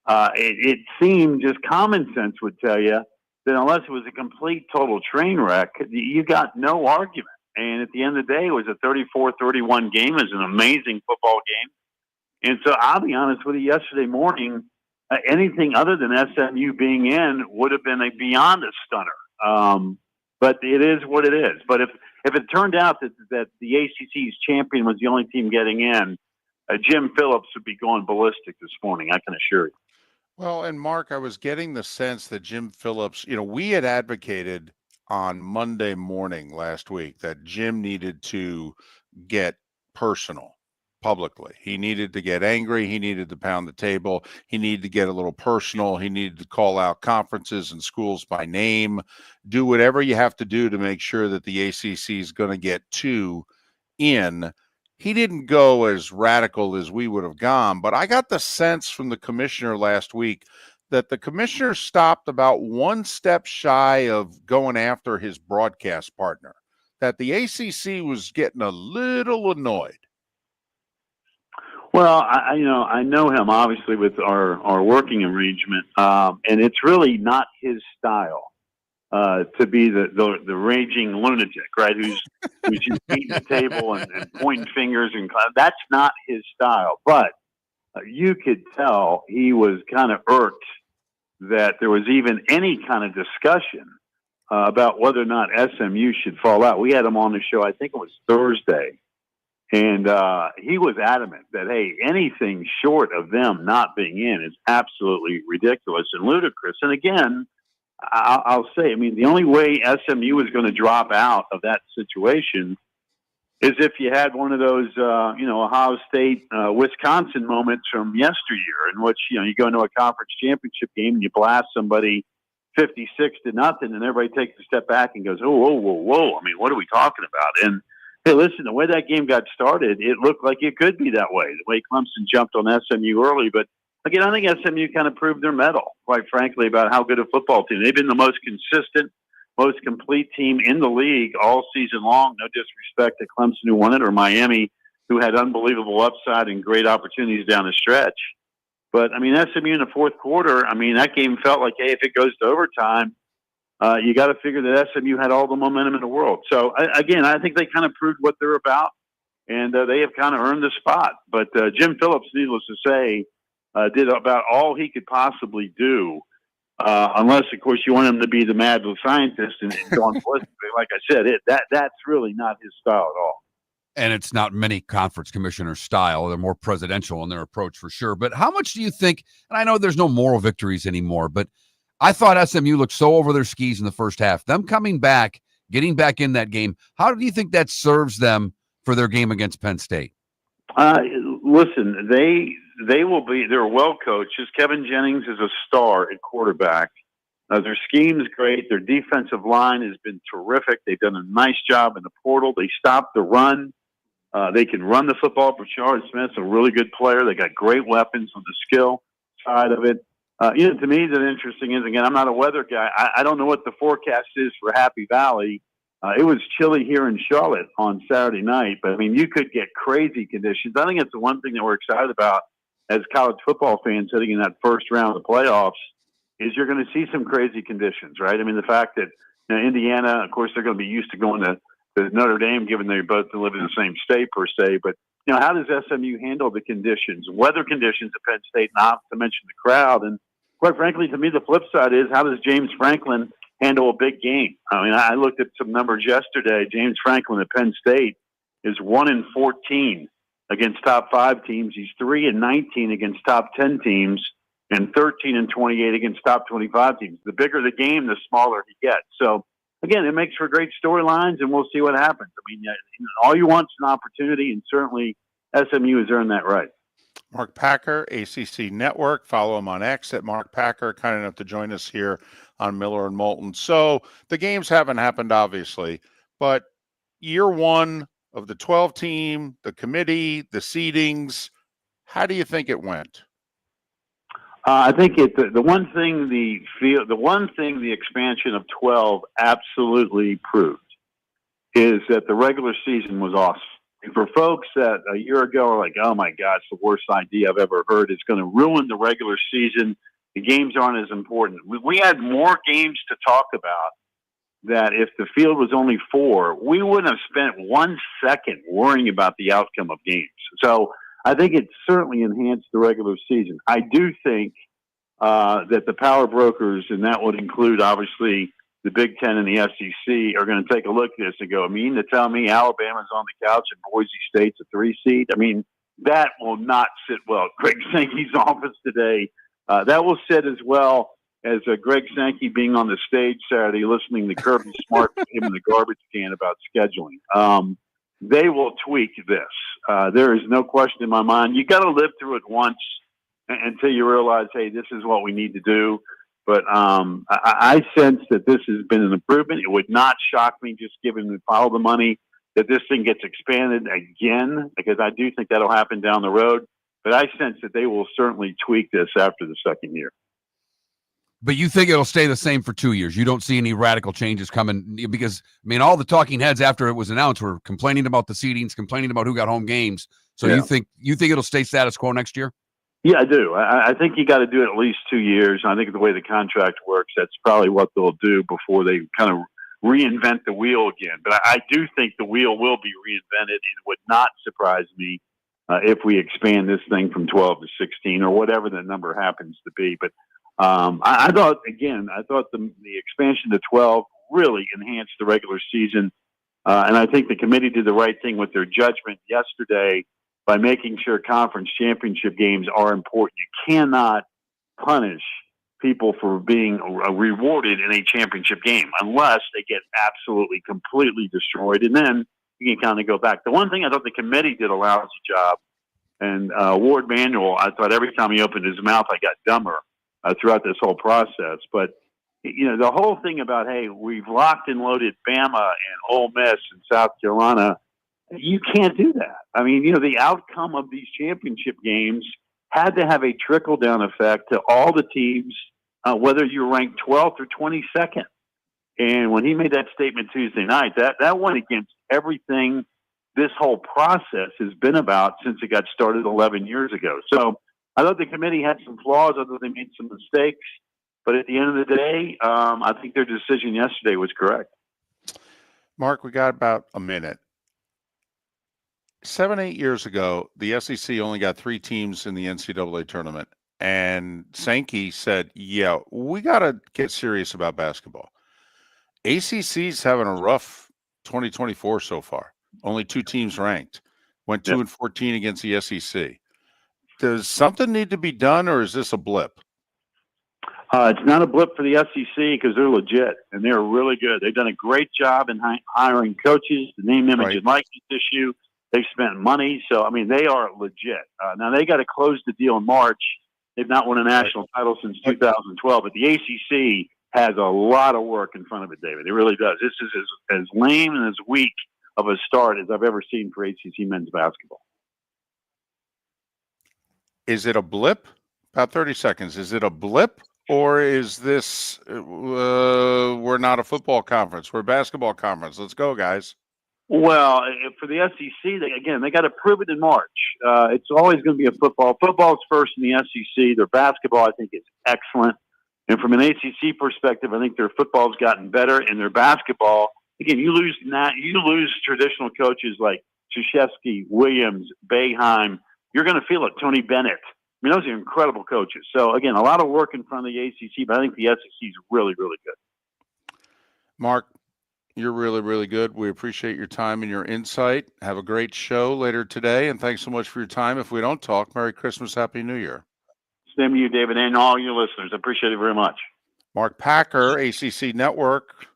it seemed just common sense would tell you that unless it was a complete total train wreck, you got no argument. And at the end of the day, it was a 34-31 game. It was an amazing football game. And so I'll be honest with you, yesterday morning, anything other than SMU being in would have been beyond a stunner. But it is what it is. But if it turned out that the ACC's champion was the only team getting in, Jim Phillips would be going ballistic this morning, I can assure you. Well, and Mark, I was getting the sense that Jim Phillips, you know, we had advocated on Monday morning last week that Jim needed to get personal publicly. He needed to get angry. He needed to pound the table. He needed to get a little personal. He needed to call out conferences and schools by name, do whatever you have to do to make sure that the ACC is going to get 2 in. He didn't go as radical as we would have gone, but I got the sense from the commissioner last week that the commissioner stopped about 1 step shy of going after his broadcast partner, that the ACC was getting a little annoyed. Well, I know him obviously with our working arrangement, and it's really not his style to be the raging lunatic, right? Who's just beating the table and pointing fingers, and that's not his style. But you could tell he was kind of irked that there was even any kind of discussion about whether or not SMU should fall out. We had him on the show, I think it was Thursday. And he was adamant that, hey, anything short of them not being in is absolutely ridiculous and ludicrous. And again, I'll say, I mean, the only way SMU is going to drop out of that situation is if you had one of those, Ohio State, Wisconsin moments from yesteryear in which, you go into a conference championship game and you blast somebody 56-0, and everybody takes a step back and goes, oh, whoa. I mean, what are we talking about? And hey, listen, the way that game got started, it looked like it could be that way, the way Clemson jumped on SMU early. But, again, I think SMU kind of proved their mettle, quite frankly, about how good a football team. They've been the most consistent, most complete team in the league all season long. No disrespect to Clemson, who won it, or Miami, who had unbelievable upside and great opportunities down the stretch. But, I mean, SMU in the fourth quarter, I mean, that game felt like, hey, if it goes to overtime, you got to figure that SMU had all the momentum in the world. So, again, I think they kind of proved what they're about, and they have kind of earned the spot. But Jim Phillips, needless to say, did about all he could possibly do, unless, of course, you want him to be the mad scientist and go on ballistic. Like I said, that's really not his style at all. And it's not many conference commissioners' style. They're more presidential in their approach for sure. But how much do you think, and I know there's no moral victories anymore, but I thought SMU looked so over their skis in the first half. Them coming back, getting back in that game, how do you think that serves them for their game against Penn State? Listen, they will be, they're well coached. Kevin Jennings is a star at quarterback. Their scheme's great. Their defensive line has been terrific. They've done a nice job in the portal. They stopped the run. They can run the football. Brashard Smith's a really good player. They got great weapons on the skill side of it. To me, the interesting is, again, I'm not a weather guy. I don't know what the forecast is for Happy Valley. It was chilly here in Charlotte on Saturday night, but, I mean, you could get crazy conditions. I think it's the one thing that we're excited about as college football fans heading in that first round of the playoffs is you're going to see some crazy conditions, right? I mean, the fact that Indiana, of course, they're going to be used to going to Notre Dame, given they both live in the same state per se. But, how does SMU handle the conditions, weather conditions at Penn State, not to mention the crowd? And quite frankly, to me, the flip side is how does James Franklin handle a big game? I mean, I looked at some numbers yesterday. James Franklin at Penn State is 1-14 against top 5 teams. He's 3-19 against top 10 teams, and 13-28 against top 25 teams. The bigger the game, the smaller he gets. So, again, it makes for great storylines, and we'll see what happens. I mean, all you want is an opportunity, and certainly SMU has earned that right. Mark Packer, ACC Network. Follow him on X at Mark Packer. Kind enough to join us here on Miller and Moulton. So the games haven't happened, obviously, but year one of the 12 team, the committee, the seedings, how do you think it went? I think the one thing the expansion of 12 absolutely proved is that the regular season was awesome. And for folks that a year ago are like, oh my God, it's the worst idea I've ever heard. It's going to ruin the regular season. The games aren't as important. We had more games to talk about that if the field was only 4, we wouldn't have spent 1 second worrying about the outcome of games. So I think it certainly enhanced the regular season. I do think that the power brokers, and that would include obviously the Big Ten and the SEC, are going to take a look at this and go, I mean, to tell me Alabama's on the couch and Boise State's a 3 seed? I mean, that will not sit well at Greg Sankey's office today. That will sit as well as Greg Sankey being on the stage Saturday listening to Kirby Smart him in the garbage can about scheduling. They will tweak this. There is no question in my mind. You got to live through it once until you realize, hey, this is what we need to do. But I sense that this has been an improvement. It would not shock me, just given the pile of the money, that this thing gets expanded again, because I do think that'll happen down the road. But I sense that they will certainly tweak this after the second year. But you think it'll stay the same for 2 years? You don't see any radical changes coming? Because, I mean, all the talking heads after it was announced were complaining about the seedings, complaining about who got home games. So yeah. you think it'll stay status quo next year? Yeah, I do. I think you got to do it at least 2 years. I think the way the contract works, that's probably what they'll do before they kind of reinvent the wheel again. But I do think the wheel will be reinvented. It would not surprise me if we expand this thing from 12 to 16 or whatever the number happens to be. But I thought the expansion to 12 really enhanced the regular season. And I think the committee did the right thing with their judgment yesterday by making sure conference championship games are important. You cannot punish people for being rewarded in a championship game unless they get absolutely, completely destroyed. And then you can kind of go back. The one thing I thought the committee did a lousy job, and Ward Manuel, I thought every time he opened his mouth, I got dumber throughout this whole process. But, you know, the whole thing about, hey, we've locked and loaded Bama and Ole Miss and South Carolina, you can't do that. I mean, you know, the outcome of these championship games had to have a trickle-down effect to all the teams, whether you're ranked 12th or 22nd. And when he made that statement Tuesday night, that went against everything this whole process has been about since it got started 11 years ago. So I thought the committee had some flaws. I thought they made some mistakes. But at the end of the day, I think their decision yesterday was correct. Mark, we got about a minute. 7-8 years ago, the SEC only got 3 teams in the NCAA tournament. And Sankey said, yeah, we got to get serious about basketball. ACC's having a rough 2024 so far. Only 2 teams ranked. Went 2-14 against the SEC. Does something need to be done, or is this a blip? It's not a blip for the SEC because they're legit, and they're really good. They've done a great job in hiring coaches, the name, image, and likeness issue. They've spent money. So, I mean, they are legit. Now, they got to close the deal in March. They've not won a national title since 2012, but the ACC has a lot of work in front of it, David. It really does. This is as lame and as weak of a start as I've ever seen for ACC men's basketball. Is it a blip? About 30 seconds. Is it a blip, or is this we're not a football conference, we're a basketball conference? Let's go, guys. Well, for the SEC, they got to prove it in March. It's always going to be a football. Football's first in the SEC. Their basketball, I think, is excellent. And from an ACC perspective, I think their football's gotten better, and their basketball, again, you lose traditional coaches like Krzyzewski, Williams, Boeheim. You're going to feel it. Tony Bennett. I mean, those are incredible coaches. So, again, a lot of work in front of the ACC, but I think the SEC is really, really good. Mark, you're really, really good. We appreciate your time and your insight. Have a great show later today, and thanks so much for your time. If we don't talk, Merry Christmas, Happy New Year. Same to you, David, and all your listeners. I appreciate it very much. Mark Packer, ACC Network,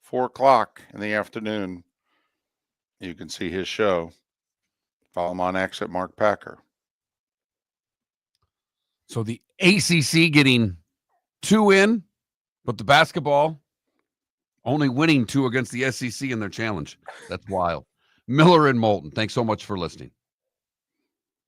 4 o'clock in the afternoon. You can see his show. Follow him on X at Mark Packer. So the ACC getting 2 in, but the basketball only winning 2 against the SEC in their challenge. That's wild. Miller and Moulton, thanks so much for listening.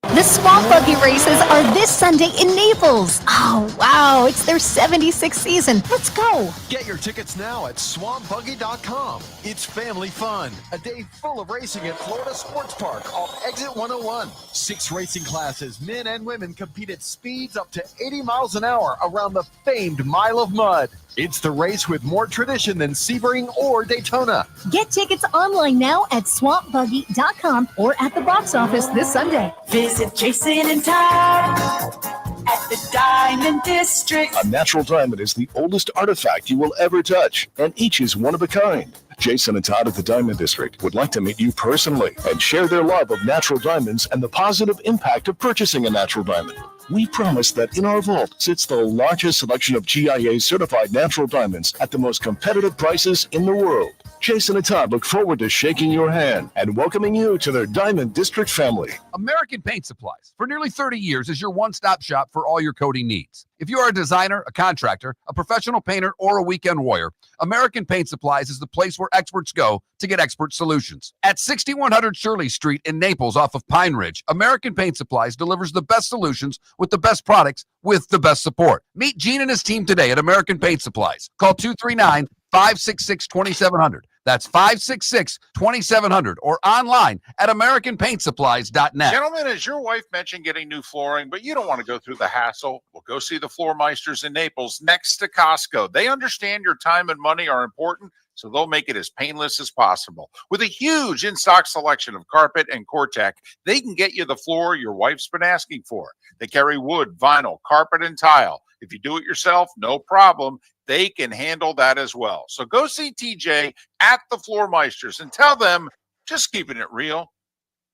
The Swamp Buggy races are this Sunday in Naples. Oh, wow, it's their 76th season. Let's go. Get your tickets now at swampbuggy.com. It's family fun. A day full of racing at Florida Sports Park off Exit 101. 6 racing classes, men and women, compete at speeds up to 80 miles an hour around the famed Mile of Mud. It's the race with more tradition than Sebring or Daytona. Get tickets online now at swampbuggy.com or at the box office this Sunday. Visit Jason and Todd at the Diamond District. A natural diamond is the oldest artifact you will ever touch, and each is one of a kind. Jason and Todd at the Diamond District would like to meet you personally and share their love of natural diamonds and the positive impact of purchasing a natural diamond. We promise that in our vault sits the largest selection of GIA-certified natural diamonds at the most competitive prices in the world. Jason and Todd look forward to shaking your hand and welcoming you to their Diamond District family. American Paint Supplies, for nearly 30 years, is your one-stop shop for all your coating needs. If you are a designer, a contractor, a professional painter, or a weekend warrior, American Paint Supplies is the place where experts go to get expert solutions. At 6100 Shirley Street in Naples off of Pine Ridge, American Paint Supplies delivers the best solutions with the best products with the best support. Meet Gene and his team today at American Paint Supplies. Call 239-566-2700. That's 566-2700 or online at AmericanPaintSupplies.net. Gentlemen, as your wife mentioned getting new flooring, but you don't want to go through the hassle, well, go see the Floor Meisters in Naples next to Costco. They understand your time and money are important, so they'll make it as painless as possible. With a huge in-stock selection of carpet and Cortec, they can get you the floor your wife's been asking for. They carry wood, vinyl, carpet, and tile. If you do it yourself, no problem. They can handle that as well. So go see TJ at the Floor Meisters and tell them, just keeping it real.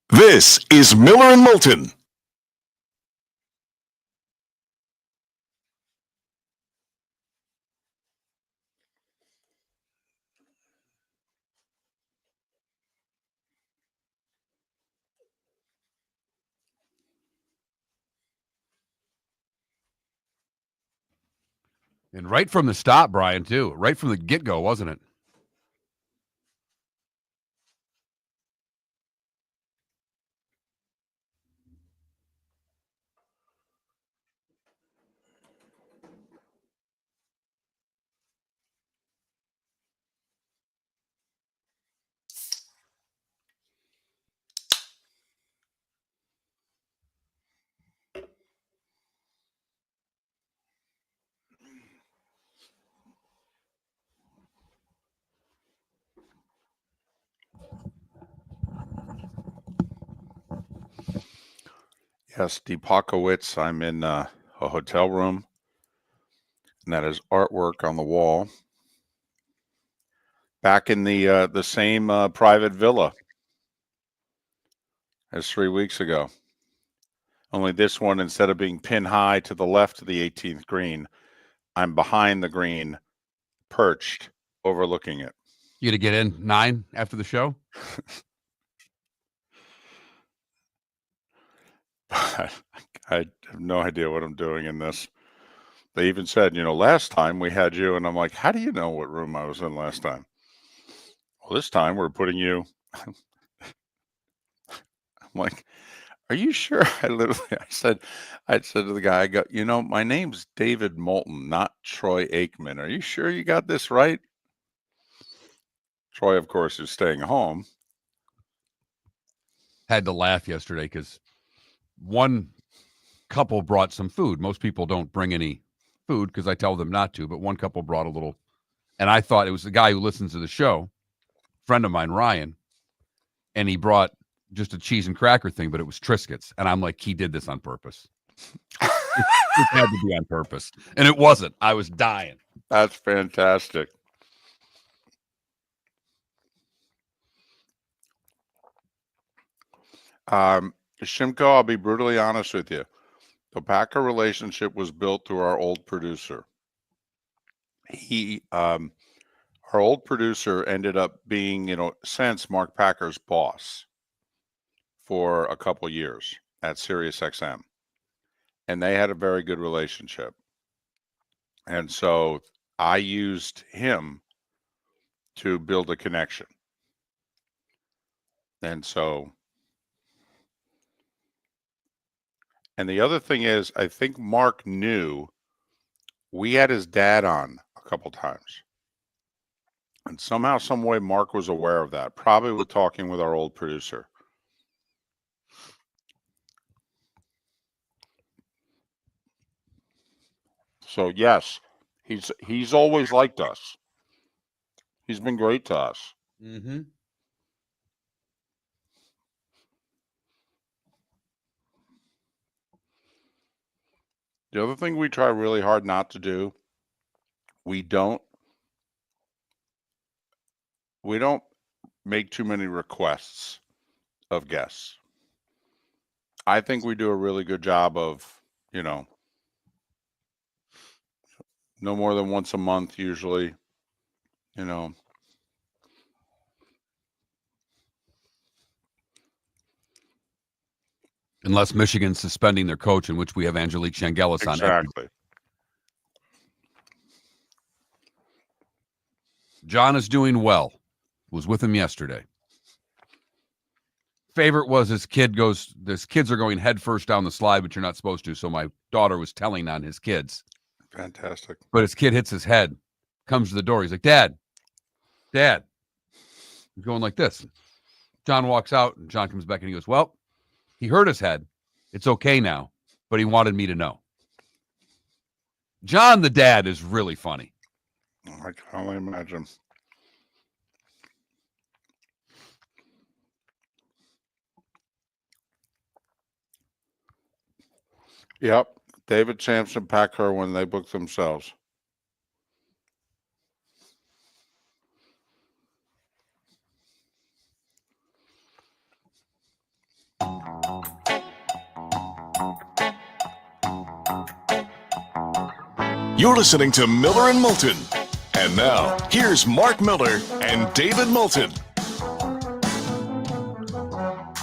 This is Miller and Moulton. And right from the stop, Brian, too. Right from the get-go, wasn't it? Yes, Deepakowitz. I'm in a hotel room, and that is artwork on the wall. Back in the same private villa as 3 weeks ago. Only this one, instead of being pin high to the left of the 18th green, I'm behind the green, perched, overlooking it. You to get in 9 after the show? I have no idea what I'm doing in this. They even said, last time we had you, and I'm like, how do you know what room I was in last time? Well, this time we're putting you. I'm like, are you sure? I said to the guy, I go, my name's David Moulton, not Troy Aikman. Are you sure you got this right? Troy, of course, is staying home. Had to laugh yesterday because one couple brought some food. Most people don't bring any food because I tell them not to, but one couple brought a little, and I thought it was the guy who listens to the show, friend of mine, Ryan, and he brought just a cheese and cracker thing, but it was Triscuits. And I'm like, he did this on purpose. It had to be on purpose. And it wasn't. I was dying. That's fantastic. Shimko, I'll be brutally honest with you. The Packer relationship was built through our old producer. Our old producer ended up being, since Mark Packer's boss for a couple years at SiriusXM. and they had a very good relationship. And so I used him to build a connection. And so, and the other thing is, I think Mark knew we had his dad on a couple times. And somehow, some way, Mark was aware of that, probably with talking with our old producer. So yes, he's always liked us. He's been great to us. Mm-hmm. The other thing we try really hard not to do, we don't make too many requests of guests. I think we do a really good job of, no more than once a month usually, Unless Michigan's suspending their coach, in which we have Angelique Changelis on. Exactly. John is doing well. Was with him yesterday. Favorite was his kids are going head first down the slide, but you're not supposed to. So my daughter was telling on his kids. Fantastic. But his kid hits his head, comes to the door. He's like, Dad. He's going like this. John walks out, and John comes back, and he goes, well, he hurt his head. It's okay now, but he wanted me to know. John, the dad, is really funny. I can only imagine. Yep. David Sampson, Pat Kerwin, they booked themselves. You're listening to Miller and Moulton. And now, here's Mark Miller and David Moulton.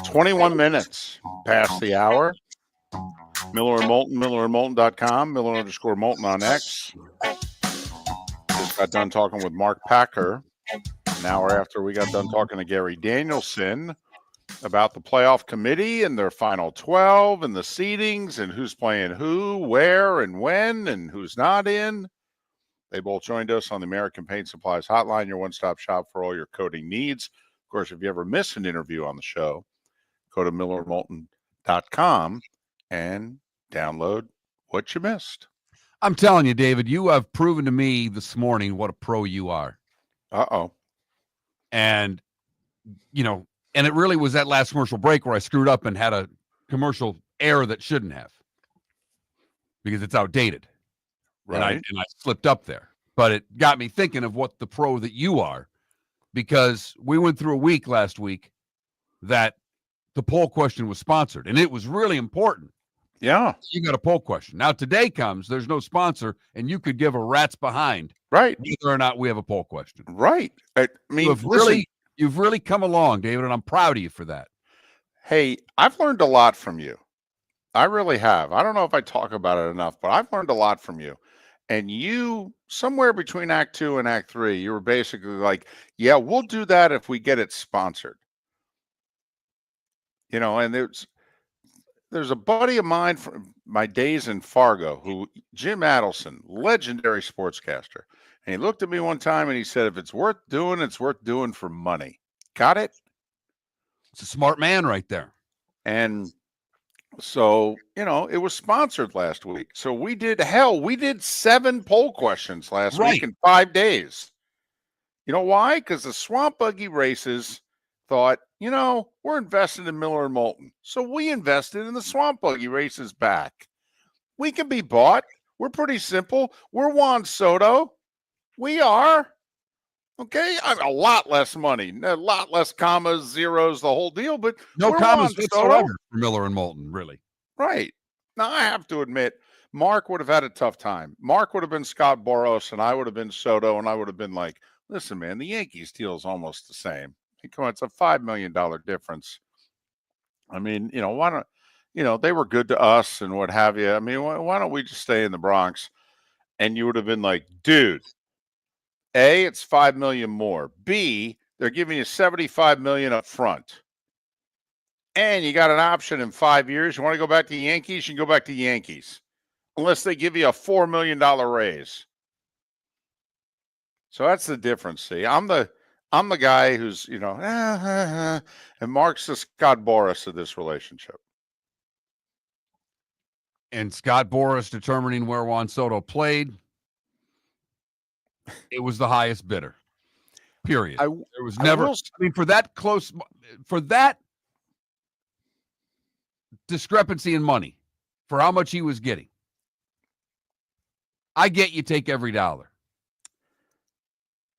21 minutes past the hour. Miller and Moulton, millerandmoulton.com, Miller_Moulton on X. Just got done talking with Mark Packer an hour after we got done talking to Gary Danielson about the playoff committee and their final 12 and the seedings and who's playing who, where, and when, and who's not in. They both joined us on the American Paint Supplies Hotline, your one-stop shop for all your coating needs. Of course, if you ever miss an interview on the show, go to millerandmoulton.com and download what you missed. I'm telling you, David, you have proven to me this morning what a pro you are. Uh-oh. And, and it really was that last commercial break where I screwed up and had a commercial error that shouldn't have because it's outdated. Right. And I slipped up there. But it got me thinking of what the pro that you are, because we went through a week last week that the poll question was sponsored, and it was really important. Yeah. You got a poll question. Now, today comes, there's no sponsor, and you could give a rat's behind right whether or not we have a poll question. Right. I mean, you've really come along, David, and I'm proud of you for that. Hey, I've learned a lot from you. I really have. I don't know if I talk about it enough, but I've learned a lot from you. And you, somewhere between Act 2 and Act 3, you were basically like, yeah, we'll do that if we get it sponsored. And there's a buddy of mine from my days in Fargo, Jim Adelson, legendary sportscaster. And he looked at me one time and he said, if it's worth doing, it's worth doing for money. Got it? It's a smart man right there. And so, it was sponsored last week. So we did 7 poll questions last week in 5 days. You know why? Because the Swamp Buggy Races thought, we're invested in Miller and Moulton. So we invested in the Swamp Buggy Races back. We can be bought. We're pretty simple. We're Juan Soto. We are. Okay? A lot less money, a lot less commas, zeros, the whole deal, but no commas whatsoever for Miller and Moulton, really. Right. Now, I have to admit, Mark would have had a tough time. Mark would have been Scott Boras, and I would have been Soto, and I would have been like, listen, man, the Yankees deal is almost the same. Come on, it's a $5 million difference. I mean, why don't they were good to us and what have you. I mean, why don't we just stay in the Bronx? And you would have been like, dude, A, it's $5 million more. B, they're giving you $75 million up front. And you got an option in 5 years. You want to go back to the Yankees? You can go back to the Yankees. Unless they give you a $4 million raise. So that's the difference. See, I'm the guy who's, and Mark's the Scott Boras of this relationship. And Scott Boras determining where Juan Soto played. It was the highest bidder. Period. There was never. For that discrepancy in money, for how much he was getting, I get you take every dollar.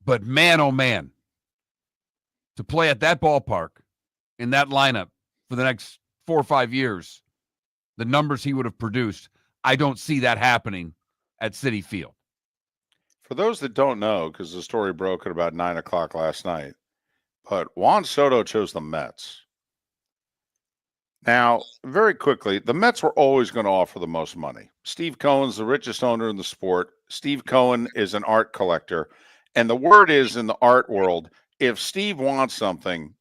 But man, oh man, to play at that ballpark in that lineup for the next 4 or 5 years, the numbers he would have produced, I don't see that happening at Citi Field. For those that don't know, because the story broke at about 9 o'clock last night, but Juan Soto chose the Mets. Now, very quickly, the Mets were always going to offer the most money. Steve Cohen's the richest owner in the sport. Steve Cohen is an art collector. And the word is in the art world, if Steve wants something,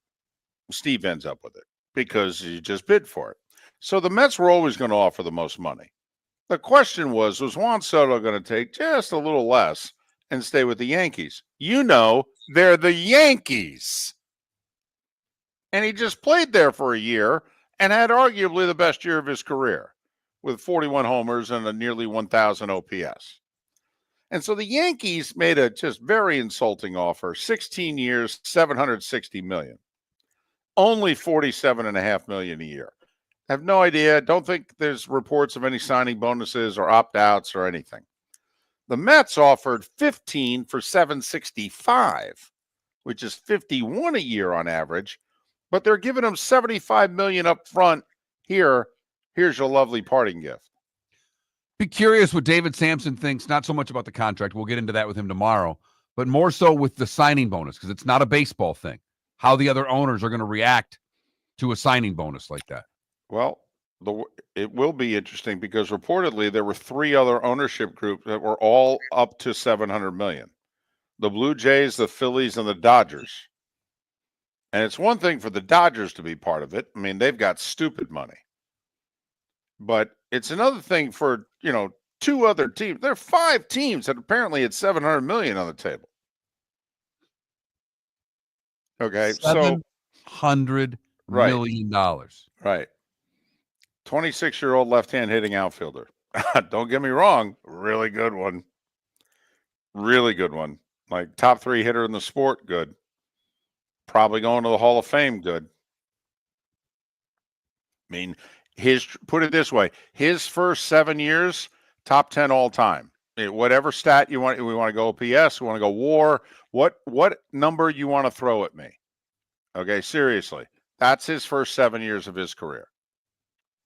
Steve ends up with it because he just bid for it. So the Mets were always going to offer the most money. The question was Juan Soto going to take just a little less and stay with the Yankees? They're the Yankees. And he just played there for a year and had arguably the best year of his career with 41 homers and a nearly 1,000 OPS. And so the Yankees made a just very insulting offer, 16 years, $760 million. Only $47.5 million a year. I have no idea. Don't think there's reports of any signing bonuses or opt-outs or anything. The Mets offered 15 for $765, which is 51 a year on average, but they're giving him $75 million up front. Here's your lovely parting gift. Be curious what David Sampson thinks, not so much about the contract. We'll get into that with him tomorrow, but more so with the signing bonus, because it's not a baseball thing. How the other owners are going to react to a signing bonus like that. Well, it will be interesting because reportedly there were 3 other ownership groups that were all up to $700 million. The Blue Jays, the Phillies, and the Dodgers. And it's one thing for the Dodgers to be part of it. I mean, they've got stupid money. But it's another thing for, 2 other teams. There are 5 teams that apparently had $700 million on the table. Okay, $700 million. Right. 26-year-old left-hand hitting outfielder. Don't get me wrong, really good one. Really good one. Like top 3 hitter in the sport, good. Probably going to the Hall of Fame, good. I mean, put it this way, his first 7 years, top 10 all time. Whatever stat you want, we want to go OPS, we want to go WAR, what number you want to throw at me. Okay, seriously. That's his first 7 years of his career.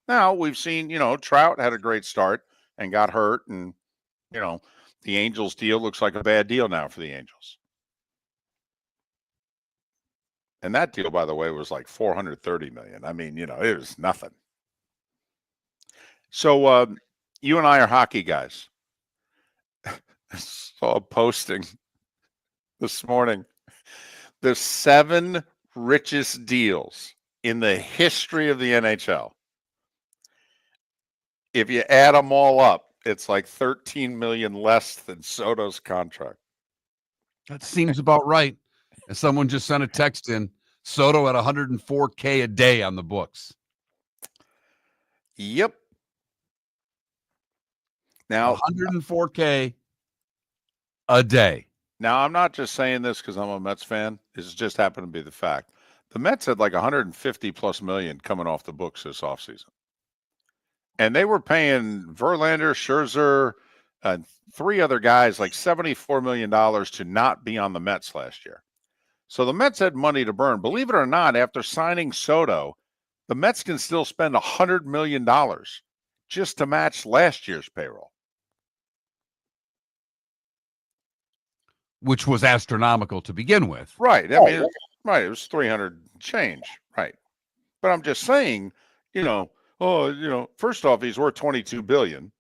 Now, we've seen, Trout had a great start and got hurt, and, the Angels deal looks like a bad deal now for the Angels. And that deal, by the way, was like $430 million. I mean, it was nothing. So you and I are hockey guys. I saw a posting this morning. The 7 richest deals in the history of the NHL. If you add them all up, it's like $13 million less than Soto's contract. That seems about right. And someone just sent a text in. Soto at $104K a day on the books. Yep. Now, $104K a day. Now, I'm not just saying this because I'm a Mets fan. This just happened to be the fact. The Mets had like 150 plus million coming off the books this offseason. And they were paying Verlander, Scherzer, and 3 other guys like $74 million to not be on the Mets last year. So the Mets had money to burn. Believe it or not, after signing Soto, the Mets can still spend $100 million just to match last year's payroll. Which was astronomical to begin with. Right. I mean, right. It was 300 change. Right. But I'm just saying, Oh, first off, he's worth $22 billion.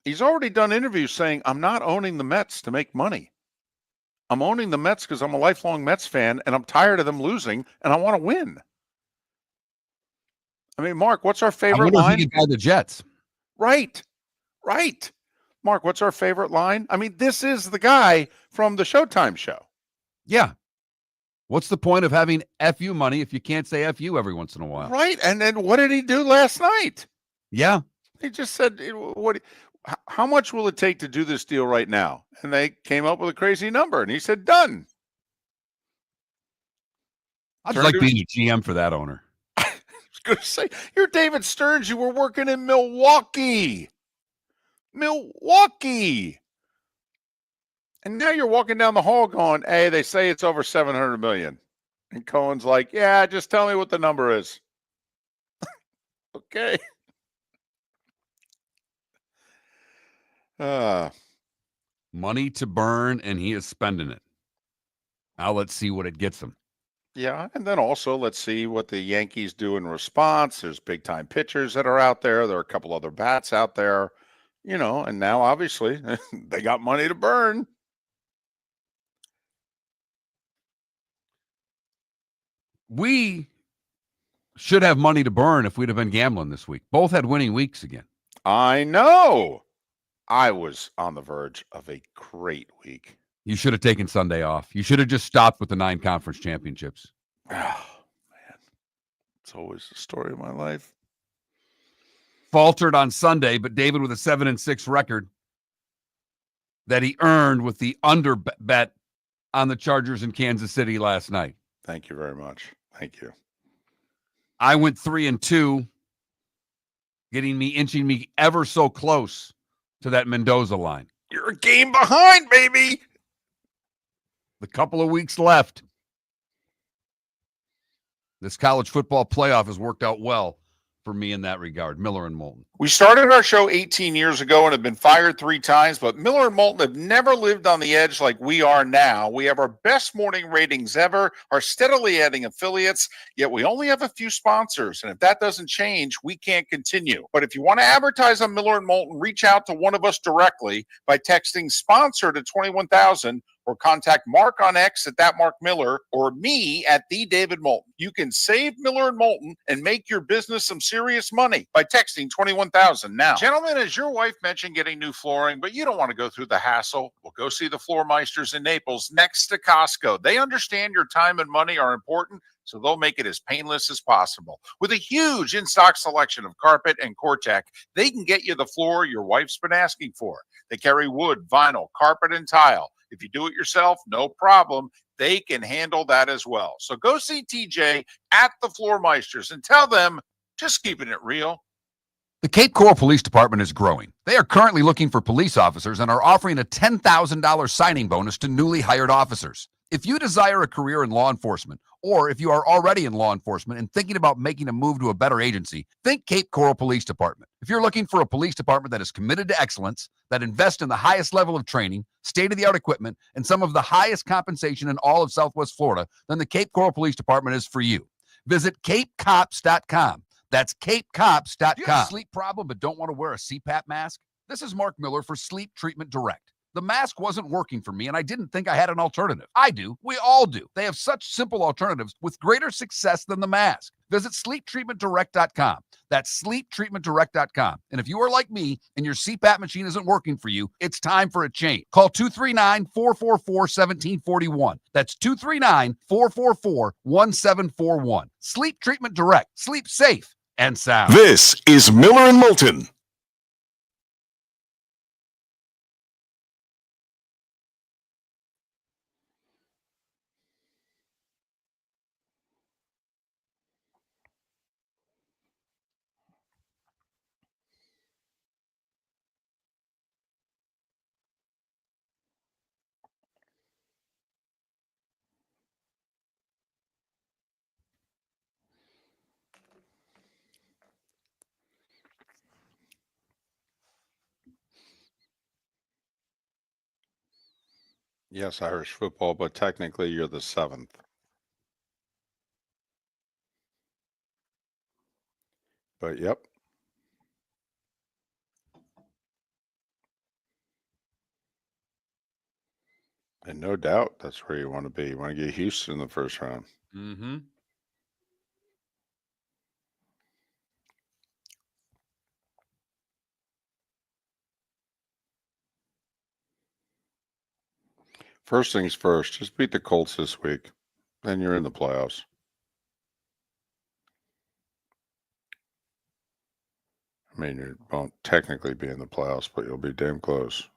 He's already done interviews saying, I'm not owning the Mets to make money. I'm owning the Mets because I'm a lifelong Mets fan and I'm tired of them losing and I want to win. I mean, Mark, what's our favorite line? He could buy the Jets. Right. Mark, what's our favorite line? I mean, this is the guy from the Showtime show. Yeah. What's the point of having FU money if you can't say FU every once in a while? Right. And then what did he do last night? Yeah. He just said, how much will it take to do this deal right now? And they came up with a crazy number. And he said, done. I'd like being a GM for that owner. I was going to say, you're David Stearns. You were working in Milwaukee. And now you're walking down the hall going, hey, they say it's over $700 million. And Cohen's like, yeah, just tell me what the number is. Okay. Money to burn, and he is spending it. Now let's see what it gets him. Yeah, and then also let's see what the Yankees do in response. There's big-time pitchers that are out there. There are a couple other bats out there, and now obviously they got money to burn. We should have money to burn if we'd have been gambling this week. Both had winning weeks again. I know. I was on the verge of a great week. You should have taken Sunday off. You should have just stopped with the 9 conference championships. Oh, man. It's always the story of my life. Faltered on Sunday, but David with a 7-6 record that he earned with the under bet on the Chargers in Kansas City last night. Thank you very much. Thank you. I went 3-2, inching me ever so close to that Mendoza line. You're a game behind, baby. The couple of weeks left. This college football playoff has worked out well for me in that regard. Miller and Moulton. We started our show 18 years ago and have been fired 3 times, but Miller and Moulton have never lived on the edge like we are now. We have our best morning ratings ever, are steadily adding affiliates, yet we only have a few sponsors. And if that doesn't change, we can't continue. But if you want to advertise on Miller and Moulton, reach out to one of us directly by texting sponsor to 21,000 or contact Mark on X at that Mark Miller or me at the David Moulton. You can save Miller and Moulton and make your business some serious money by texting 21,000 now. Gentlemen, as your wife mentioned getting new flooring, but you don't want to go through the hassle, well, go see the Floor Meisters in Naples next to Costco. They understand your time and money are important, so they'll make it as painless as possible. With a huge in-stock selection of carpet and Cortec, they can get you the floor your wife's been asking for. They carry wood, vinyl, carpet, and tile. If you do it yourself, no problem. They can handle that as well. So go see TJ at the Floor Meisters and tell them, just keeping it real. The Cape Coral Police Department is growing. They are currently looking for police officers and are offering a $10,000 signing bonus to newly hired officers. If you desire a career in law enforcement, or if you are already in law enforcement and thinking about making a move to a better agency, think Cape Coral Police Department. If you're looking for a police department that is committed to excellence, that invests in the highest level of training, state-of-the-art equipment, and some of the highest compensation in all of Southwest Florida, then the Cape Coral Police Department is for you. Visit capecops.com. That's capecops.com. Do you have a sleep problem but don't want to wear a CPAP mask? This is Mark Miller for Sleep Treatment Direct. The mask wasn't working for me, and I didn't think I had an alternative. I do. We all do. They have such simple alternatives with greater success than the mask. Visit sleeptreatmentdirect.com. That's sleeptreatmentdirect.com. And if you are like me and your CPAP machine isn't working for you, it's time for a change. Call 239-444-1741. That's 239-444-1741. Sleep Treatment Direct. Sleep safe and sound. This is Miller and Moulton. Yes, Irish football, but technically you're the 7th. But yep. And no doubt that's where you want to be. You want to get Houston in the first round. Mm-hmm. First things first, just beat the Colts this week. Then you're in the playoffs. I mean, you won't technically be in the playoffs, but you'll be damn close.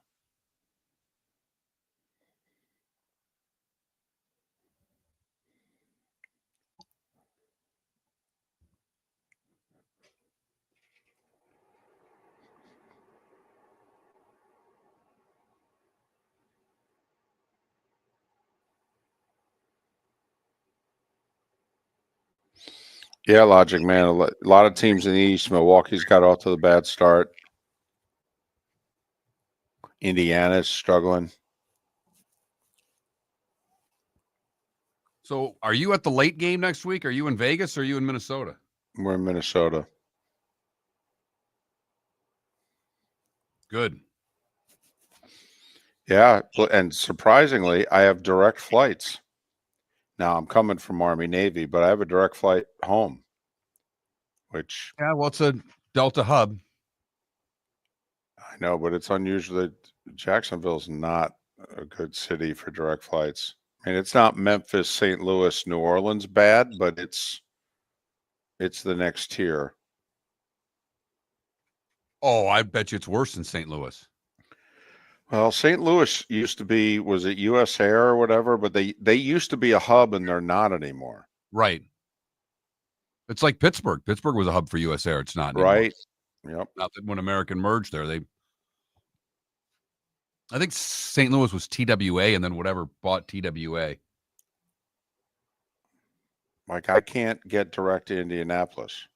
Yeah, Logic, man. A lot of teams in the East. Milwaukee's got off to the bad start. Indiana's struggling. So are you at the late game next week? Are you in Vegas or are you in Minnesota? We're in Minnesota. Good. Yeah, and surprisingly, I have direct flights. Now, I'm coming from Army Navy, but I have a direct flight home, which... Yeah, well, it's a Delta hub. I know, but it's unusual that Jacksonville's not a good city for direct flights. I mean, it's not Memphis, St. Louis, New Orleans bad, but it's the next tier. Oh, I bet you it's worse than St. Louis. Well, St. Louis used to be, was it US Air or whatever, but they used to be a hub and they're not anymore. Right. It's like Pittsburgh. Pittsburgh was a hub for US Air. It's not anymore. Right. Yep. Not that when American merged there, I think St. Louis was TWA and then whatever bought TWA. Like, I can't get direct to Indianapolis.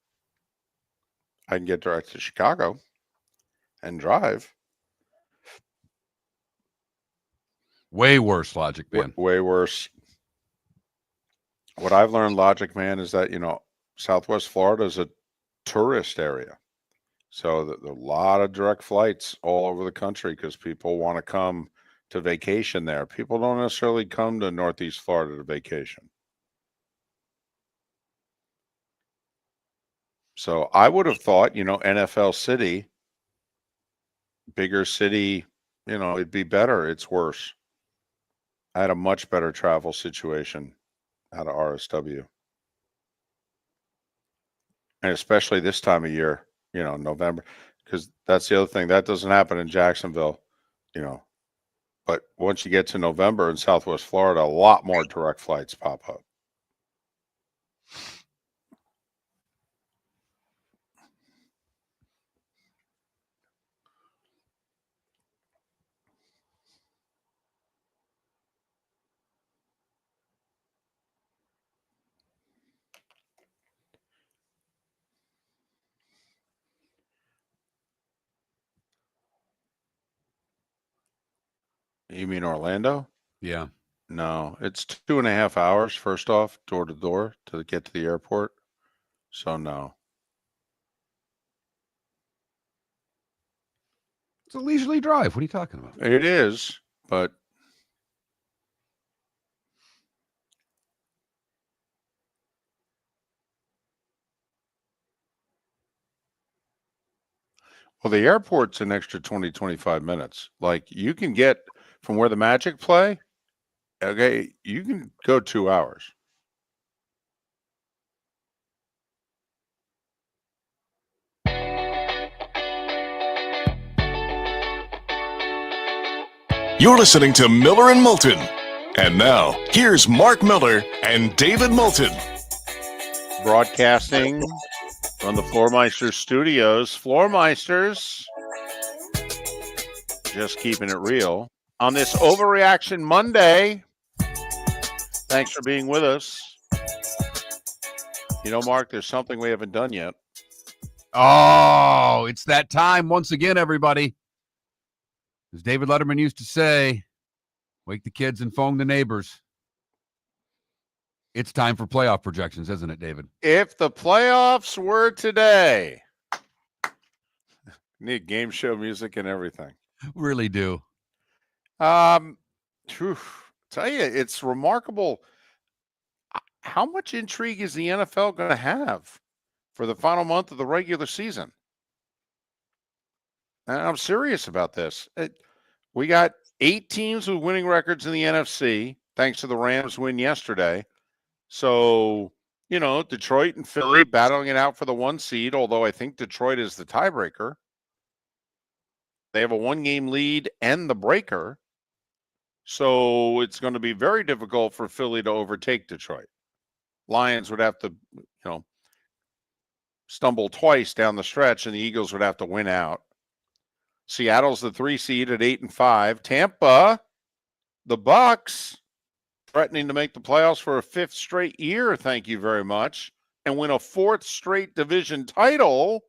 I can get direct to Chicago and drive. Way worse, Logic Man. Way worse. What I've learned, Logic Man, is that, Southwest Florida is a tourist area. So there are a lot of direct flights all over the country because people want to come to vacation there. People don't necessarily come to Northeast Florida to vacation. So I would have thought, NFL city, bigger city, it'd be better. It's worse. I had a much better travel situation out of RSW. And especially this time of year, November, because that's the other thing. That doesn't happen in Jacksonville, But once you get to November in Southwest Florida, a lot more direct flights pop up. You mean Orlando? Yeah. No, it's 2.5 hours, first off, door to door to get to the airport. So, no. It's a leisurely drive. What are you talking about? It is, but well, the airport's an extra 20, 25 minutes. Like, you can get from where the Magic play, okay, you can go 2 hours. You're listening to Miller and Moulton. And now, here's Mark Miller and David Moulton. Broadcasting from the Floormeister Studios. Floormeisters, just keeping it real on this Overreaction Monday. Thanks for being with us. Mark, there's something we haven't done yet. Oh, it's that time once again, everybody. As David Letterman used to say, wake the kids and phone the neighbors. It's time for playoff projections, isn't it, David? If the playoffs were today, need game show music and everything. Really do. Tell you, it's remarkable. How much intrigue is the NFL going to have for the final month of the regular season? And I'm serious about this. We got 8 teams with winning records in the NFC, thanks to the Rams win yesterday. So, Detroit and Philly battling it out for the 1 seed, although I think Detroit is the tiebreaker. They have a 1-game lead and the breaker. So it's going to be very difficult for Philly to overtake Detroit. Lions would have to, stumble twice down the stretch, and the Eagles would have to win out. Seattle's the 3 seed at 8-5. Tampa, the Bucks, threatening to make the playoffs for a 5th straight year, thank you very much, and win a 4th straight division title.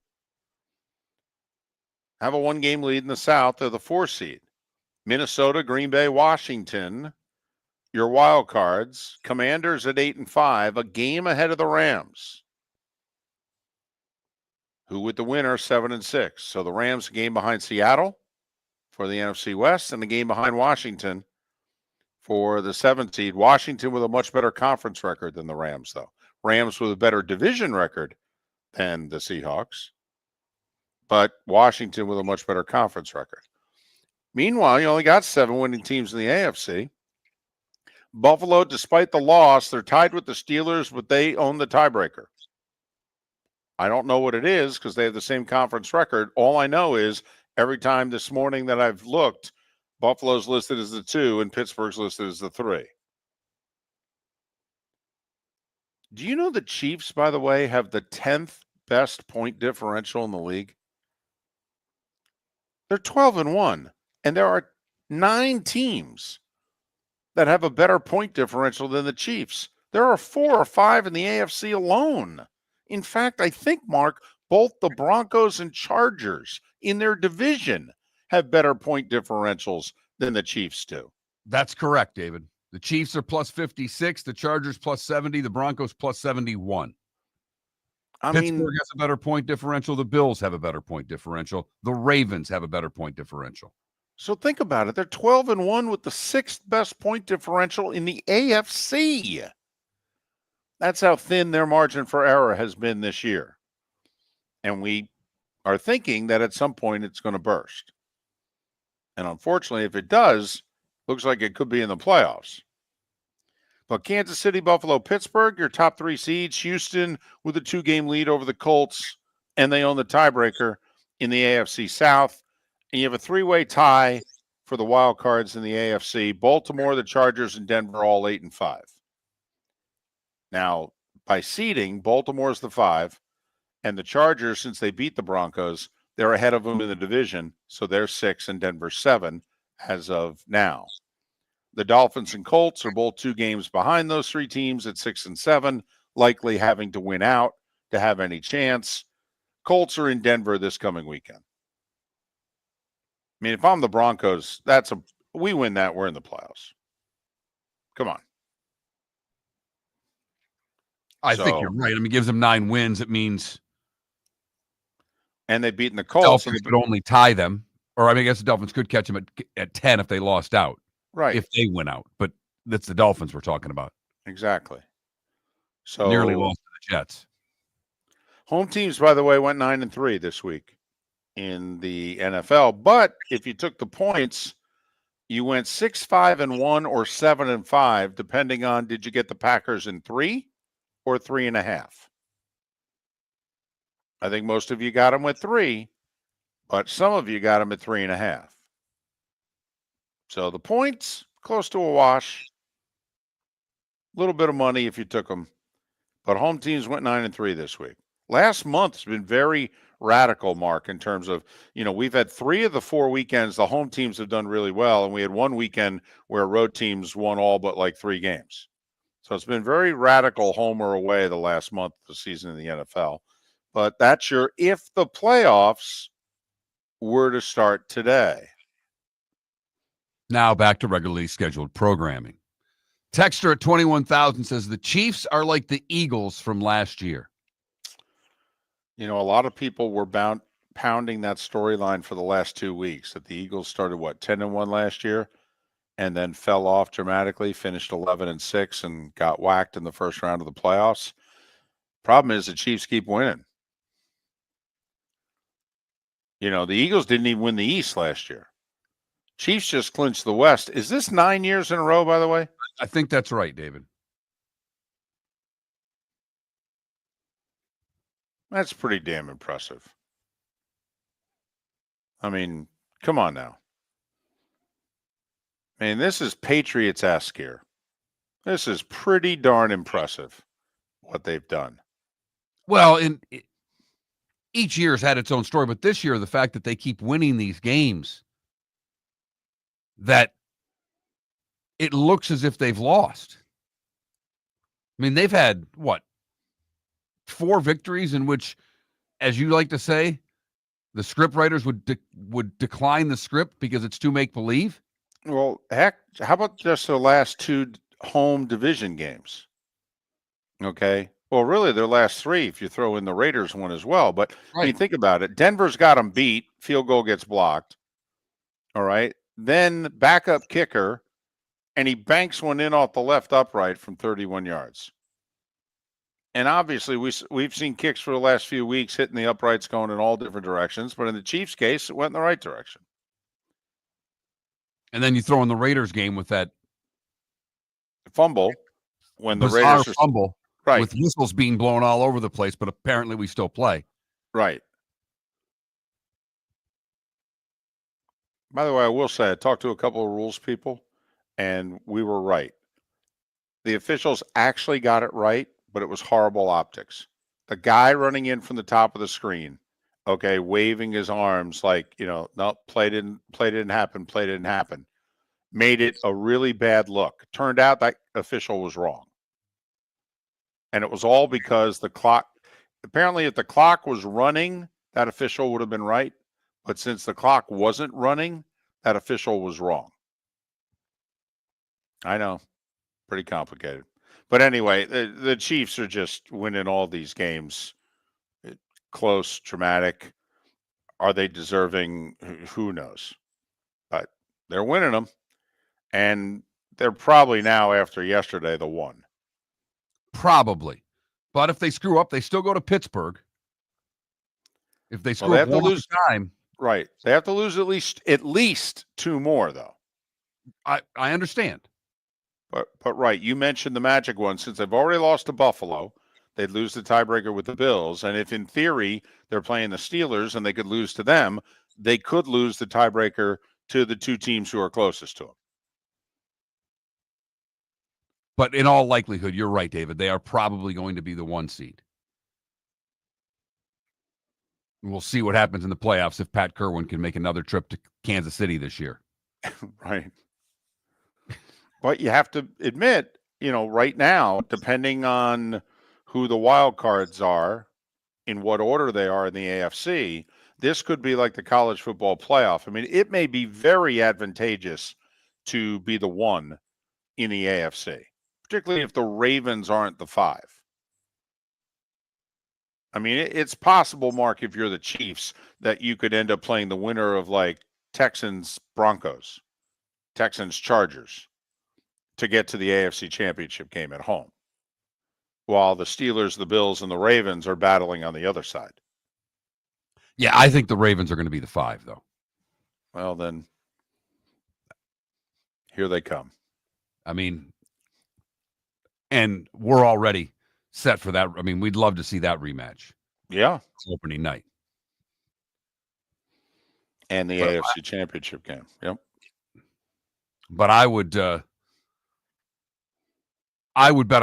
Have a 1-game lead in the South. They're the 4 seed. Minnesota, Green Bay, Washington, your wild cards. Commanders at 8-5, a game ahead of the Rams, who with the winner 7-6. So the Rams a game behind Seattle for the NFC West, and a game behind Washington for the 7th seed. Washington with a much better conference record than the Rams, though. Rams with a better division record than the Seahawks, but Washington with a much better conference record. Meanwhile, you only got 7 winning teams in the AFC. Buffalo, despite the loss, they're tied with the Steelers, but they own the tiebreaker. I don't know what it is because they have the same conference record. All I know is every time this morning that I've looked, Buffalo's listed as the 2 and Pittsburgh's listed as the 3. Do you know the Chiefs, by the way, have the 10th best point differential in the league? They're 12-1, and there are 9 teams that have a better point differential than the Chiefs. There are 4 or 5 in the AFC alone. In fact, I think, Mark, both the Broncos and Chargers in their division have better point differentials than the Chiefs do. That's correct, David. The Chiefs are plus 56, the Chargers plus 70, the Broncos plus 71. Pittsburgh has a better point differential. The Bills have a better point differential. The Ravens have a better point differential. So think about it. They're 12-1 with the 6th best point differential in the AFC. That's how thin their margin for error has been this year. And we are thinking that at some point it's going to burst. And unfortunately, if it does, looks like it could be in the playoffs. But Kansas City, Buffalo, Pittsburgh, your top 3 seeds. Houston with a 2-game lead over the Colts, and they own the tiebreaker in the AFC South. And you have a 3-way tie for the wild cards in the AFC. Baltimore, the Chargers, and Denver all 8-5. Now, by seeding, Baltimore's the 5, and the Chargers, since they beat the Broncos, they're ahead of them in the division, so they're 6 and Denver 7 as of now. The Dolphins and Colts are both 2 games behind those 3 teams at 6 and 7, likely having to win out to have any chance. Colts are in Denver this coming weekend. I mean, if I'm the Broncos, we win that, we're in the playoffs. Come on. I think you're right. I mean, it gives them 9 wins. It means. And they've beaten the Colts. Dolphins could only tie them. Or I guess the Dolphins could catch them at 10 if they lost out. Right. If they went out. But that's the Dolphins we're talking about. Exactly. So nearly lost to the Jets. Home teams, by the way, went 9-3 this week in the NFL. But if you took the points, you went 6-5-1 or 7-5, depending on did you get the Packers in 3 or 3.5. I think most of you got them with 3, but some of you got them at 3.5. So the points, close to a wash. A little bit of money if you took them. But home teams went 9-3 this week. Last month has been very radical, Mark, in terms of, we've had 3 of the 4 weekends. The home teams have done really well. And we had 1 weekend where road teams won all but like 3 games. So it's been very radical home or away the last month of the season in the NFL. But that's if the playoffs were to start today. Now back to regularly scheduled programming. Texter at 21,000 says the Chiefs are like the Eagles from last year. You know, a lot of people were pounding that storyline for the last 2 weeks that the Eagles started, 10-1 last year, and then fell off dramatically, finished 11-6, and got whacked in the first round of the playoffs. Problem is the Chiefs keep winning. You know, the Eagles didn't even win the East last year. Chiefs just clinched the West. Is this 9 years in a row, by the way? I think that's right, David. That's pretty damn impressive. I mean, come on now. I mean, this is Patriots-esque here. This is pretty darn impressive what they've done. Well, each year's had its own story, but this year, the fact that they keep winning these games, that it looks as if they've lost. I mean, they've had, 4 victories in which, as you like to say, the script writers would decline the script because it's too make-believe? Well, heck, how about just the last 2 home division games? Okay. Well, really, their last 3, if you throw in the Raiders one as well. But I mean, think about it. Denver's got them beat. Field goal gets blocked. All right. Then backup kicker, and he banks one in off the left upright from 31 yards. And obviously, we've seen kicks for the last few weeks hitting the uprights going in all different directions. But in the Chiefs' case, it went in the right direction. And then you throw in the Raiders game with that fumble when the bizarre Raiders fumble, right, with whistles being blown all over the place, but apparently we still play. Right. By the way, I will say I talked to a couple of rules people, and we were right. The officials actually got it right, but it was horrible optics. The guy running in from the top of the screen, okay, waving his arms like, no, play didn't happen, made it a really bad look. Turned out that official was wrong. And it was all because the clock, apparently if the clock was running, that official would have been right. But since the clock wasn't running, that official was wrong. I know, pretty complicated. But anyway, the Chiefs are just winning all these games. Close, dramatic. Are they deserving? Who knows? But they're winning them. And they're probably now, after yesterday, the one. Probably. But if they screw up, they still go to Pittsburgh. If they screw Well, they up have to one lose time. Right. They have to lose at least 2 more, though. I understand. But right, you mentioned the magic one. Since they've already lost to Buffalo, they'd lose the tiebreaker with the Bills. And if in theory they're playing the Steelers and they could lose to them, they could lose the tiebreaker to the 2 teams who are closest to them. But in all likelihood, you're right, David. They are probably going to be the 1 seed. We'll see what happens in the playoffs if Pat Kerwin can make another trip to Kansas City this year. Right. But you have to admit, right now, depending on who the wild cards are, in what order they are in the AFC, this could be like the college football playoff. I mean, it may be very advantageous to be the 1 in the AFC, particularly if the Ravens aren't the 5. I mean, it's possible, Mark, if you're the Chiefs, that you could end up playing the winner of like Texans-Broncos, Texans-Chargers to get to the AFC Championship game at home, while the Steelers, the Bills, and the Ravens are battling on the other side. Yeah, I think the Ravens are going to be the 5, though. Well, then, here they come. I mean, and we're already set for that. I mean, we'd love to see that rematch. Yeah. Opening night. And the AFC Championship game. Yep. But I would bet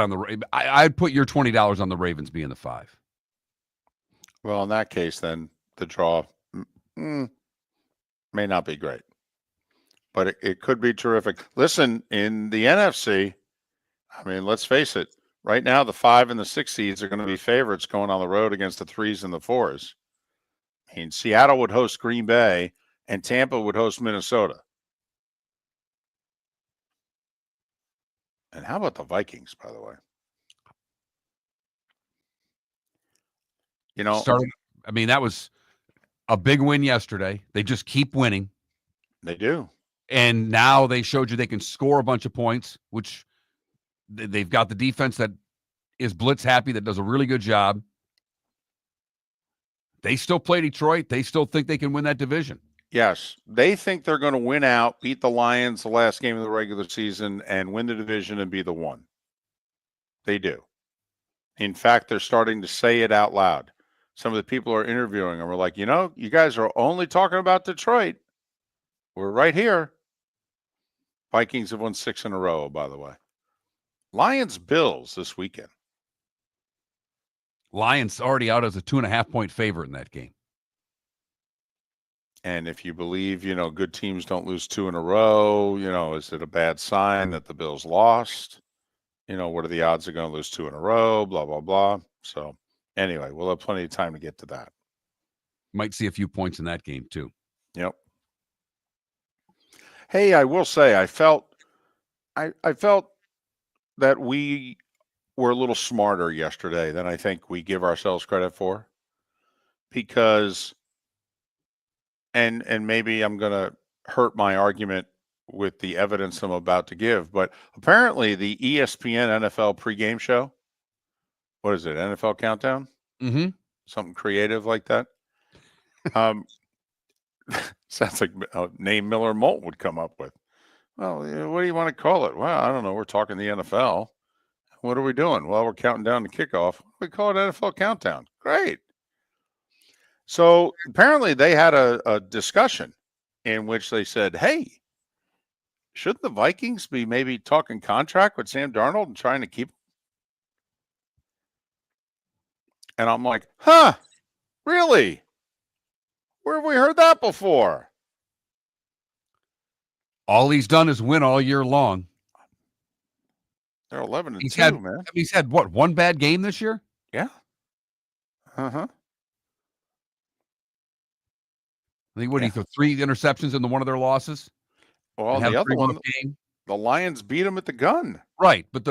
on the I'd put your $20 on the Ravens being the 5. Well, in that case, then the draw may not be great. But it could be terrific. Listen, in the NFC, I mean, let's face it. Right now, the 5 and the 6 seeds are going to be favorites going on the road against the 3s and the 4s. I mean, Seattle would host Green Bay, and Tampa would host Minnesota. And how about the Vikings, by the way? You know, I mean, that was a big win yesterday. They just keep winning. They do. And now they showed you they can score a bunch of points, which they've got the defense that is blitz happy, that does a really good job. They still play Detroit. They still think they can win that division. Yes. They think they're going to win out, beat the Lions the last game of the regular season, and win the division and be the one. They do. In fact, they're starting to say it out loud. Some of the people who are interviewing them are like, you know, you guys are only talking about Detroit. We're right here. Vikings have won 6 in a row, by the way. Lions Bills this weekend. Lions already out as a 2.5-point favorite in that game. And if you believe, you know, good teams don't lose 2 in a row, you know, is it a bad sign that the Bills lost? You know, what are the odds they're going to lose 2 in a row? Blah, blah, blah. So anyway, we'll have plenty of time to get to that. Might see a few points in that game too. Yep. Hey, I will say I felt that we were a little smarter yesterday than I think we give ourselves credit for. Because and maybe I'm going to hurt my argument with the evidence I'm about to give, but apparently the ESPN NFL pregame show, what is it, NFL Countdown? Mm-hmm. Something creative like that. Sounds like a name Miller Moulton would come up with. Well, what do you want to call it? Well, I don't know. We're talking the NFL. What are we doing? Well, we're counting down the kickoff. We call it NFL Countdown. Great. So apparently they had a discussion in which they said, hey, shouldn't the Vikings be maybe talking contract with Sam Darnold and trying to keep him? And I'm like, huh, really? Where have we heard that before? All he's done is win all year long. They're 11-2, man. He's had, what, one bad game this year? Yeah. Uh-huh. I think, what, he threw 3 interceptions in one of their losses? Well, the other one, the Lions beat him at the gun. Right, but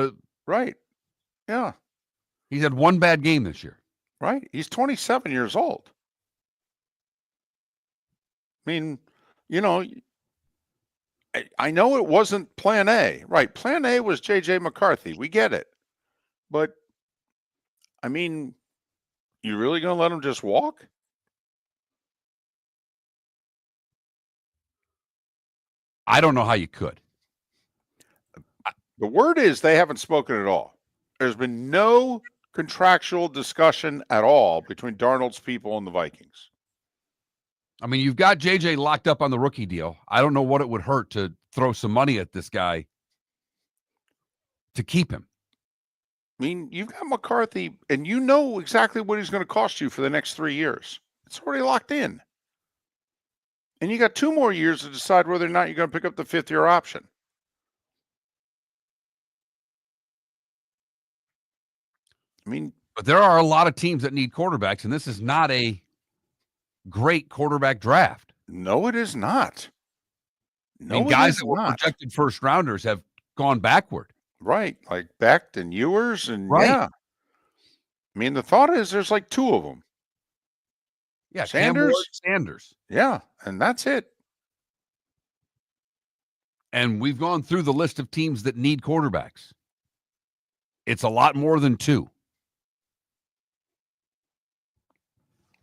Right. Yeah. He's had one bad game this year. Right. He's 27 years old. I mean, you know, I know it wasn't plan A. Right. Plan A was J.J. McCarthy. We get it. But, I mean, you really going to let him just walk? I don't know how you could. The word is they haven't spoken at all. There's been no contractual discussion at all between Darnold's people and the Vikings. I mean, you've got JJ locked up on the rookie deal. I don't know what it would hurt to throw some money at this guy to keep him. I mean, you've got McCarthy, and you know exactly what he's going to cost you for the next 3 years. It's already locked in. And you got 2 more years to decide whether or not you're going to pick up the 5th-year option. I mean, but there are a lot of teams that need quarterbacks, and this is not a great quarterback draft. No, it is not. No, I mean, guys that were projected first rounders have gone backward. Right, like Becht and Ewers, and yeah. I mean, the thought is there's like 2 of them. Yeah, Sanders. Yeah, and that's it. And we've gone through the list of teams that need quarterbacks. It's a lot more than 2.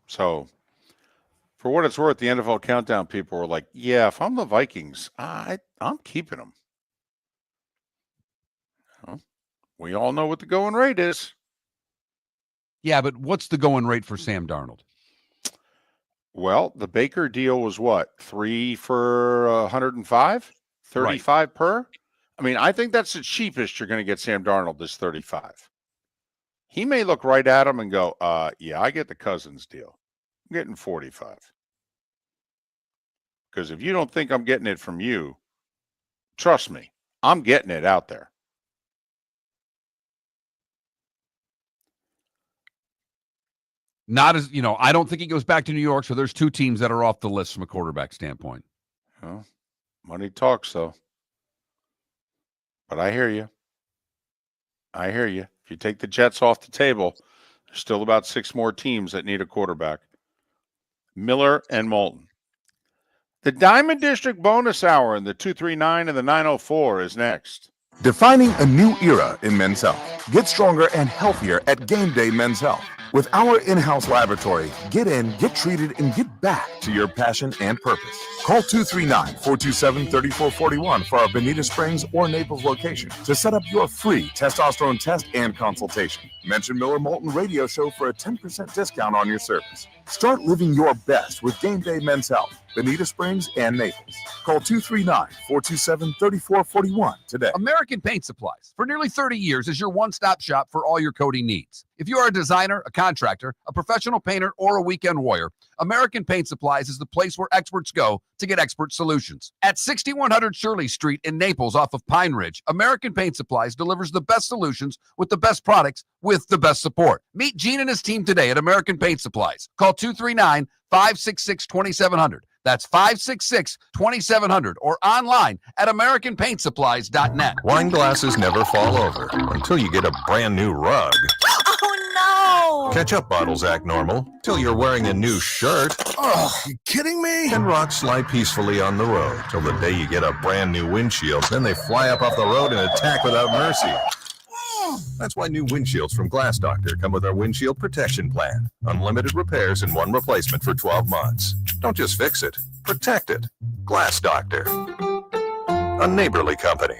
So, for what it's worth, the NFL Countdown people were like, yeah, if I'm the Vikings, I'm keeping them. Well, we all know what the going rate is. Yeah, but what's the going rate for Sam Darnold? Well, the Baker deal was what? 3 for 105? 35 per? I mean, I think that's the cheapest you're going to get Sam Darnold, is 35. He may look right at him and go, yeah, I get the Cousins deal. I'm getting 45. Because if you don't think I'm getting it from you, trust me, I'm getting it out there. Not as, I don't think he goes back to New York, so there's 2 teams that are off the list from a quarterback standpoint. Well, money talks, though. But I hear you. I hear you. If you take the Jets off the table, there's still about 6 more teams that need a quarterback. Miller and Moulton. The Diamond District bonus hour in the 239 and the 904 is next. Defining a new era in men's health. Get stronger and healthier at Game Day Men's Health. With our in-house laboratory, get in, get treated, and get back to your passion and purpose. Call 239-427-3441 for our Bonita Springs or Naples location to set up your free testosterone test and consultation. Mention Miller Moulton Radio Show for a 10% discount on your service. Start living your best with Game Day Men's Health, Bonita Springs and Naples. Call 239-427-3441 today. American Paint Supplies, for nearly 30 years, is your one-stop shop for all your coating needs. If you are a designer, a contractor, a professional painter, or a weekend warrior, American Paint Supplies is the place where experts go to get expert solutions. At 6100 Shirley Street in Naples off of Pine Ridge, American Paint Supplies delivers the best solutions with the best products with the best support. Meet Gene and his team today at American Paint Supplies. Call 239-566-2700. That's 566-2700 or online at AmericanPaintSupplies.net. Wine glasses never fall over until you get a brand new rug. Oh, no! Ketchup bottles act normal till you're wearing a new shirt. Oh, you kidding me? And rocks slide peacefully on the road till the day you get a brand new windshield. Then they fly up off the road and attack without mercy. That's why new windshields from Glass Doctor come with our windshield protection plan. Unlimited repairs and one replacement for 12 months. Don't just fix it, protect it. Glass Doctor, a neighborly company.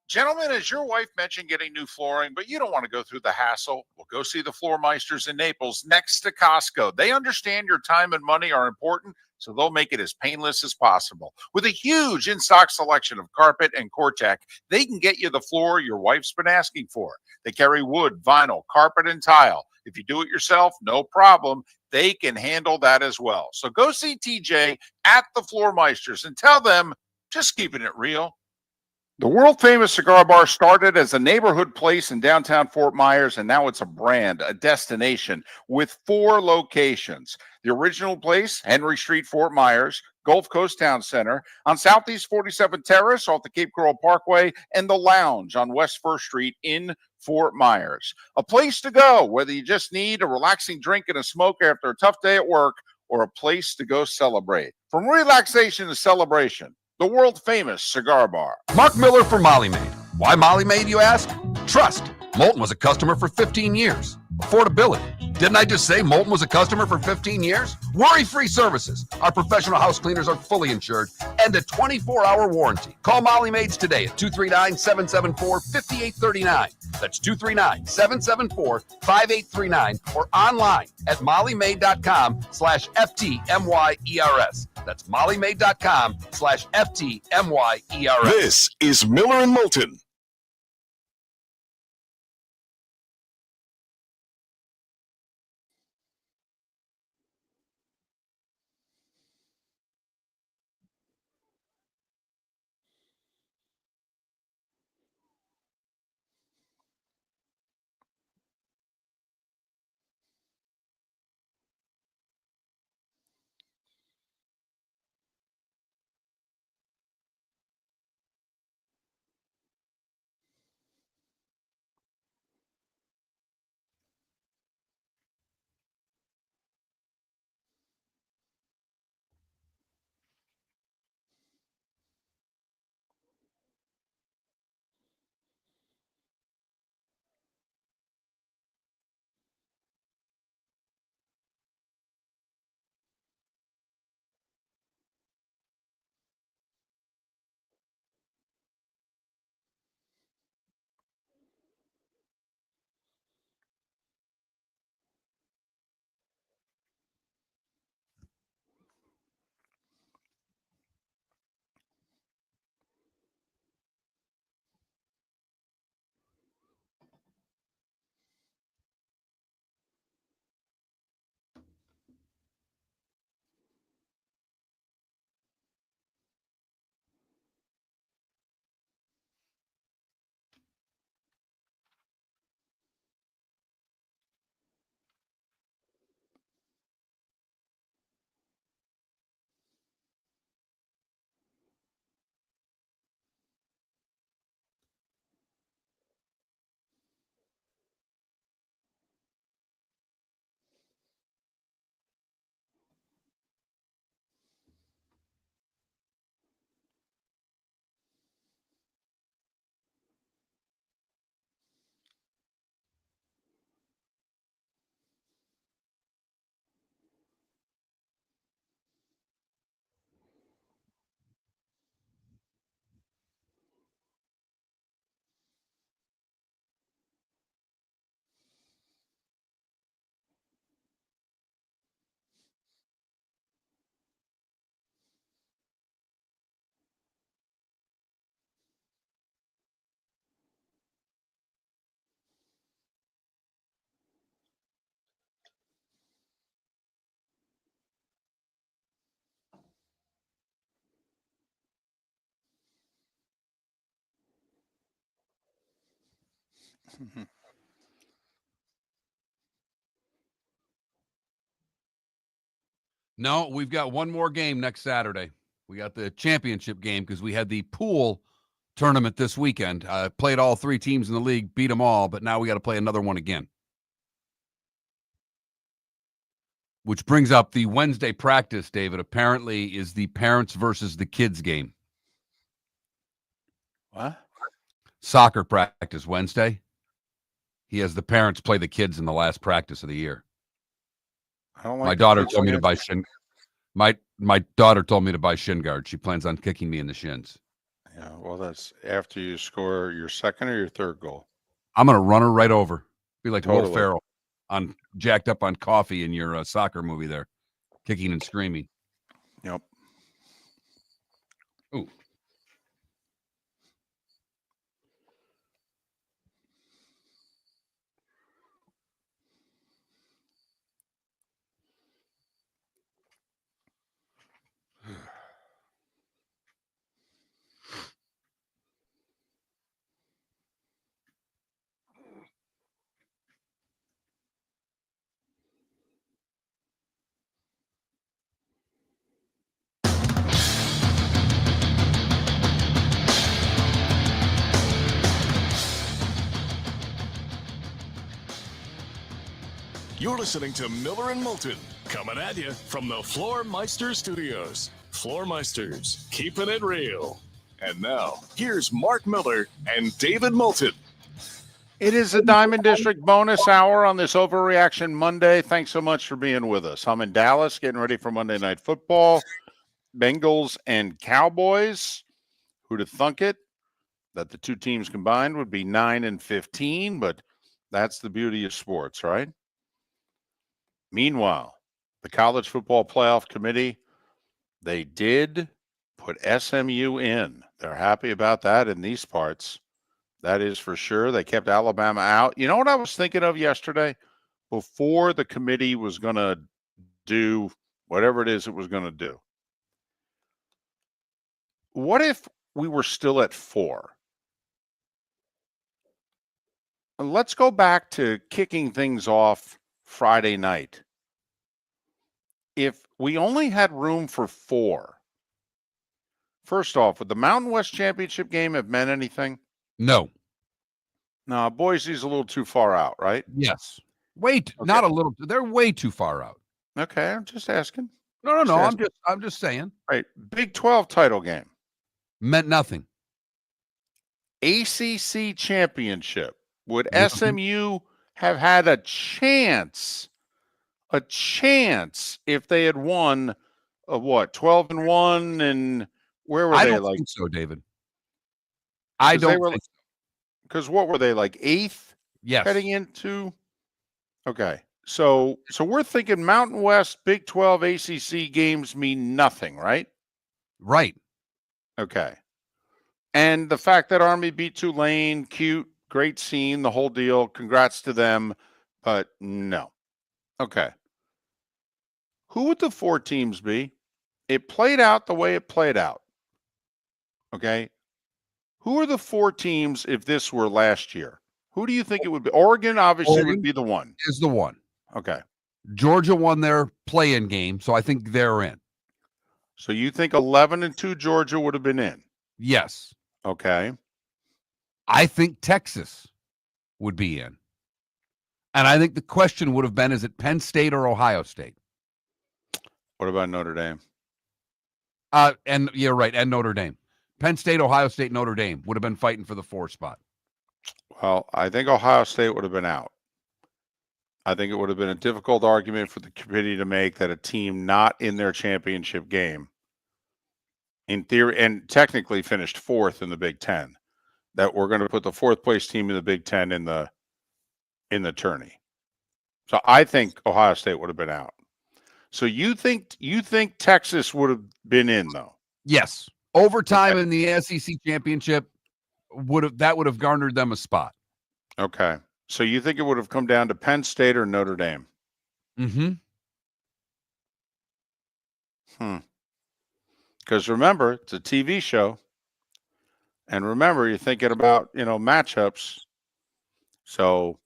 Gentlemen, as your wife mentioned getting new flooring, but you don't want to go through the hassle, well, go see the Floor Meisters in Naples next to Costco. They understand your time and money are important, so they'll make it as painless as possible. With a huge in-stock selection of carpet and Cortec, they can get you the floor your wife's been asking for. They carry wood, vinyl, carpet, and tile. If you do it yourself, no problem. They can handle that as well. So go see TJ at the Floor Meisters and tell them, just keeping it real. The world-famous cigar bar started as a neighborhood place in downtown Fort Myers, and now it's a brand, a destination, with 4 locations. The original place, Henry Street, Fort Myers, Gulf Coast Town Center, on Southeast 47th Terrace off the Cape Coral Parkway, and the Lounge on West 1st Street in Fort Myers. A place to go, whether you just need a relaxing drink and a smoke after a tough day at work, or a place to go celebrate. From relaxation to celebration, the world-famous cigar bar. Mark Miller for Molly Maid. Why Molly Maid, you ask? Trust. Moulton was a customer for 15 years. Affordability. Didn't I just say Moulton was a customer for 15 years? Worry-free services. Our professional house cleaners are fully insured and a 24-hour warranty. Call Molly Maids today at 239-774-5839. That's 239-774-5839 or online at mollymaid.com/FTMYERS. That's mollymaid.com/FTMYERS. This is Miller and Moulton. No, we've got one more game next Saturday. We got the championship game because we had the pool tournament this weekend. Played all 3 teams in the league, beat them all, but now we got to play another one again. Which brings up the Wednesday practice, David, apparently is the parents versus the kids game. What? Soccer practice Wednesday. He has the parents play the kids in the last practice of the year. I don't like My the daughter kids told me to yet. buy shin. My daughter told me to buy shin guards. She plans on kicking me in the shins. Yeah, well, that's after you score your second or your third goal. I'm gonna run her right over. Be like Will Totally. Ferrell on jacked up on coffee in your soccer movie there, kicking and screaming. Yep. Ooh. You're listening to Miller and Moulton, coming at you from the Floor Meister Studios. Floor Meisters, keeping it real. And now, here's Mark Miller and David Moulton. It is a Diamond District bonus hour on this Overreaction Monday. Thanks so much for being with us. I'm in Dallas getting ready for Monday Night Football. Bengals and Cowboys. Who'd have thunk it that the 2 teams combined would be 9-15, but that's the beauty of sports, right? Meanwhile, the College Football Playoff Committee, they did put SMU in. They're happy about that in these parts. That is for sure. They kept Alabama out. You know what I was thinking of yesterday? Before the committee was going to do whatever it is it was going to do. What if we were still at 4? Let's go back to kicking things off Friday night. If we only had room for 4, first off, would the Mountain West Championship game have meant anything? No. No, Boise's a little too far out, right? Yes. Wait, not a little. They're way too far out. Okay, I'm just asking. No. Just asking. I'm just saying. Right. Big 12 title game. Meant nothing. ACC championship. Would SMU have had a chance if they had won 12-1, and where were I they? don't think so, David. I don't think so. Because what were they, like 8th? Yes. Heading into. Okay. So we're thinking Mountain West, Big 12, ACC games mean nothing, right? Right. Okay. And the fact that Army beat Tulane, cute, great scene, the whole deal. Congrats to them. But no. Okay. Who would the 4 teams be? It played out the way it played out. Okay. Who are the 4 teams if this were last year? Who do you think it would be? Oregon obviously would be the one. Is the one. Okay. Georgia won their play-in game, so I think they're in. So you think 11-2 Georgia would have been in? Yes. Okay. I think Texas would be in. And I think the question would have been, is it Penn State or Ohio State? What about Notre Dame? And you're right, and Notre Dame. Penn State, Ohio State, Notre Dame would have been fighting for the 4 spot. Well, I think Ohio State would have been out. I think it would have been a difficult argument for the committee to make that a team not in their championship game, in theory, and technically finished 4th in the Big Ten, that we're going to put the 4th place team in the Big Ten in the tourney. So I think Ohio State would have been out. So you think Texas would have been in, though? Yes. Overtime in the SEC championship would have garnered them a spot. Okay. So you think it would have come down to Penn State or Notre Dame? Mm-hmm. Because remember, it's a TV show. And remember, you're thinking about, matchups. So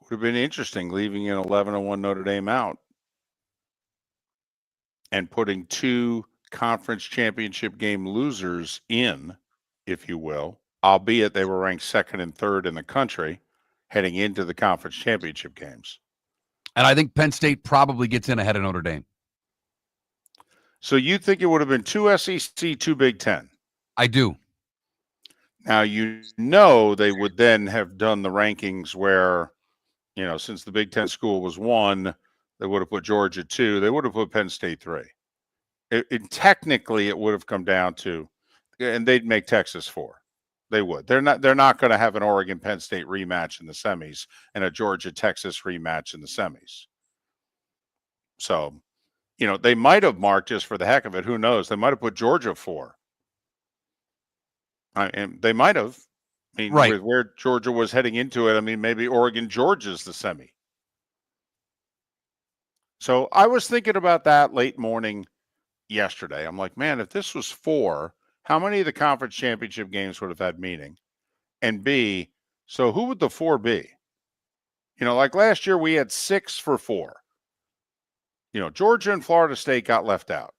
would have been interesting leaving an 11-1 Notre Dame out and putting 2 conference championship game losers in, if you will, albeit they were ranked 2nd and 3rd in the country heading into the conference championship games. And I think Penn State probably gets in ahead of Notre Dame. So you think it would have been 2 SEC, 2 Big Ten? I do. Now, they would then have done the rankings where, since the Big Ten school was 1, they would have put Georgia 2. They would have put Penn State 3. Technically, it would have come down to, and they'd make Texas 4. They would. They're not going to have an Oregon Penn State rematch in the semis and a Georgia Texas rematch in the semis. So, they might have marked just for the heck of it. Who knows? They might have put Georgia 4. And they might have. I mean, right. With where Georgia was heading into it, maybe Oregon Georgia's the semi. So I was thinking about that late morning yesterday. I'm like, man, if this was 4, how many of the conference championship games would have had meaning? And B, so who would the 4 be? Like last year we had 6 for 4. Georgia and Florida State got left out.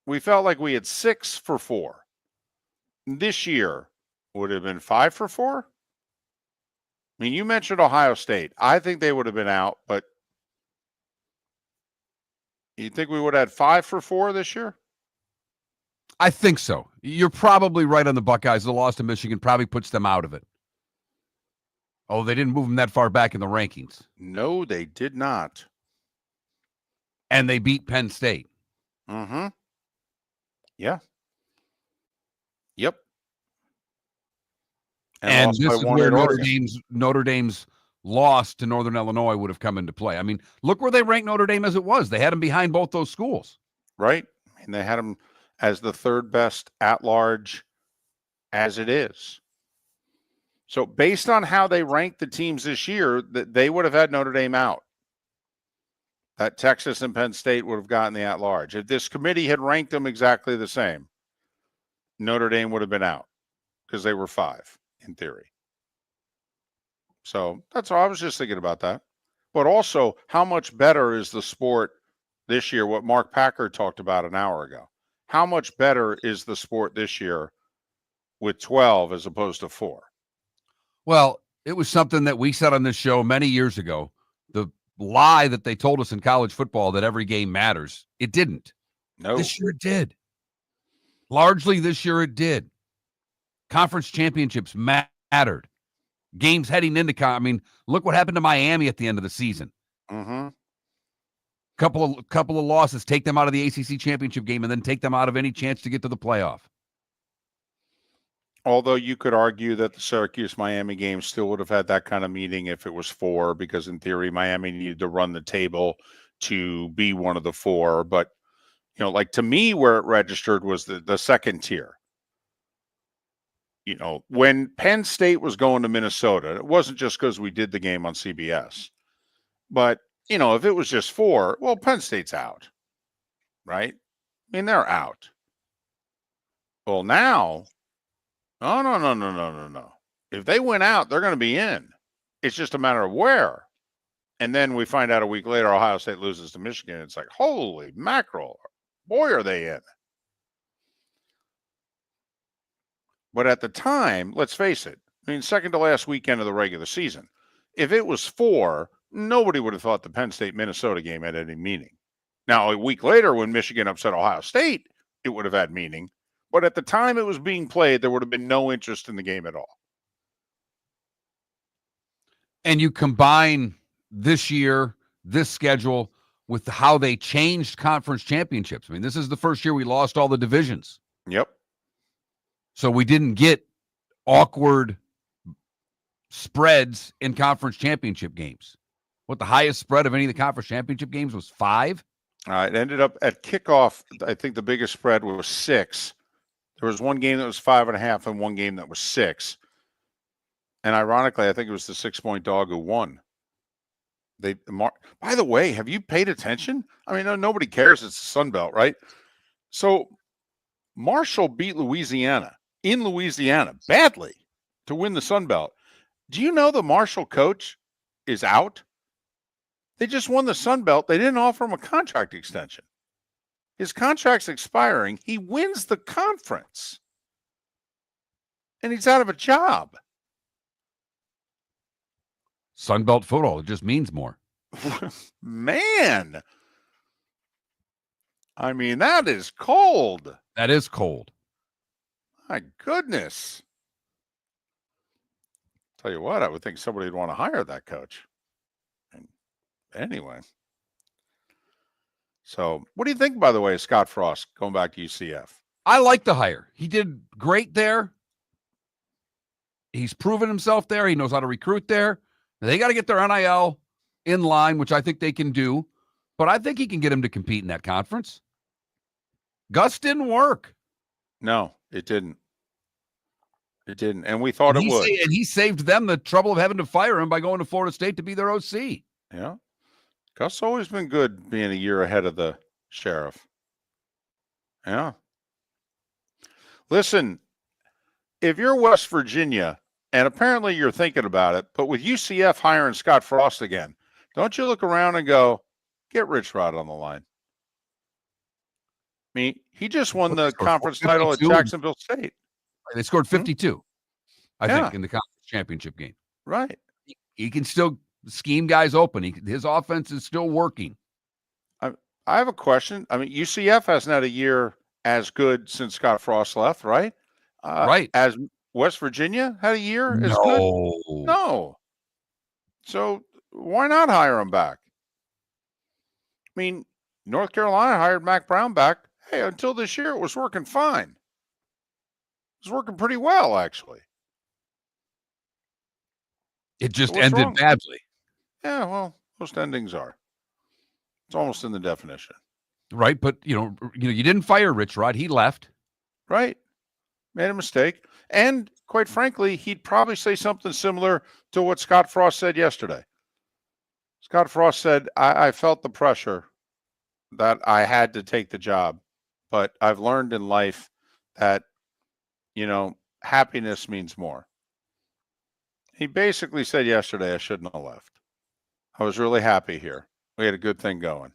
We felt like we had 6 for 4. This year would have been 5 for 4. You mentioned Ohio State. I think they would have been out, but you think we would have had 5 for 4 this year? I think so. You're probably right on the Buckeyes. The loss to Michigan probably puts them out of it. Oh, they didn't move them that far back in the rankings. No, they did not. And they beat Penn State. Mm-hmm. Yeah. Yep. And this is where Notre Dame's loss to Northern Illinois would have come into play. Look where they ranked Notre Dame as it was. They had them behind both those schools. Right. And they had them as the 3rd best at large as it is. So based on how they ranked the teams this year, they would have had Notre Dame out. That Texas and Penn State would have gotten the at large. If this committee had ranked them exactly the same, Notre Dame would have been out because they were 5 in theory. So that's all. I was just thinking about that. But also, how much better is the sport this year? What Mark Packer talked about an hour ago. How much better is the sport this year with 12 as opposed to 4? Well, it was something that we said on this show many years ago. The lie that they told us in college football that every game matters. It didn't. No. This year it did. Largely this year it did. Conference championships mattered. Games heading into look what happened to Miami at the end of the season. Mm-hmm. Couple of losses take them out of the ACC championship game and then take them out of any chance to get to the playoff. Although you could argue that the Syracuse-Miami game still would have had that kind of meaning if it was 4, because in theory, Miami needed to run the table to be one of the 4. But, to me, where it registered was the second tier. When Penn State was going to Minnesota, it wasn't just because we did the game on CBS. But, if it was just 4, well, Penn State's out, right? They're out. Well, now, no. If they win out, they're going to be in. It's just a matter of where. And then we find out a week later, Ohio State loses to Michigan. It's like, holy mackerel. Boy, are they in. But at the time, let's face it, second to last weekend of the regular season, if it was 4, nobody would have thought the Penn State-Minnesota game had any meaning. Now, a week later, when Michigan upset Ohio State, it would have had meaning. But at the time it was being played, there would have been no interest in the game at all. And you combine this year, this schedule, with how they changed conference championships. This is the first year we lost all the divisions. Yep. So we didn't get awkward spreads in conference championship games. The highest spread of any of the conference championship games was 5? It ended up at kickoff, I think the biggest spread was 6. There was one game that was 5.5 and one game that was 6. And ironically, I think it was the 6-point dog who won. By the way, have you paid attention? Nobody cares. It's the Sun Belt, right? So Marshall beat Louisiana in Louisiana badly to win the Sun Belt. Do you know the Marshall coach is out? They just won the Sun Belt. They didn't offer him a contract extension. His contract's expiring. He wins the conference. And he's out of a job. Sun Belt football, it just means more. Man. I mean, that is cold. That is cold. My goodness. Tell you what, I would think somebody would want to hire that coach. Anyway. So, what do you think, by the way, of Scott Frost going back to UCF? I like the hire. He did great there. He's proven himself there. He knows how to recruit there. They got to get their NIL in line, which I think they can do. But I think he can get him to compete in that conference. Gus didn't work. No, it didn't. It didn't. And we thought it would. And he saved them the trouble of having to fire him by going to Florida State to be their OC. Yeah. Gus always been good being a year ahead of the sheriff. Yeah. Listen, if you're West Virginia, and apparently you're thinking about it, but with UCF hiring Scott Frost again, don't you look around and go, get Rich Rod on the line? I mean, he just won the conference title at Jacksonville State. They scored 52, I think, in the conference championship game. Right. He can still scheme guys open. His offense is still working. I have a question. I mean, UCF hasn't had a year as good since Scott Frost left, right? Right. As West Virginia had a year as good? No. So why not hire him back? I mean, North Carolina hired Mac Brown back. Hey, until this year, it was working fine. It was working pretty well, actually. It just ended badly. Yeah, well, most endings are. It's almost in the definition. Right, but you didn't fire Rich Rod. He left. Right. Made a mistake. And quite frankly, he'd probably say something similar to what Scott Frost said yesterday. Scott Frost said, I felt the pressure that I had to take the job, but I've learned in life that, happiness means more. He basically said yesterday, I shouldn't have left. I was really happy here. We had a good thing going.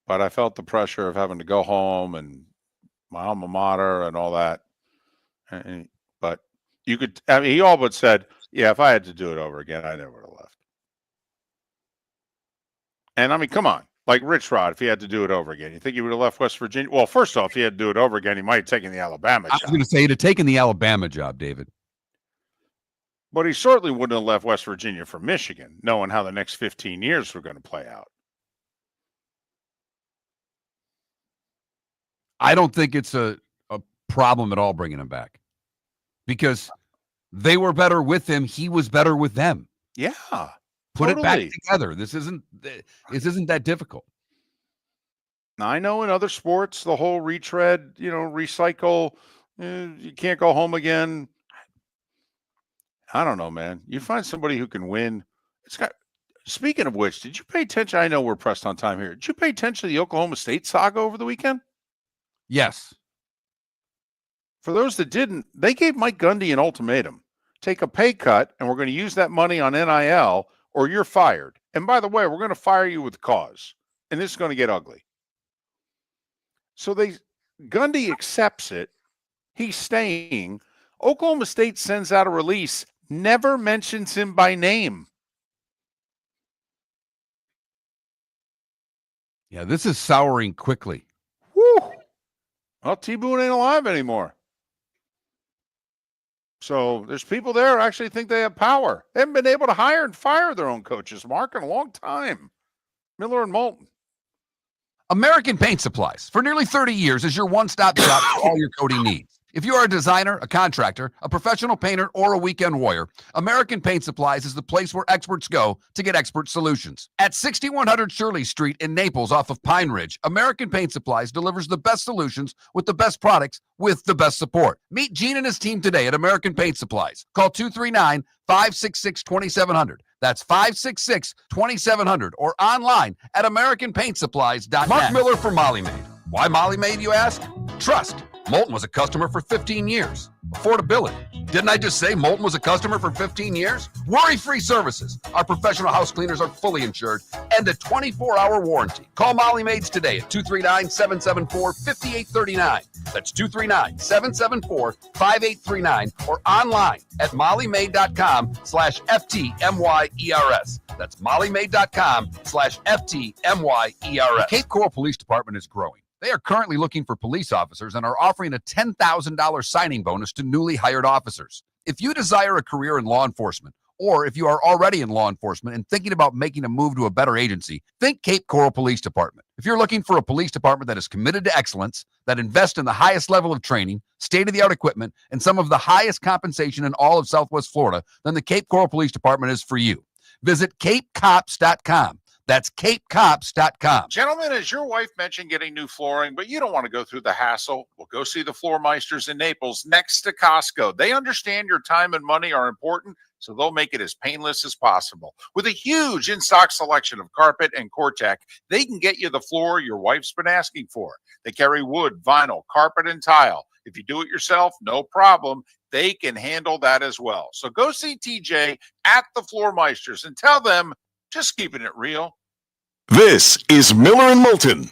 But I felt the pressure of having to go home and my alma mater and all that. But he all but said, yeah, if I had to do it over again, I never would have left. And I mean, come on. Like Rich Rod, if he had to do it over again, you think he would have left West Virginia? Well, first off, if he had to do it over again, he might have taken the Alabama job. I was going to say he'd have taken the Alabama job, David. But he certainly wouldn't have left West Virginia for Michigan, knowing how the next 15 years were going to play out. I don't think it's a problem at all bringing him back because they were better with him. He was better with them. Yeah. Put it back together. This isn't that difficult. Now, I know in other sports, the whole retread, recycle, you can't go home again. I don't know, man. You find somebody who can win. Speaking of which, did you pay attention? I know we're pressed on time here. Did you pay attention to the Oklahoma State saga over the weekend? Yes. For those that didn't, they gave Mike Gundy an ultimatum. Take a pay cut, and we're going to use that money on NIL, or you're fired. And by the way, we're going to fire you with cause. And this is going to get ugly. So Gundy accepts it. He's staying. Oklahoma State sends out a release, never mentions him by name. Yeah, this is souring quickly. Woo! Well, T-Boone ain't alive anymore. So there's people there who actually think they have power. They haven't been able to hire and fire their own coaches, Mark, in a long time. Miller and Moulton. American Paint Supplies, for nearly 30 years, is your one-stop shop for all your coating needs. If you are a designer, a contractor, a professional painter, or a weekend warrior, American Paint Supplies is the place where experts go to get expert solutions. At 6100 Shirley Street in Naples off of Pine Ridge, American Paint Supplies delivers the best solutions with the best products with the best support. Meet Gene and his team today at American Paint Supplies. Call 239-566-2700. That's 566-2700 or online at AmericanPaintSupplies.net. Mark Miller for Molly Maid. Why Molly Maid, you ask? Trust. Moulton was a customer for 15 years. Affordability. Didn't I just say Moulton was a customer for 15 years? Worry-free services. Our professional house cleaners are fully insured and a 24-hour warranty. Call Molly Maids today at 239-774-5839. That's 239-774-5839 or online at mollymaid.com/FTMYERS. That's mollymaid.com/FTMYERS. Cape Coral Police Department is growing. They are currently looking for police officers and are offering a $10,000 signing bonus to newly hired officers. If you desire a career in law enforcement, or if you are already in law enforcement and thinking about making a move to a better agency, think Cape Coral Police Department. If you're looking for a police department that is committed to excellence, that invests in the highest level of training, state-of-the-art equipment, and some of the highest compensation in all of Southwest Florida, then the Cape Coral Police Department is for you. Visit capecops.com. That's capecops.com. Gentlemen, as your wife mentioned getting new flooring, but you don't want to go through the hassle, well, go see the Floor Meisters in Naples next to Costco. They understand your time and money are important, so they'll make it as painless as possible. With a huge in-stock selection of carpet and Cortec, they can get you the floor your wife's been asking for. They carry wood, vinyl, carpet, and tile. If you do it yourself, no problem. They can handle that as well. So go see TJ at the Floor Meisters and tell them, just keeping it real. This is Miller and Moulton.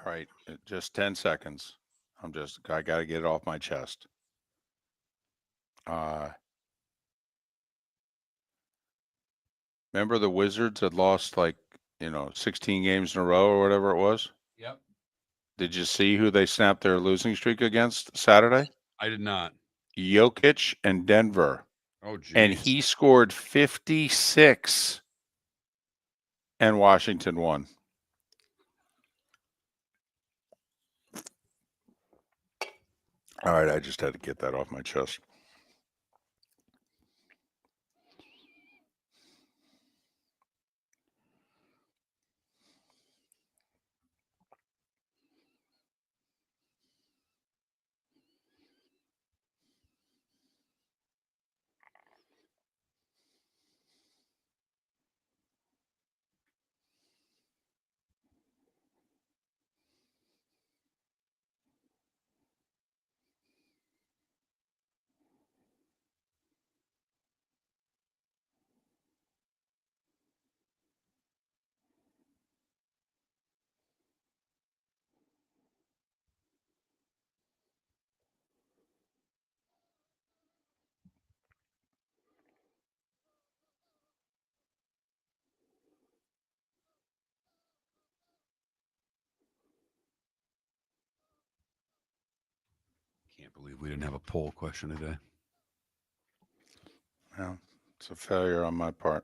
All right, just 10 seconds. I got to get it off my chest. Remember the Wizards had lost 16 games in a row or whatever it was? Yep. Did you see who they snapped their losing streak against Saturday? I did not. Jokic and Denver. Oh, geez. And he scored 56 and Washington won. All right, I just had to get that off my chest. Can't believe we didn't have a poll question today. Yeah, it's a failure on my part.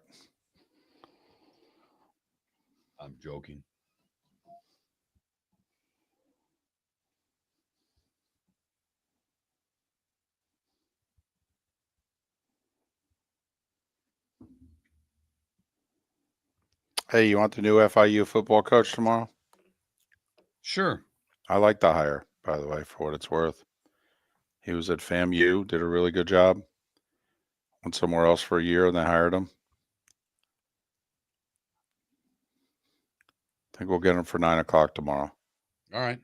I'm joking. Hey, you want the new FIU football coach tomorrow? Sure. I like the hire, by the way, for what it's worth. He was at FAMU, did a really good job. Went somewhere else for a year, and they hired him. I think we'll get him for 9 o'clock tomorrow. All right.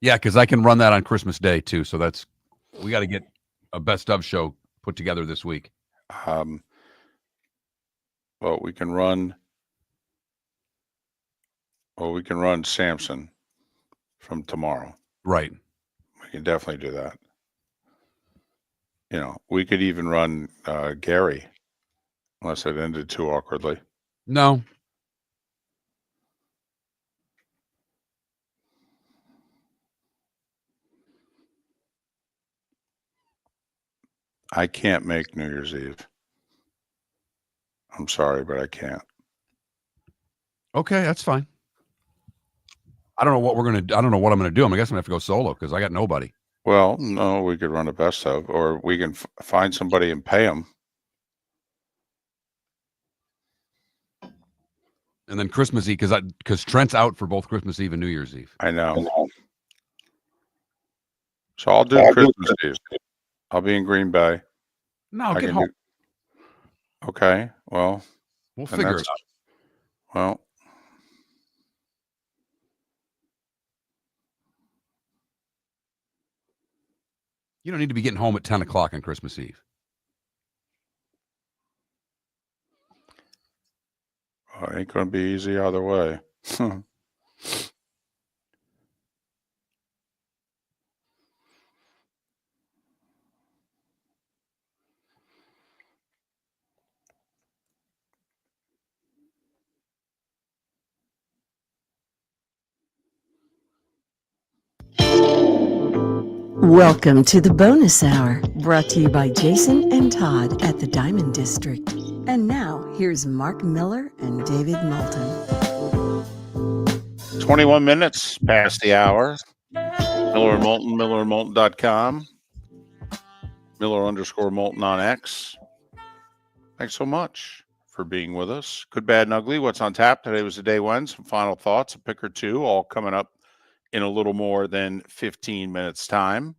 Yeah, because I can run that on Christmas Day, too. So we got to get a best of show put together this week. Well, we can run Samson from tomorrow. Right. We can definitely do that. We could even run Gary Unless it ended too awkwardly. No. I can't make New Year's Eve. I'm sorry, but I can't. Okay, that's fine. I don't know what I'm gonna do. I guess I'm gonna have to go solo because I got nobody. Well, no, we could run a best of, or we can find somebody and pay them. And then Christmas Eve, because Trent's out for both Christmas Eve and New Year's Eve. I know. So I'll do Christmas Eve. I'll be in Green Bay. No, get home. Okay, well. We'll figure it out. Well. You don't need to be getting home at 10 o'clock on Christmas Eve. Oh, it ain't going to be easy either way. Welcome to the bonus hour, brought to you by Jason and Todd at the Diamond District. And now, here's Mark Miller and David Moulton. 21 minutes past the hour. Miller and Moulton, millerandmoulton.com. Miller_Moulton on X. Thanks so much for being with us. Good, bad, and ugly. What's on tap? Today was the day one. Some final thoughts, a pick or two, all coming up in a little more than 15 minutes time.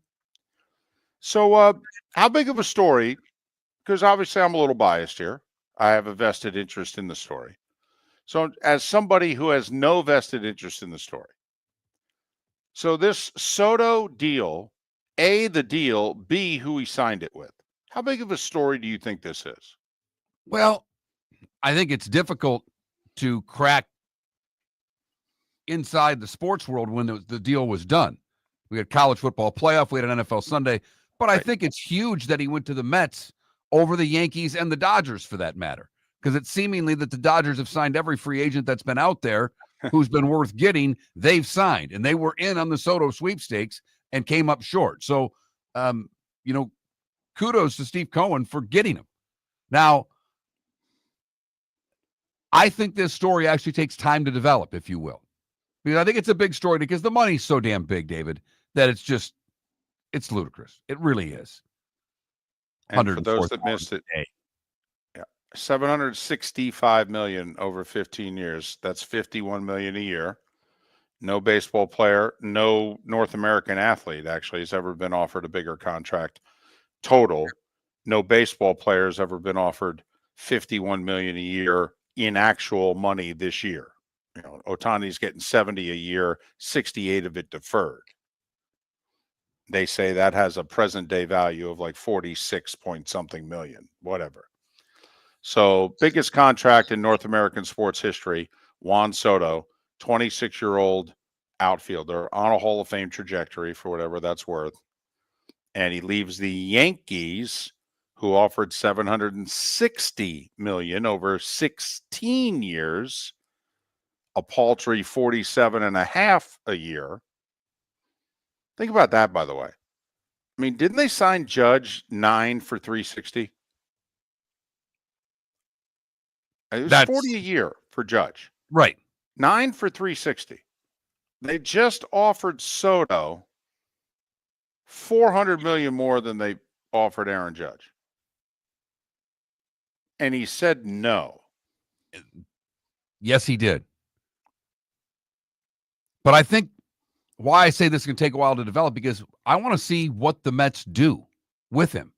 So how big of a story, because obviously I'm a little biased here. I have a vested interest in the story. So as somebody who has no vested interest in the story. So this Soto deal, A, the deal, B, who he signed it with. How big of a story do you think this is? Well, I think it's difficult to crack inside the sports world when the deal was done. We had college football playoff. We had an NFL Sunday. But I think it's huge that he went to the Mets over the Yankees and the Dodgers, for that matter, because it's seemingly that the Dodgers have signed every free agent that's been out there who's been worth getting. They've signed, and they were in on the Soto sweepstakes and came up short. So, kudos to Steve Cohen for getting him. Now, I think this story actually takes time to develop, if you will, because I think it's a big story because the money's so damn big, David, that it's ludicrous. It really is. And for those that missed it, yeah, $765 million over 15 years. That's $51 million a year. No baseball player, no North American athlete actually has ever been offered a bigger contract total. No baseball player has ever been offered $51 million a year in actual money this year. You know, Ohtani's getting 70 a year, 68 of it deferred. They say that has a present day value of like 46 point something million, whatever. So biggest contract in North American sports history, Juan Soto, 26-year-old outfielder on a Hall of Fame trajectory for whatever that's worth. And he leaves the Yankees, who offered $760 million over 16 years, a paltry 47.5 a year. Think about that, by the way. I mean, didn't they sign Judge 9 for 360? It was 40 a year for Judge. Right. 9 for 360. They just offered Soto $400 million more than they offered Aaron Judge. And he said no. Yes, he did. But I think why I say this can take a while to develop, because I want to see what the Mets do with him.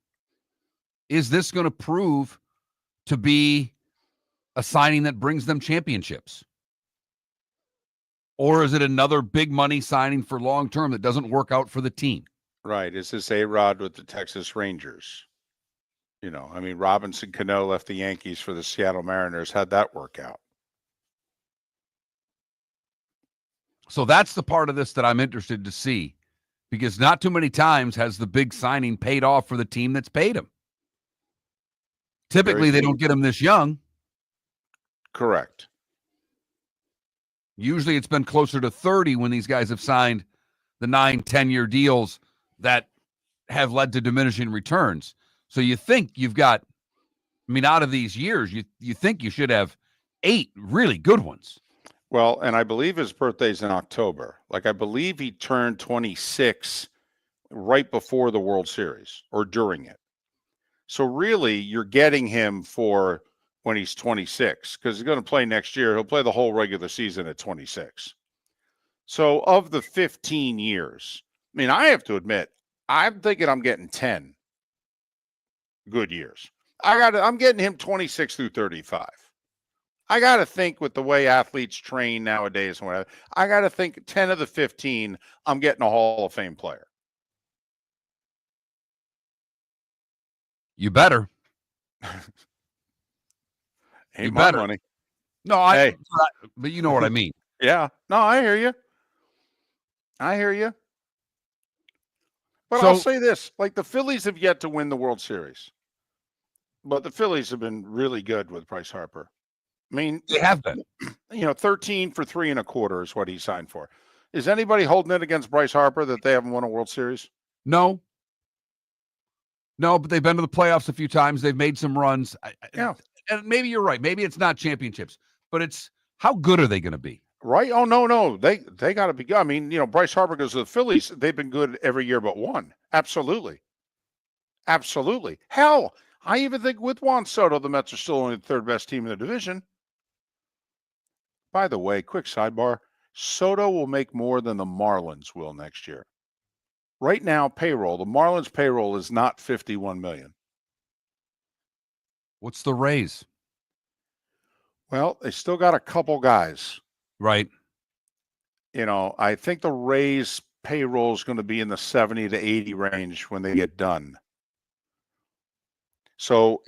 Is this going to prove to be a signing that brings them championships? Or is it another big money signing for long term that doesn't work out for the team? Right. Is this A-Rod with the Texas Rangers? You know, I mean, Robinson Cano left the Yankees for the Seattle Mariners. How'd that work out? So that's the part of this that I'm interested to see, because not too many times has the big signing paid off for the team that's paid him. Typically, they don't get them this young. Correct. Usually it's been closer to 30 when these guys have signed the 9-10-year deals that have led to diminishing returns. So you think you've got, out of these years, you think you should have 8 really good ones. Well, and I believe his birthday's in October. I believe he turned 26 right before the World Series or during it. So really, you're getting him for when he's 26 because he's going to play next year. He'll play the whole regular season at 26. So of the 15 years, I have to admit, I'm thinking I'm getting 10 good years. I'm getting him 26 through 35. I got to think with the way athletes train nowadays and whatever, I got to think 10 of the 15, I'm getting a Hall of Fame player. You better. Ain't my money. No, but you know what I mean. Yeah. No, I hear you. But I'll say this, the Phillies have yet to win the World Series. But the Phillies have been really good with Bryce Harper. They have been. 13 for 3 1/4 is what he signed for. Is anybody holding it against Bryce Harper that they haven't won a World Series? No, but they've been to the playoffs a few times. They've made some runs. Yeah. And maybe you're right. Maybe it's not championships, but it's how good are they going to be? Right? Oh, no. They got to be good. Bryce Harper goes to the Phillies. They've been good every year but one. Absolutely. Hell, I even think with Juan Soto, the Mets are still only the third best team in the division. By the way, quick sidebar, Soto will make more than the Marlins will next year. Right now, the Marlins payroll is not $51 million. What's the raise? Well, they still got a couple guys. Right. I think the Rays payroll is going to be in the 70 to 80 range when they get done. So,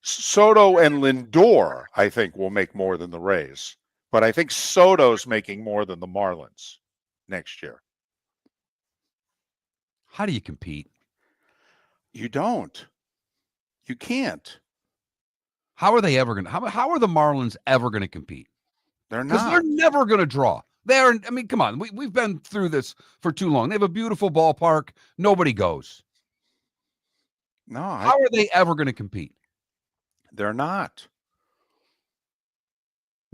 Soto and Lindor, I think, will make more than the Rays. But I think Soto's making more than the Marlins next year. How do you compete? You don't. You can't. How are they ever going to? How are the Marlins ever going to compete? They're not. Because they're never going to draw. Come on. We've been through this for too long. They have a beautiful ballpark. Nobody goes. No. How are they ever going to compete? They're not.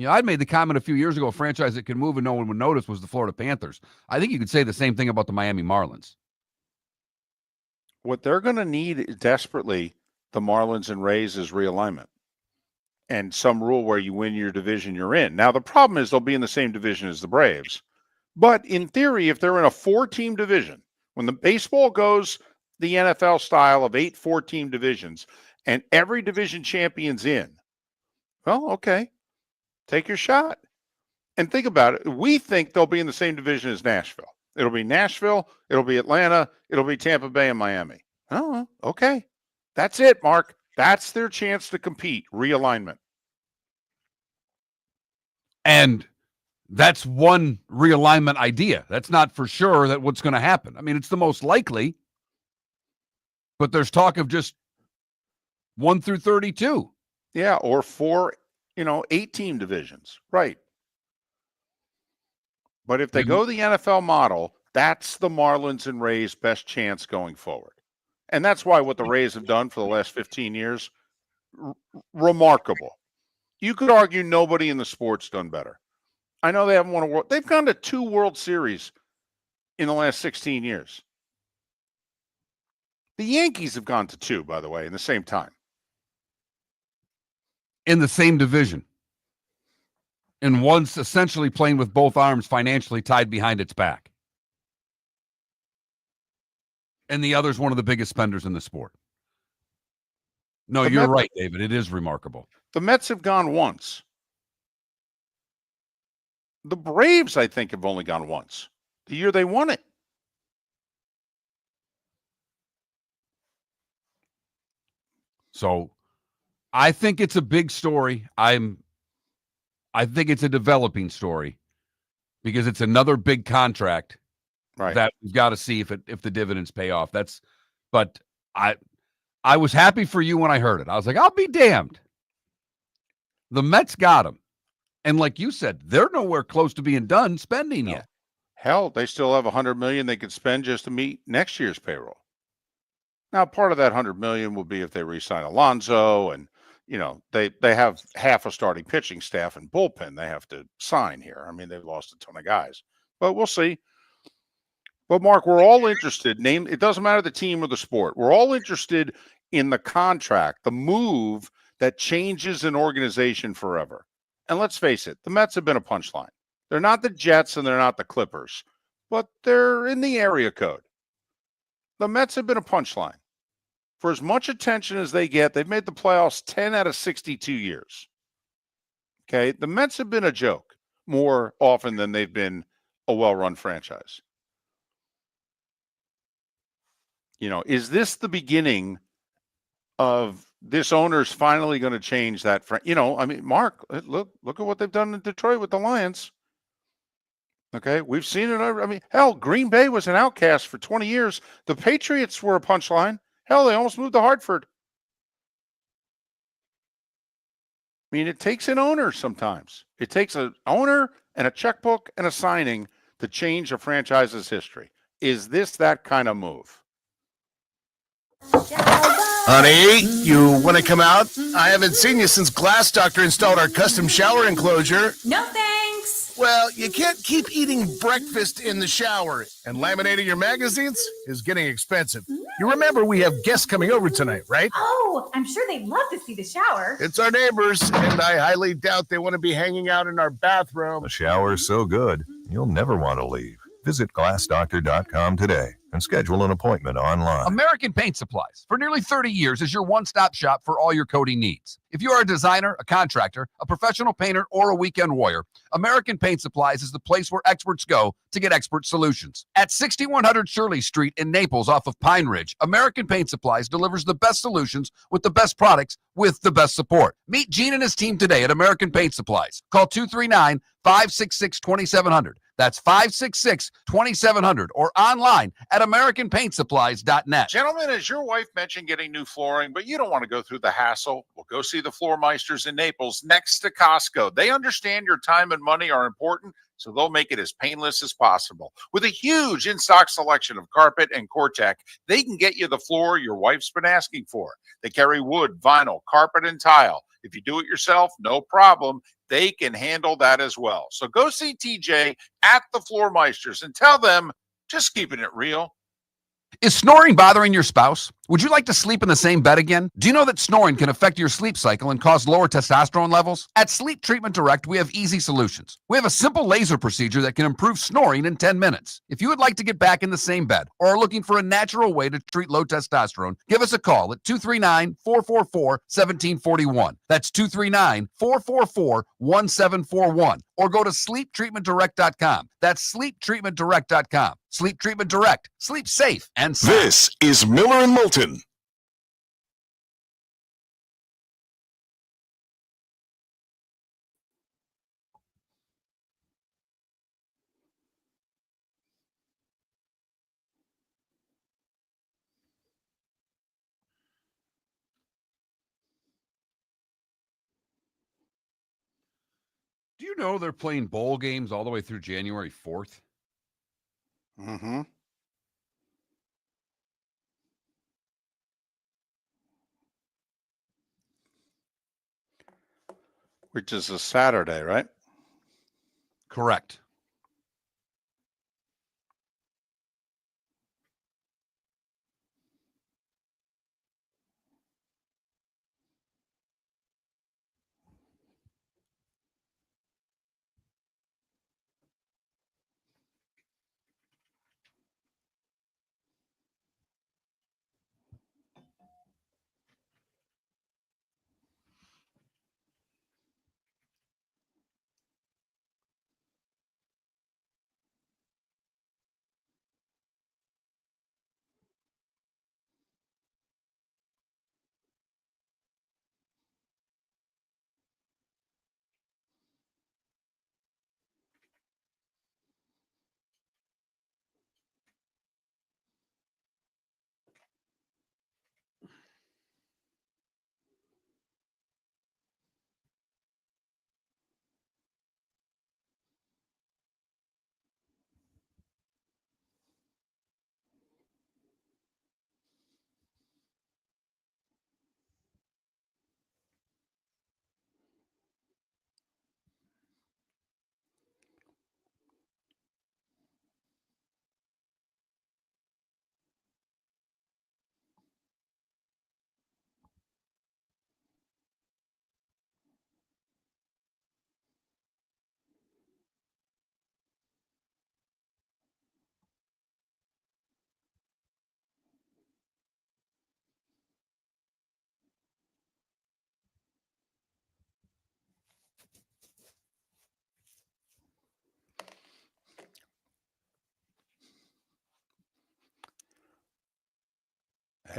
I'd made the comment a few years ago, a franchise that could move and no one would notice was the Florida Panthers. I think you could say the same thing about the Miami Marlins. What they're going to need desperately, the Marlins and Rays, is realignment. And some rule where you win your division you're in. Now, the problem is they'll be in the same division as the Braves. But in theory, if they're in a 4-team division, when the baseball goes the NFL style of 8 4-team divisions and every division champion's in, well, okay. Take your shot. And think about it. We think they'll be in the same division as Nashville. It'll be Nashville. It'll be Atlanta. It'll be Tampa Bay and Miami. Oh, okay. That's it, Mark. That's their chance to compete. Realignment. And that's one realignment idea. That's not for sure that what's going to happen. It's the most likely. But there's talk of just 1 through 32. Yeah, or 4 8-team divisions. Right. But if they go the NFL model, that's the Marlins and Rays' best chance going forward. And that's why what the Rays have done for the last 15 years, remarkable. You could argue nobody in the sport's done better. I know they haven't won a world. They've gone to 2 World Series in the last 16 years. The Yankees have gone to 2, by the way, in the same time. In the same division. And one's essentially playing with both arms financially tied behind its back. And the other's one of the biggest spenders in the sport. No, you're right, David. It is remarkable. The Mets have gone once. The Braves, I think, have only gone once. The year they won it. So I think it's a big story. I think it's a developing story because it's another big contract that we've got to see if the dividends pay off. But I I was happy for you when I heard it. I was like, I'll be damned. The Mets got him. And like you said, they're nowhere close to being done spending yet. Hell, they still have $100 million they could spend just to meet next year's payroll. Now, part of that $100 million will be if they re-sign Alonso, and they have half a starting pitching staff and bullpen they have to sign here. I mean, they've lost a ton of guys, but we'll see. But Mark, we're all interested. It doesn't matter the team or the sport. We're all interested in the contract, the move that changes an organization forever. And let's face it, the Mets have been a punchline. They're not the Jets and they're not the Clippers, but they're in the area code. The Mets have been a punchline. For as much attention as they get, they've made the playoffs 10 out of 62 years. Okay, the Mets have been a joke more often than they've been a well-run franchise. Is this the beginning of this owner's finally going to change that? I mean, Mark, look at what they've done in Detroit with the Lions. Okay, we've seen it. I mean, hell, Green Bay was an outcast for 20 years. The Patriots were a punchline. Hell, they almost moved to Hartford. I mean, it takes an owner sometimes. It takes an owner and a checkbook and a signing to change a franchise's history. Is this that kind of move? Honey, you want to come out? I haven't seen you since Glass Doctor installed our custom shower enclosure. No thanks. Well, you can't keep eating breakfast in the shower, and laminating your magazines is getting expensive. You remember we have guests coming over tonight, right? Oh, I'm sure they'd love to see the shower. It's our neighbors, and I highly doubt they want to be hanging out in our bathroom. The shower's so good, you'll never want to leave. Visit glassdoctor.com today and schedule an appointment online. American Paint Supplies, for nearly 30 years, is your one-stop shop for all your coating needs. If you are a designer, a contractor, a professional painter, or a weekend warrior, American Paint Supplies is the place where experts go to get expert solutions. At 6100 Shirley Street in Naples off of Pine Ridge, American Paint Supplies delivers the best solutions with the best products with the best support. Meet Gene and his team today at American Paint Supplies. Call 239-566-2700. That's 566-2700 or online at AmericanPaintSupplies.net. Gentlemen, as your wife mentioned getting new flooring, but you don't want to go through the hassle, well, go see the Floor Meisters in Naples next to Costco. They understand your time and money are important, so they'll make it as painless as possible. With a huge in-stock selection of carpet and Cortec, they can get you the floor your wife's been asking for. They carry wood, vinyl, carpet, and tile. If you do it yourself, no problem. They can handle that as well. So go see TJ at the Floor Meisters and tell them, just keeping it real. Is snoring bothering your spouse? Would you like to sleep in the same bed again? Do you know that snoring can affect your sleep cycle and cause lower testosterone levels? At Sleep Treatment Direct, we have easy solutions. We have a simple laser procedure that can improve snoring in 10 minutes. If you would like to get back in the same bed or are looking for a natural way to treat low testosterone, give us a call at 239-444-1741. That's 239-444-1741. Or go to sleeptreatmentdirect.com. That's sleeptreatmentdirect.com. Sleep Treatment Direct. Sleep safe and sound. This is Miller and Moulton. Do you know they're playing bowl games all the way through January 4th? Mm-hmm. Which is a Saturday, right? Correct.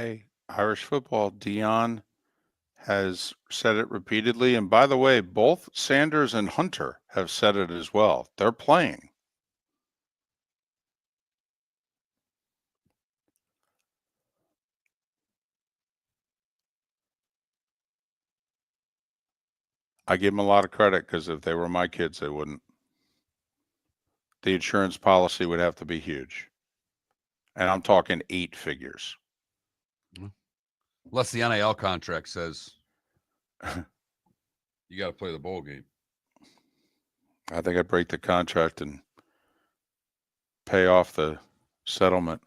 Hey, Irish football, Dion has said it repeatedly. And by the way, both Sanders and Hunter have said it as well. They're playing. I give them a lot of credit because if they were my kids, they wouldn't. The insurance policy would have to be huge. And I'm talking 8 figures. Unless the NIL contract says you got to play the bowl game. I think I'd break the contract and pay off the settlement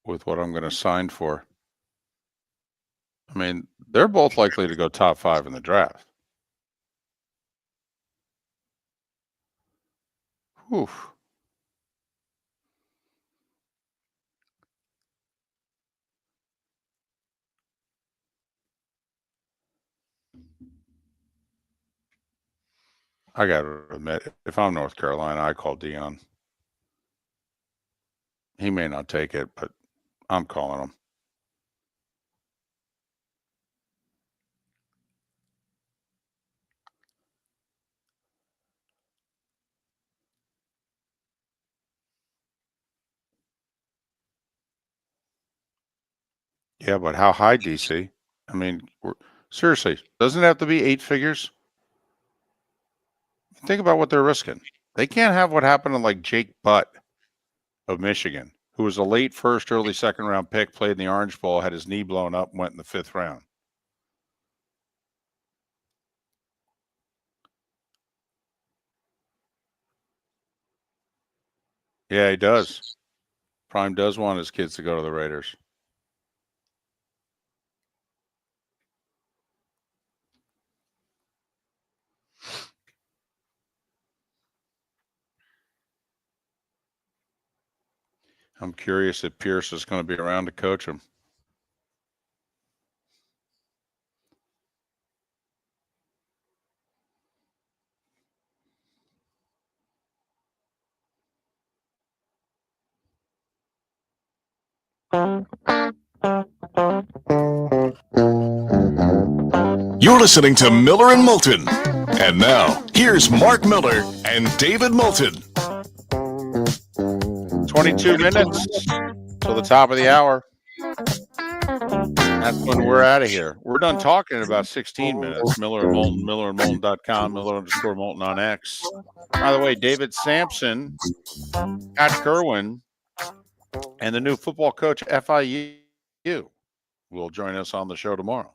with what I'm going to sign for. I mean, they're both likely to go top 5 in the draft. Whew. I got to admit, if I'm North Carolina, I call Dion. He may not take it, but I'm calling him. Yeah, but how high, DC? I mean, seriously, doesn't it have to be 8 figures? Think about what they're risking. They can't have what happened to like Jake Butt of Michigan, who was a late first, early second round pick, played in the Orange Bowl, had his knee blown up, went in the 5th round. Yeah, he does. Prime does want his kids to go to the Raiders. I'm curious if Pierce is going to be around to coach him. You're listening to Miller and Moulton. And now, here's Mark Miller and David Moulton. 22 minutes till the top of the hour. That's when we're out of here. We're done talking in about 16 minutes. Miller and Moulton, millerandmoulton.com, Miller_Moulton on X. By the way, David Sampson, Pat Kerwin, and the new football coach, FIU, will join us on the show tomorrow.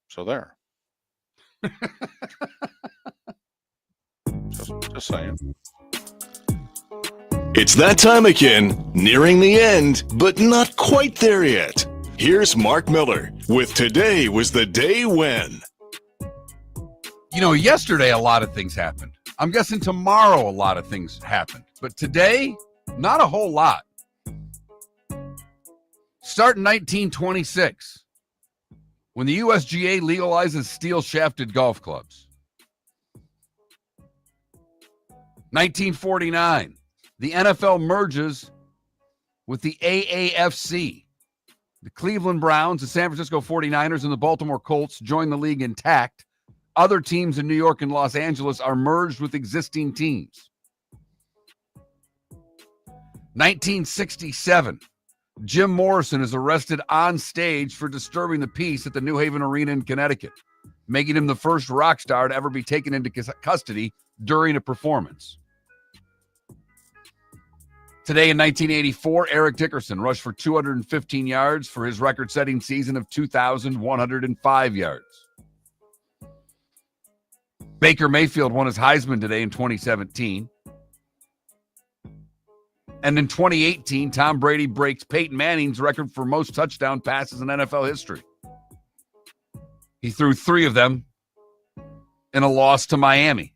So there. Just saying. It's that time again, nearing the end, but not quite there yet. Here's Mark Miller with Today Was the Day When. You know, yesterday a lot of things happened. I'm guessing tomorrow a lot of things happened. But today, not a whole lot. Start in 1926, when the USGA legalizes steel-shafted golf clubs. 1949, the NFL merges with the AAFC. The Cleveland Browns, the San Francisco 49ers, and the Baltimore Colts join the league intact. Other teams in New York and Los Angeles are merged with existing teams. 1967, Jim Morrison is arrested on stage for disturbing the peace at the New Haven Arena in Connecticut, making him the first rock star to ever be taken into custody during a performance. Today in 1984, Eric Dickerson rushed for 215 yards for his record-setting season of 2,105 yards. Baker Mayfield won his Heisman today in 2017. And in 2018, Tom Brady breaks Peyton Manning's record for most touchdown passes in NFL history. He threw 3 of them in a loss to Miami.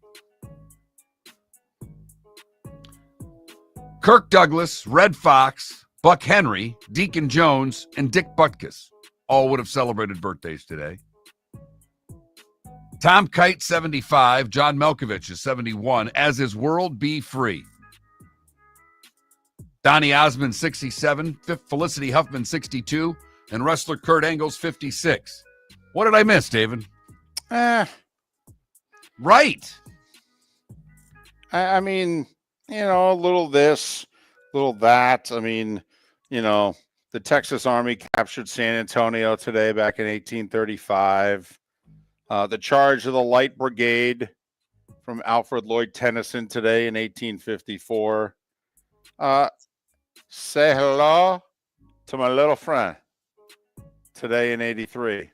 Kirk Douglas, Red Fox, Buck Henry, Deacon Jones, and Dick Butkus all would have celebrated birthdays today. Tom Kite, 75. John Malkovich is 71, as is World Be Free. Donnie Osmond, 67. Felicity Huffman, 62. And wrestler Kurt Angle's 56. What did I miss, David? Right. I mean, a little this, little that. I mean, the Texas Army captured San Antonio today back in 1835. The charge of the Light Brigade from Alfred Lloyd Tennyson today in 1854. Say hello to my little friend today in 83.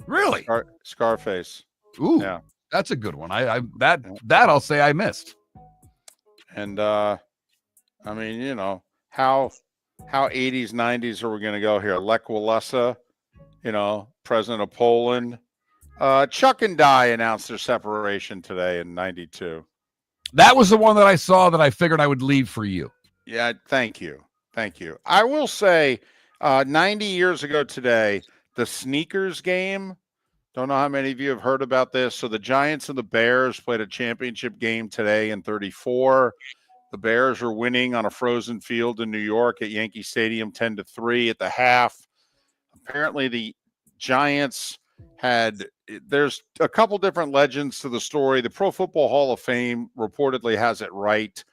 Really? Scarface. Ooh, yeah, that's a good one. That I'll say I missed. And I mean, how 80s, 90s are we going to go here? Lech Walesa, president of Poland. Chuck and Di announced their separation today in 92. That was the one that I saw that I figured I would leave for you. Yeah, thank you. I will say 90 years ago today, the sneakers game, don't know how many of you have heard about this. So the Giants and the Bears played a championship game today in 34. The Bears are winning on a frozen field in New York at Yankee Stadium 10-3 at the half. Apparently the Giants there's a couple different legends to the story. The Pro Football Hall of Fame reportedly has it right,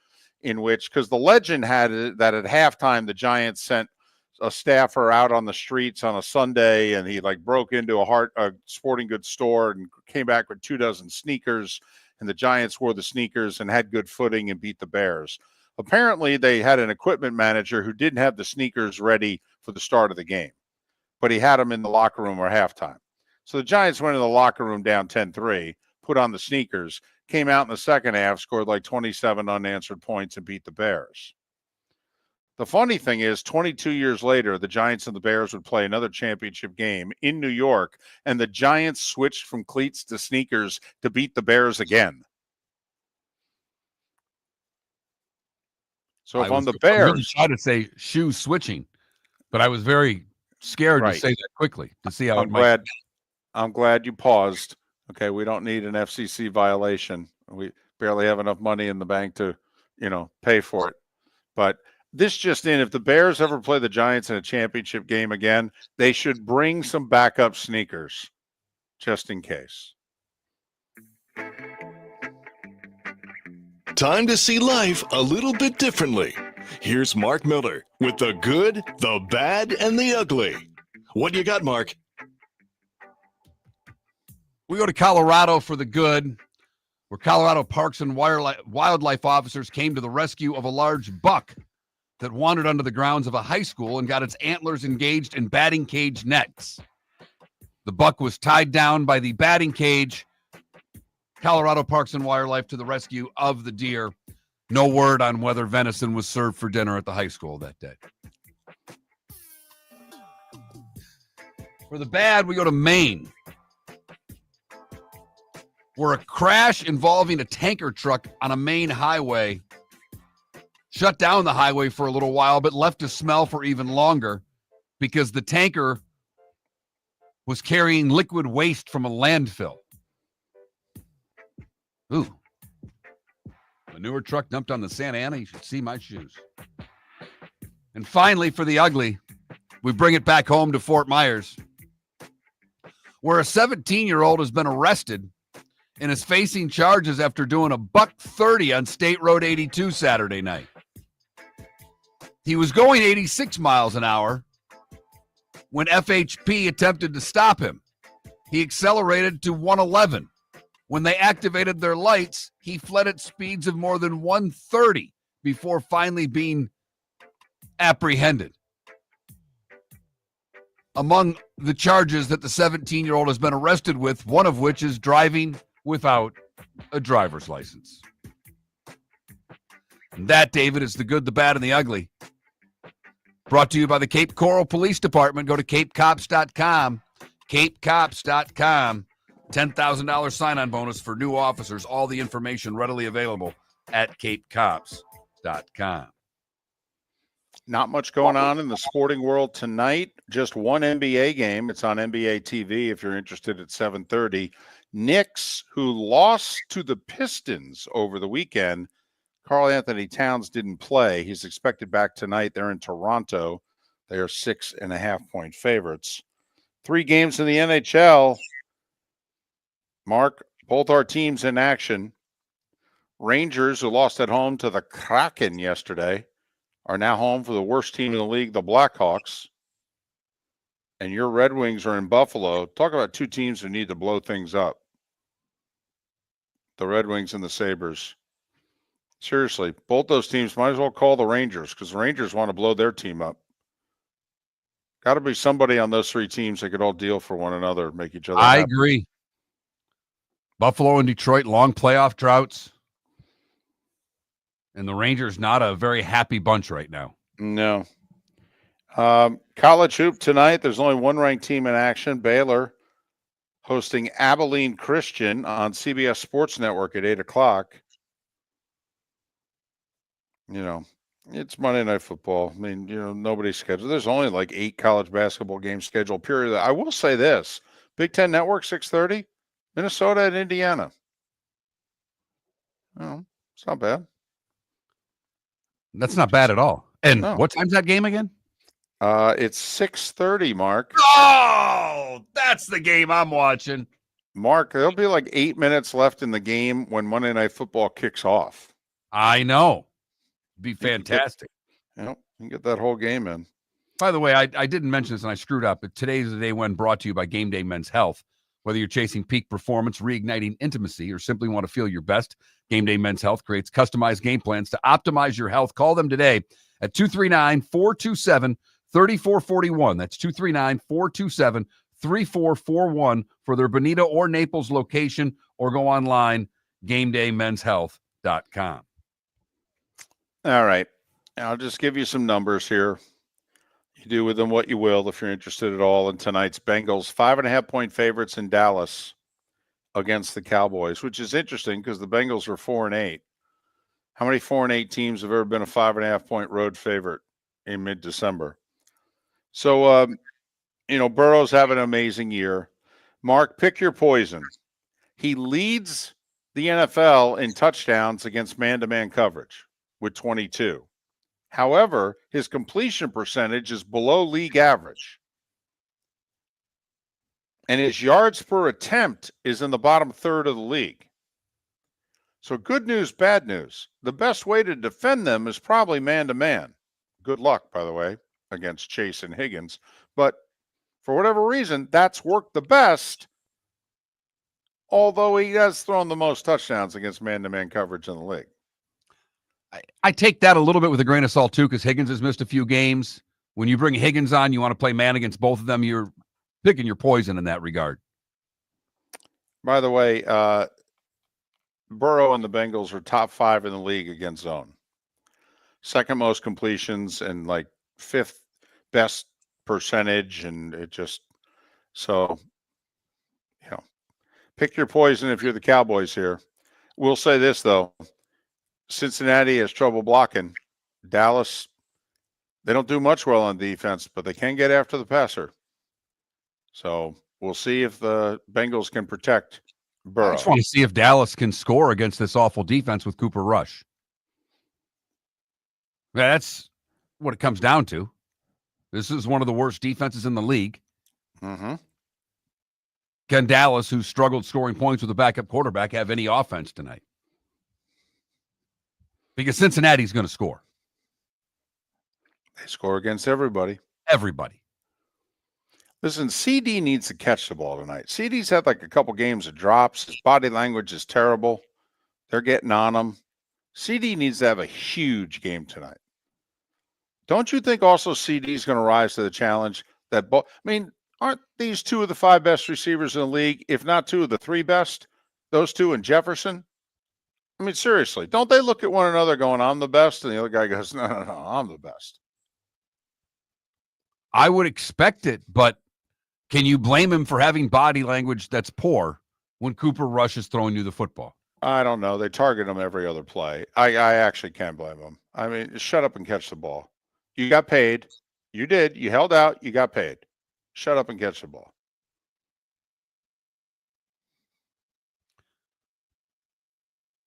in which, because the legend had it that at halftime the Giants sent a staffer out on the streets on a Sunday, and he broke into a sporting goods store and came back with 24 sneakers, and the Giants wore the sneakers and had good footing and beat the Bears. Apparently they had an equipment manager who didn't have the sneakers ready for the start of the game, but he had them in the locker room or halftime. So the Giants went in the locker room down 10-3, put on the sneakers, came out in the second half, scored 27 unanswered points and beat the Bears. The funny thing is, 22 years later, the Giants and the Bears would play another championship game in New York, and the Giants switched from cleats to sneakers to beat the Bears again. So if on the Bears, I really tried to say shoe switching, but I was very scared to say that quickly to see how I'm glad you paused. Okay, we don't need an FCC violation. We barely have enough money in the bank to, pay for it. But this just in, if the Bears ever play the Giants in a championship game again, they should bring some backup sneakers just in case. Time to see life a little bit differently. Here's Mark Miller with the good, the bad, and the ugly. What do you got, Mark? We go to Colorado for the good, where Colorado Parks and Wildlife officers came to the rescue of a large buck that wandered under the grounds of a high school and got its antlers engaged in batting cage nets. The buck was tied down by the batting cage. Colorado Parks and Wildlife to the rescue of the deer. No word on whether venison was served for dinner at the high school that day. For the bad, we go to Maine, where a crash involving a tanker truck on a main highway shut down the highway for a little while, but left a smell for even longer because the tanker was carrying liquid waste from a landfill. Ooh. Manure truck dumped on the Santa Ana. You should see my shoes. And finally, for the ugly, we bring it back home to Fort Myers, where a 17-year-old has been arrested and is facing charges after doing a $130 on State Road 82 Saturday night. He was going 86 miles an hour when FHP attempted to stop him. He accelerated to 111. When they activated their lights, he fled at speeds of more than 130 before finally being apprehended. Among the charges that the 17-year-old has been arrested with, one of which is driving without a driver's license. And that, David, is the good, the bad, and the ugly. Brought to you by the Cape Coral Police Department. Go to capecops.com. capecops.com. $10,000 sign-on bonus for new officers. All the information readily available at capecops.com. Not much going on in the sporting world tonight. Just one NBA game. It's on NBA TV if you're interested at 7:30. Knicks, who lost to the Pistons over the weekend, Karl Anthony Towns didn't play. He's expected back tonight. They're in Toronto. They are 6.5-point favorites. 3 games in the NHL. Mark, both our teams in action. Rangers, who lost at home to the Kraken yesterday, are now home for the worst team in the league, the Blackhawks. And your Red Wings are in Buffalo. Talk about 2 teams who need to blow things up. The Red Wings and the Sabres. Seriously, both those teams might as well call the Rangers because the Rangers want to blow their team up. Got to be somebody on those 3 teams that could all deal for one another, make each other I happy. agree. Buffalo and Detroit, long playoff droughts. And the Rangers, not a very happy bunch right now. No. College hoop tonight. There's only one ranked team in action. Baylor hosting Abilene Christian on CBS Sports Network at 8 o'clock. You know, it's Monday Night Football. I mean, you know, nobody's scheduled. There's only like 8 college basketball games scheduled, period. I will say this. Big Ten Network, 6:30. Minnesota at Indiana. Oh, it's not bad. That's not bad at all. And No. what time's that game again? It's 6:30, Mark. Oh, that's the game I'm watching. Mark, there'll be like 8 minutes left in the game when Monday Night Football kicks off. I know. Be fantastic. You can get that whole game in. By the way, I didn't mention this and I screwed up, but today's the day when brought to you by Game Day Men's Health. Whether you're chasing peak performance, reigniting intimacy, or simply want to feel your best, Game Day Men's Health creates customized game plans to optimize your health. Call them today at 239-427-3441. That's 239-427-3441 for their Bonita or Naples location, or go online, GameDayMen'sHealth.com. All right. I'll just give you some numbers here. You do with them what you will if you're interested at all in tonight's Bengals. 5.5-point favorites in Dallas against the Cowboys, which is interesting because the Bengals are 4-8. How many 4-8 teams have ever been a 5.5-point road favorite in mid-December? So, Burrow's having an amazing year. Mark, pick your poison. He leads the NFL in touchdowns against man-to-man coverage with 22. However, his completion percentage is below league average. And his yards per attempt is in the bottom third of the league. So good news, bad news. The best way to defend them is probably man-to-man. Good luck, by the way, against Chase and Higgins. But for whatever reason, that's worked the best, although he has thrown the most touchdowns against man-to-man coverage in the league. I take that a little bit with a grain of salt, too, because Higgins has missed a few games. When you bring Higgins on, you want to play man against both of them. You're picking your poison in that regard. By the way, Burrow and the Bengals are top 5 in the league against zone. Second most completions and like 5th best percentage. And it just, so, pick your poison if you're the Cowboys here. We'll say this, though. Cincinnati has trouble blocking. Dallas, they don't do much well on defense, but they can get after the passer. So we'll see if the Bengals can protect Burrow. I just want to see if Dallas can score against this awful defense with Cooper Rush. Yeah, that's what it comes down to. This is one of the worst defenses in the league. Mm-hmm. Can Dallas, who struggled scoring points with a backup quarterback, have any offense tonight? Because Cincinnati's going to score. They score against everybody. Everybody. Listen, CD needs to catch the ball tonight. CD's had like a couple games of drops. His body language is terrible. They're getting on him. CD needs to have a huge game tonight. Don't you think also CD's going to rise to the challenge? Aren't these 2 of the 5 best receivers in the league, if not 2 of the 3 best? Those 2 and Jefferson? I mean, seriously, don't they look at one another going, I'm the best? And the other guy goes, no, I'm the best. I would expect it, but can you blame him for having body language that's poor when Cooper Rush is throwing you the football? I don't know. They target him every other play. I actually can't blame him. I mean, just shut up and catch the ball. You got paid. You did. You held out. You got paid. Shut up and catch the ball.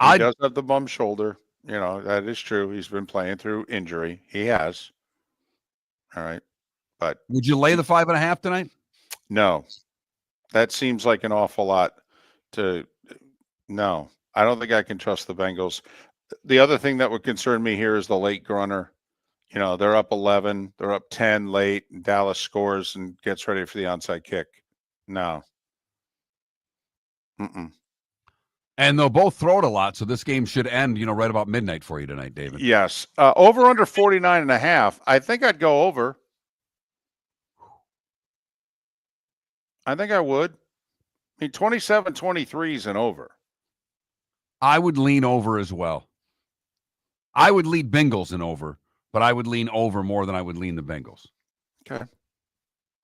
He does have the bum shoulder. That is true. He's been playing through injury. He has. All right. But would you lay the 5.5 tonight? No. That seems like an awful lot no. I don't think I can trust the Bengals. The other thing that would concern me here is the late grunner. They're up 11, they're up 10 late, and Dallas scores and gets ready for the onside kick. No. Mm-mm. And they'll both throw it a lot, so this game should end, right about midnight for you tonight, David. Yes. Over under 49.5. I think I'd go over. I think I would. 27-23 is an over. I would lean over as well. I would lead Bengals in over, but I would lean over more than I would lean the Bengals. Okay.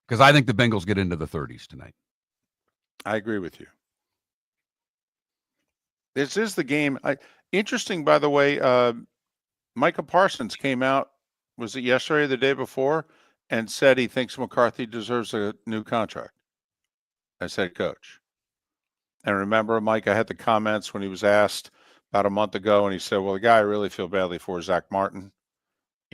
Because I think the Bengals get into the 30s tonight. I agree with you. This is the game. Interesting, by the way, Micah Parsons came out, was it yesterday or the day before, and said he thinks McCarthy deserves a new contract as head coach. And remember, Mike, I had the comments when he was asked about a month ago, and he said, well, the guy I really feel badly for is Zach Martin,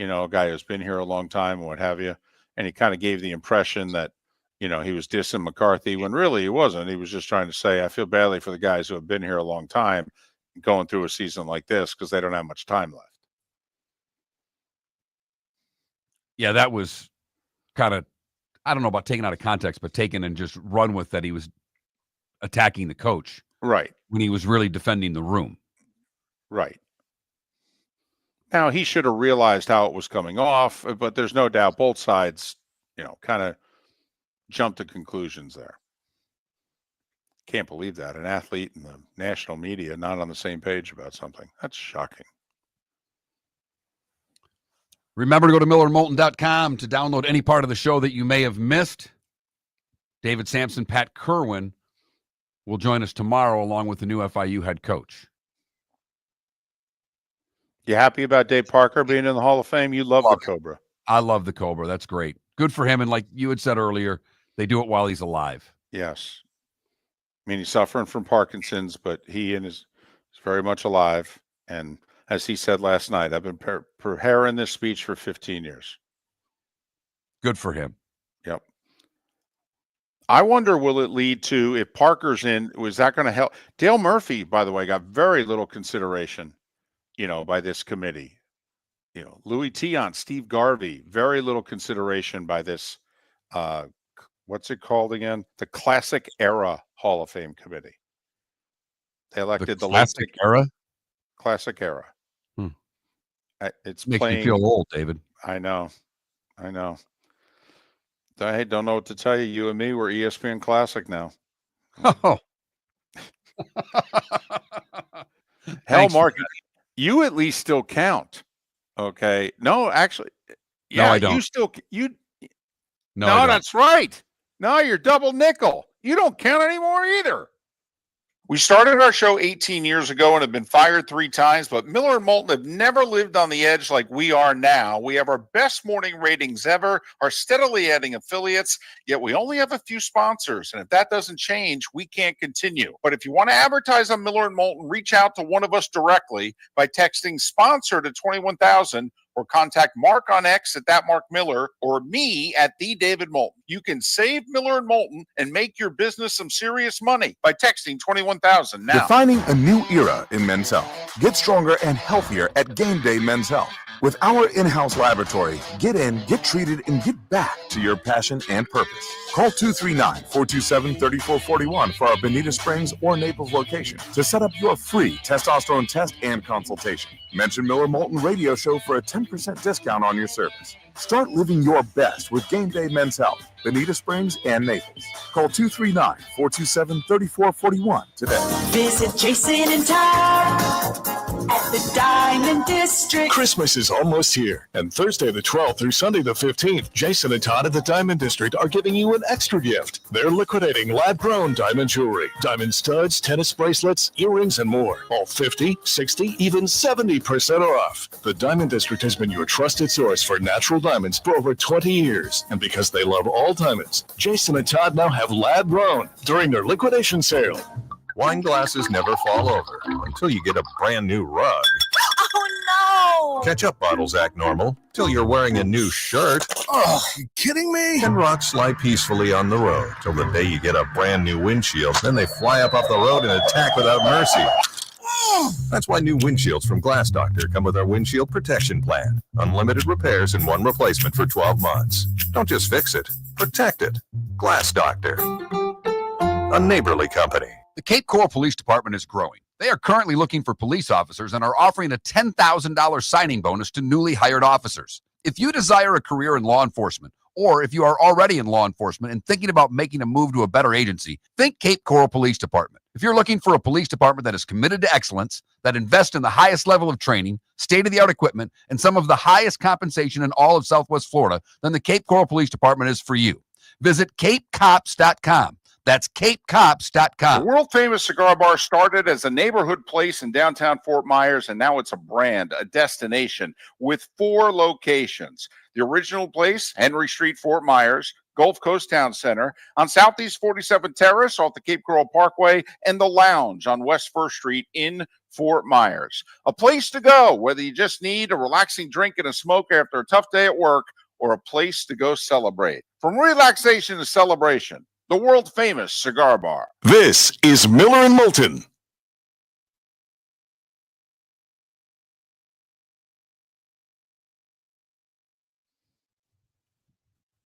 a guy who's been here a long time and what have you. And he kind of gave the impression that, he was dissing McCarthy when really he wasn't. He was just trying to say, I feel badly for the guys who have been here a long time going through a season like this because they don't have much time left. Yeah, that was kind of, I don't know about taken out of context, but taken and just run with that he was attacking the coach. Right. When he was really defending the room. Right. Now, he should have realized how it was coming off, but there's no doubt both sides, kind of jumped to conclusions there. Can't believe that. An athlete and the national media not on the same page about something. That's shocking. Remember to go to MillerandMoulton.com to download any part of the show that you may have missed. David Sampson, Pat Kerwin will join us tomorrow along with the new FIU head coach. You happy about Dave Parker being in the Hall of Fame? You love the Cobra. I love the Cobra. That's great. Good for him. And like you had said earlier, they do it while he's alive. Yes. He's suffering from Parkinson's, but he is very much alive. And as he said last night, I've been preparing this speech for 15 years. Good for him. Yep. I wonder, will it lead to, if Parker's in, was that going to help? Dale Murphy, by the way, got very little consideration, by this committee. Louis Tion, Steve Garvey, very little consideration by this, what's it called again? The Classic Era Hall of Fame Committee. They elected the Classic Era? Classic Era. It's makes playing, me feel old, David. I know. I don't know what to tell you. You and me, we're ESPN Classic now. Oh. Hell, Mark, you at least still count. Okay. No, actually. Yeah, no, I don't. No, that's right. No, you're double nickel. You don't count anymore either. We started our show 18 years ago and have been fired 3 times, but Miller and Moulton have never lived on the edge like we are now. We have our best morning ratings ever, are steadily adding affiliates, yet we only have a few sponsors. And if that doesn't change, we can't continue. But if you want to advertise on Miller and Moulton, reach out to one of us directly by texting sponsor to 21,000 or contact Mark on X at that Mark Miller or me at the David Moulton. You can save Miller and Moulton and make your business some serious money by texting 21,000 now. Defining a new era in men's health. Get stronger and healthier at Game Day Men's Health. With our in-house laboratory, get in, get treated, and get back to your passion and purpose. Call 239-427-3441 for our Bonita Springs or Naples location to set up your free testosterone test and consultation. Mention Miller Moulton Radio Show for a 10% discount on your service. Start living your best with Game Day Men's Health, Bonita Springs and Naples. Call 239-427-3441 today. Visit Jason and Todd at the Diamond District. Christmas is almost here, and Thursday the 12th through Sunday the 15th, Jason and Todd at the Diamond District are giving you an extra gift. They're liquidating lab-grown diamond jewelry, diamond studs, tennis bracelets, earrings, and more. All 50, 60, even 70% off. The Diamond District has been your trusted source for natural diamonds for over 20 years, and because they love all diamonds, Jason and Todd now have lab-grown during their liquidation sale. Wine glasses never fall over until you get a brand new rug. Ketchup bottles act normal till you're wearing a new shirt. Oh, you kidding me? And rocks slide peacefully on the road till the day you get a brand new windshield. Then they fly up off the road and attack without mercy. That's why new windshields from Glass Doctor come with our windshield protection plan. Unlimited repairs and one replacement for 12 months. Don't just fix it, protect it. Glass Doctor. A neighborly company. The Cape Coral Police Department is growing. They are currently looking for police officers and are offering a $10,000 signing bonus to newly hired officers. If you desire a career in law enforcement, or if you are already in law enforcement and thinking about making a move to a better agency, think Cape Coral Police Department. If you're looking for a police department that is committed to excellence, that invests in the highest level of training, state-of-the-art equipment, and some of the highest compensation in all of Southwest Florida, then the Cape Coral Police Department is for you. Visit capecops.com. That's capecops.com. The world-famous cigar bar started as a neighborhood place in downtown Fort Myers, and now it's a brand, a destination, with 4 locations. The original place, Henry Street, Fort Myers, Gulf Coast Town Center, on Southeast 47th Terrace off the Cape Coral Parkway, and the Lounge on West 1st Street in Fort Myers. A place to go, whether you just need a relaxing drink and a smoke after a tough day at work, or a place to go celebrate. From relaxation to celebration, the world-famous cigar bar. This is Miller and Moulton.